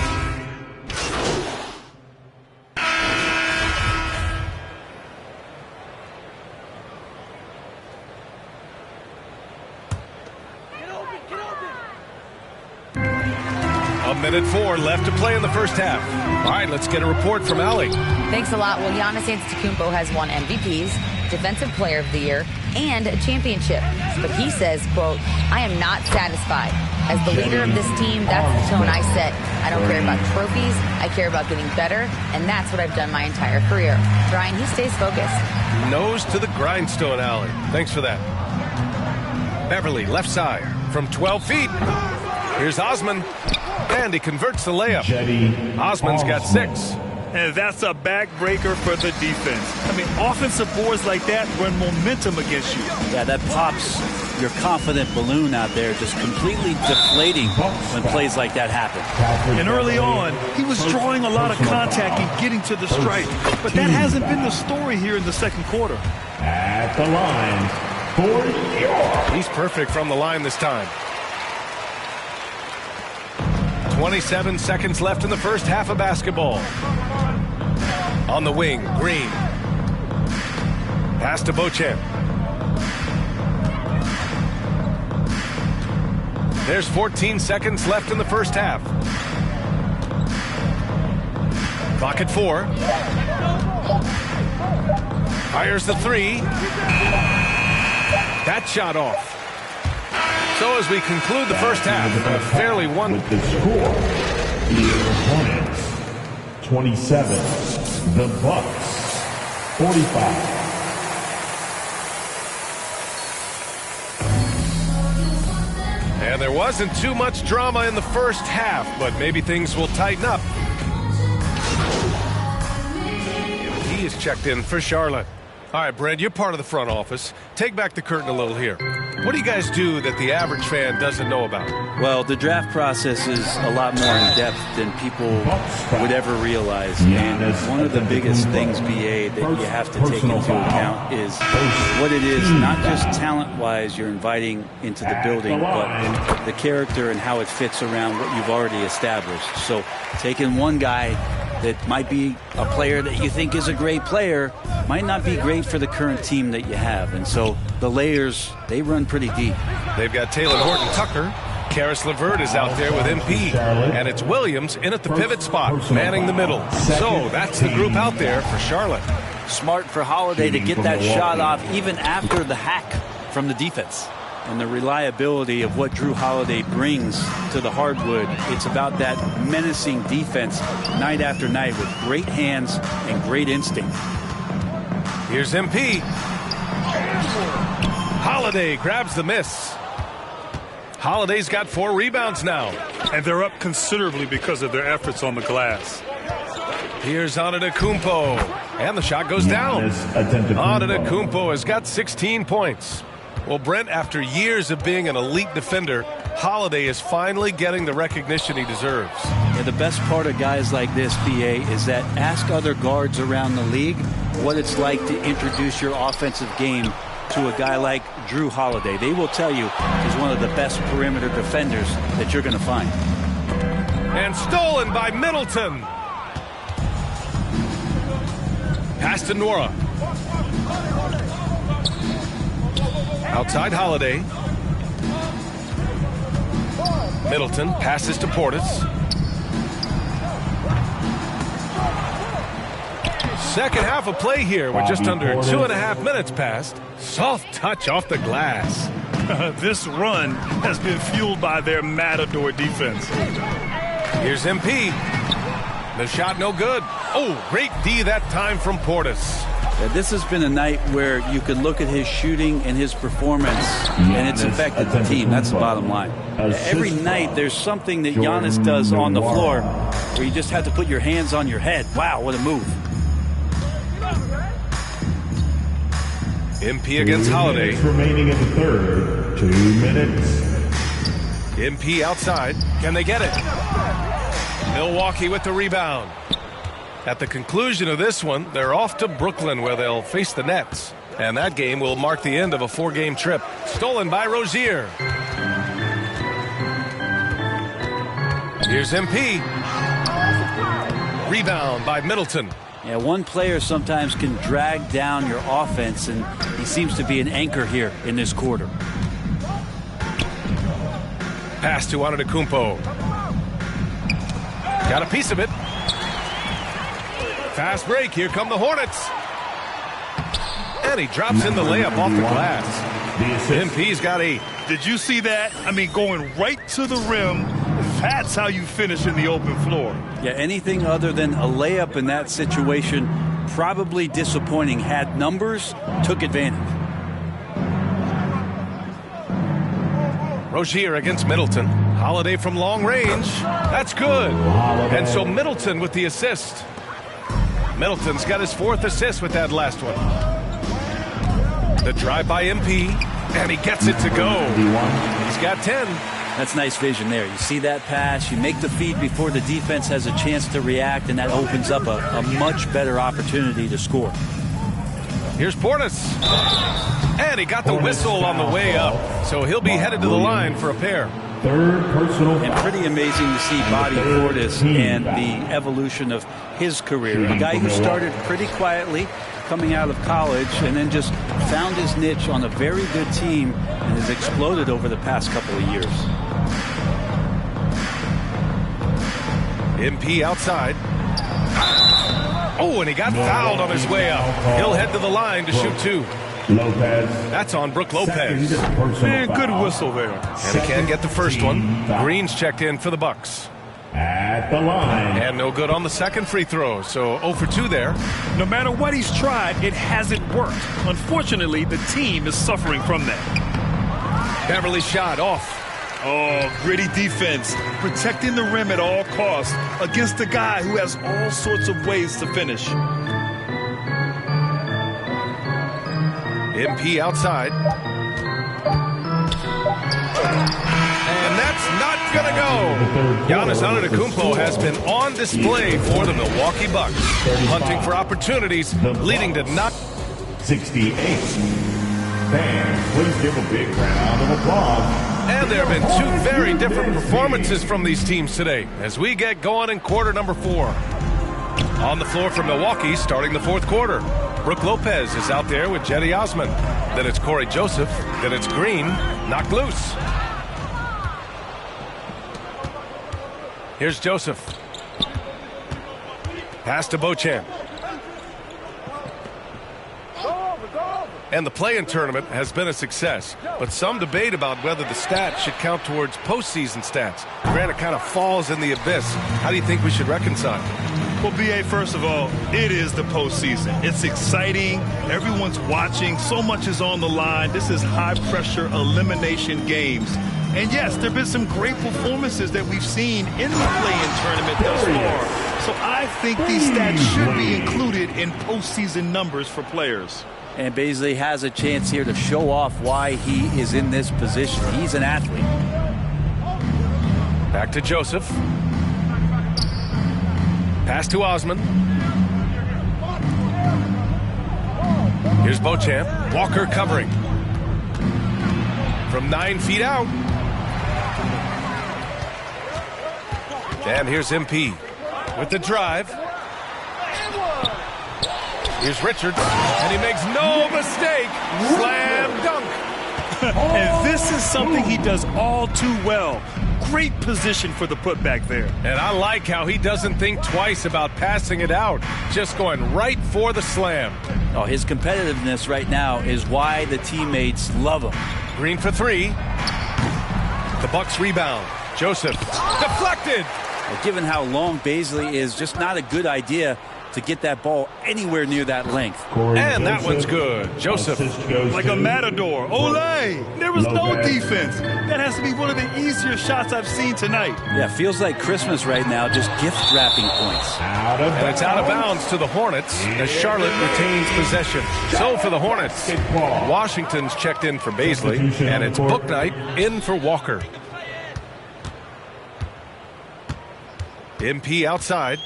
Minute 4 left to play in the first half. All right, let's get a report from Allie. Thanks a lot. Well, Giannis Antetokounmpo has won MVPs, Defensive Player of the Year, and a championship. But he says, quote, I am not satisfied. As the leader of this team, that's the tone I set. I don't care about trophies. I care about getting better, and that's what I've done my entire career. Brian, he stays focused. Nose to the grindstone, Allie. Thanks for that. Beverly, left side, from 12 feet. Here's Osman. And he converts the layup. Osman's got 6. And that's a backbreaker for the defense. I mean, offensive boards like that run momentum against you. Yeah, that pops your confident balloon out there, just completely deflating when plays like that happen. And early on, he was drawing a lot of contact and getting to the stripe. But that hasn't been the story here in the second quarter. At the line for York. He's perfect from the line this time. 27 seconds left in the first half of basketball. On the wing, Green. Pass to Beauchamp. There's 14 seconds left in the first half. Clock at 4. Fires the 3. That shot off. So as we conclude the first half, fairly one. With the score, the Hornets 27, the Bucks 45. And there wasn't too much drama in the first half, but maybe things will tighten up. He is checked in for Charlotte. All right, Brent, you're part of the front office. Take back the curtain a little here. What do you guys do that the average fan doesn't know about? Well, the draft process is a lot more in depth than people would ever realize. And one of the biggest things, BA, that you have to take into account is what it is, not just talent-wise you're inviting into the building, but the character and how it fits around what you've already established. So taking one guy that might be a player that you think is a great player might not be great for the current team that you have. And so the layers, they run pretty deep. They've got Taylor Horton Tucker. Karis LeVert is out there with MP. And it's Williams in at the pivot spot, manning the middle. So that's the group out there for Charlotte. Smart for Holiday to get that shot off even after the hack from the defense. And the reliability of what Drew Holiday brings to the hardwood, it's about that menacing defense night after night with great hands and great instinct. Here's MP. Holiday grabs the miss. Holiday's got 4 rebounds now. And they're up considerably because of their efforts on the glass. Here's Antetokounmpo. And the shot goes down. Antetokounmpo has got 16 points. Well, Brent, after years of being an elite defender, Holiday is finally getting the recognition he deserves. Yeah, the best part of guys like this, BA, is that ask other guards around the league what it's like to introduce your offensive game to a guy like Drew Holiday. They will tell you he's one of the best perimeter defenders that you're going to find. And stolen by Middleton. Pass to Nora. Outside Holiday. Middleton passes to Portis. Second half of play here. We're just under 2.5 minutes past. Soft touch off the glass. This run has been fueled by their Matador defense. Here's MP. The shot no good. Oh, great D that time from Portis. Yeah, this has been a night where you can look at his shooting and his performance, and it's affected the team. That's the bottom line. Every night there's something that Giannis does on the floor where you just have to put your hands on your head. Wow, what a move. MP against Holiday. Remaining in the third, 2 minutes. MP outside. Can they get it? Milwaukee with the rebound. At the conclusion of this one, they're off to Brooklyn where they'll face the Nets. And that game will mark the end of a 4-game trip. Stolen by Rozier. Here's MP. Rebound by Middleton. Yeah, one player sometimes can drag down your offense, and he seems to be an anchor here in this quarter. Pass to Antetokounmpo. Got a piece of it. Fast break. Here come the Hornets. And he drops in the layup off the glass. MP's got 8. Did you see that? I mean, going right to the rim. That's how you finish in the open floor. Yeah, anything other than a layup in that situation, probably disappointing. Had numbers, took advantage. Rozier against Middleton. Holiday from long range. That's good. And so Middleton with the assist. Middleton's got his 4th assist with that last one. The drive by MP, and he gets it to go. He's got 10. That's nice vision there. You see that pass, you make the feed before the defense has a chance to react, and that opens up a much better opportunity to score. Here's Portis. And he got the whistle on the way up, so he'll be headed to the line for a pair. Third personal. And pretty amazing to see Bobby Portis and the evolution of his career. A guy who started pretty quietly coming out of college and then just found his niche on a very good team and has exploded over the past couple of years. MP outside. Oh, and he got fouled on his way up. He'll head to the line to shoot 2. Lopez. That's on Brook Lopez. Man, good whistle there. And he can't get the first one. Green's checked in for the Bucks. At the line. And no good on the second free throw, so 0 for 2 there. No matter what he's tried, it hasn't worked. Unfortunately, the team is suffering from that. Beverly shot off. Oh, gritty defense. Protecting the rim at all costs against a guy who has all sorts of ways to finish. MP outside. And that's not going to go. Giannis Antetokounmpo has been on display for the Milwaukee Bucks, hunting for opportunities, leading to not 68. Fans, please give a big round of applause. And there have been two very different performances from these teams today as we get going in quarter number 4. On the floor for Milwaukee, starting the fourth quarter, Brook Lopez is out there with Cedi Osman. Then it's Corey Joseph. Then it's Green, knocked loose. Here's Joseph. Pass to Beauchamp. And the play-in tournament has been a success, but some debate about whether the stats should count towards postseason stats. Grant, it kind of falls in the abyss. How do you think we should reconcile? Well, B.A., first of all, it is the postseason. It's exciting. Everyone's watching. So much is on the line. This is high-pressure elimination games. And, yes, there have been some great performances that we've seen in the play-in tournament thus far. So I think these stats should be included in postseason numbers for players. And Beasley has a chance here to show off why he is in this position. He's an athlete. Back to Joseph. Pass to Osman. Here's Beauchamp. Walker covering. From 9 feet out. And here's MP with the drive. Here's Richards, and he makes no mistake. Slam dunk. And this is something he does all too well. Great position for the putback there. And I like how he doesn't think twice about passing it out, just going right for the slam. Oh, his competitiveness right now is why the teammates love him. Green for 3. The Bucks rebound. Joseph deflected. Well, given how long Beasley is, just not a good idea to get that ball anywhere near that length. And that one's good. Joseph. Like a matador. Ole! There was no defense. That has to be one of the easier shots I've seen tonight. Yeah, feels like Christmas right now, just gift wrapping points. And it's out of bounds to the Hornets as Charlotte retains possession. So for the Hornets, Washington's checked in for Beasley, and it's Bouknight in for Walker. MP outside.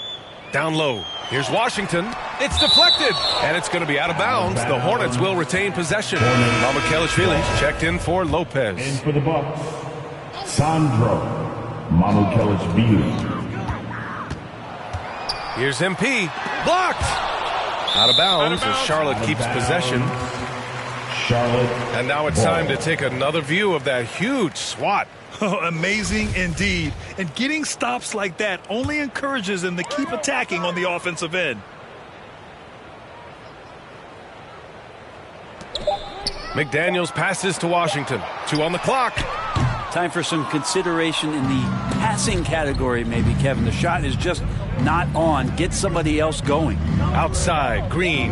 Down low. Here's Washington. It's deflected. And it's going to be out of bounds. The Hornets will retain possession. Mamukelashvili checked in for Lopez. In for the Bucks, Sandro Mamukelashvili. Here's MP. Blocked. Out of bounds as Charlotte keeps possession. Charlotte. And now it's time to take another view of that huge swat. Oh, amazing indeed. And getting stops like that only encourages them to keep attacking on the offensive end. McDaniels passes to Washington. 2 on the clock. Time for some consideration in the passing category, maybe, Kevin. The shot is just not on. Get somebody else going. Outside, Green.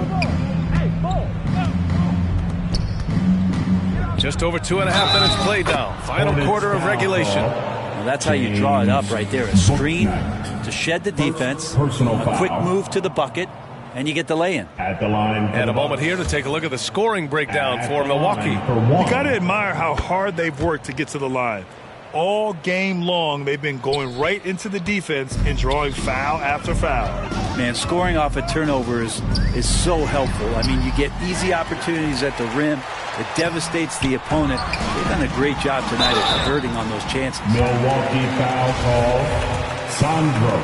Just over 2.5 minutes played now. Final quarter of regulation. Well, that's how you draw it up right there. A screen to shed the defense, a quick move to the bucket, and you get the lay-in. At the line. And a moment here to take a look at the scoring breakdown for Milwaukee. You got to admire how hard they've worked to get to the line. All game long, they've been going right into the defense and drawing foul after foul. Man, scoring off of turnovers is so helpful. I mean, you get easy opportunities at the rim. It devastates the opponent. They've done a great job tonight at converting on those chances. Milwaukee foul call. Sandro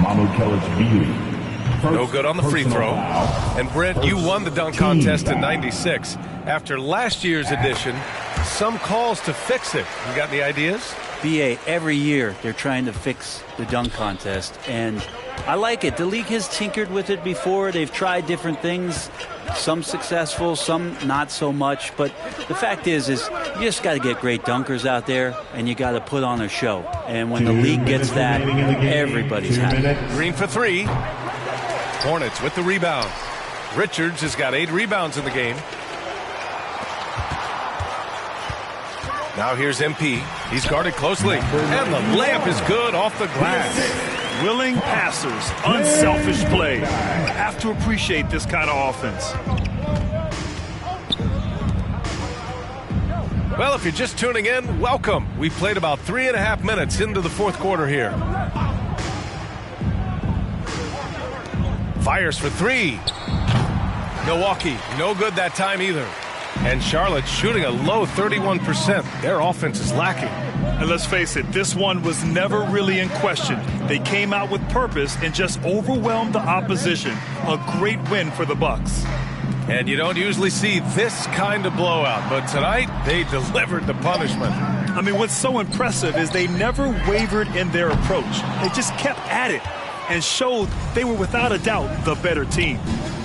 Mamukelashvili. No good on the free throw. And Brent, you won the dunk contest in '96. After last year's edition, some calls to fix it. You got any ideas? BA, every year they're trying to fix the dunk contest, and I like it. The league has tinkered with it before. They've tried different things, some successful, some not so much. But the fact is you just got to get great dunkers out there, and you got to put on a show. And when the league gets that, everybody's happy. Green for 3. Hornets with the rebound. Richards has got 8 rebounds in the game. Now here's MP. He's guarded closely. And the layup is good off the glass. Willing passers, unselfish play. I have to appreciate this kind of offense. Well, if you're just tuning in, welcome. We played about 3.5 minutes into the fourth quarter here. Fires for three. Milwaukee, no good that time either. And Charlotte shooting a low 31%. Their offense is lacking. And let's face it, this one was never really in question. They came out with purpose and just overwhelmed the opposition. A great win for the Bucks. And you don't usually see this kind of blowout, but tonight they delivered the punishment. I mean, what's so impressive is they never wavered in their approach. They just kept at it and showed they were without a doubt the better team.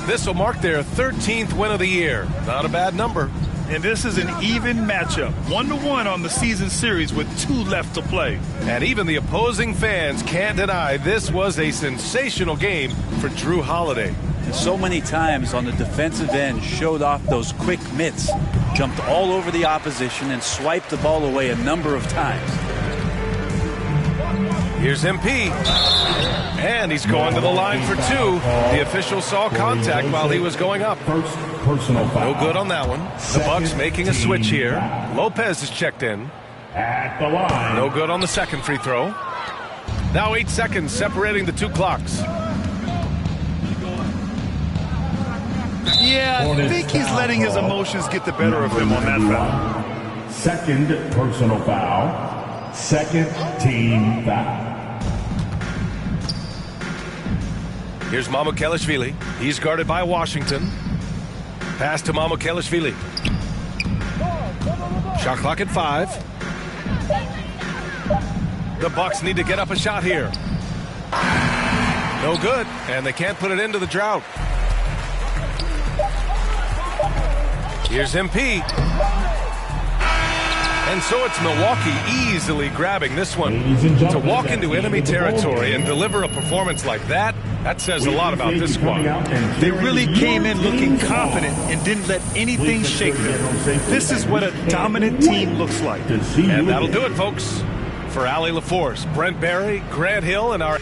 This will mark their 13th win of the year. Not a bad number. And this is an even matchup, 1-1 on the season series with 2 left to play. And even the opposing fans can't deny this was a sensational game for Drew Holiday. And so many times on the defensive end showed off those quick mitts, jumped all over the opposition and swiped the ball away a number of times. Here's MP. And he's going to the line for 2. The official saw contact while he was going up. First personal foul. No good on that one. The Bucks making a switch here. Lopez is checked in. At the line. No good on the second free throw. Now 8 seconds separating the 2 clocks. Yeah, I think he's letting his emotions get the better of him on that foul. Second personal foul. Second team foul. Here's Mamukelashvili. He's guarded by Washington. Pass to Mamukelashvili. Shot clock at 5. The Bucks need to get up a shot here. No good, and they can't put it into the drought. Here's MP. And so it's Milwaukee easily grabbing this one. To walk into enemy territory and deliver a performance like that, that says a lot about this squad. They really came in looking confident and didn't let anything shake them. This is what a dominant team looks like. And that'll do it, folks. For Allie LaForce, Brent Barry, Grant Hill, and our...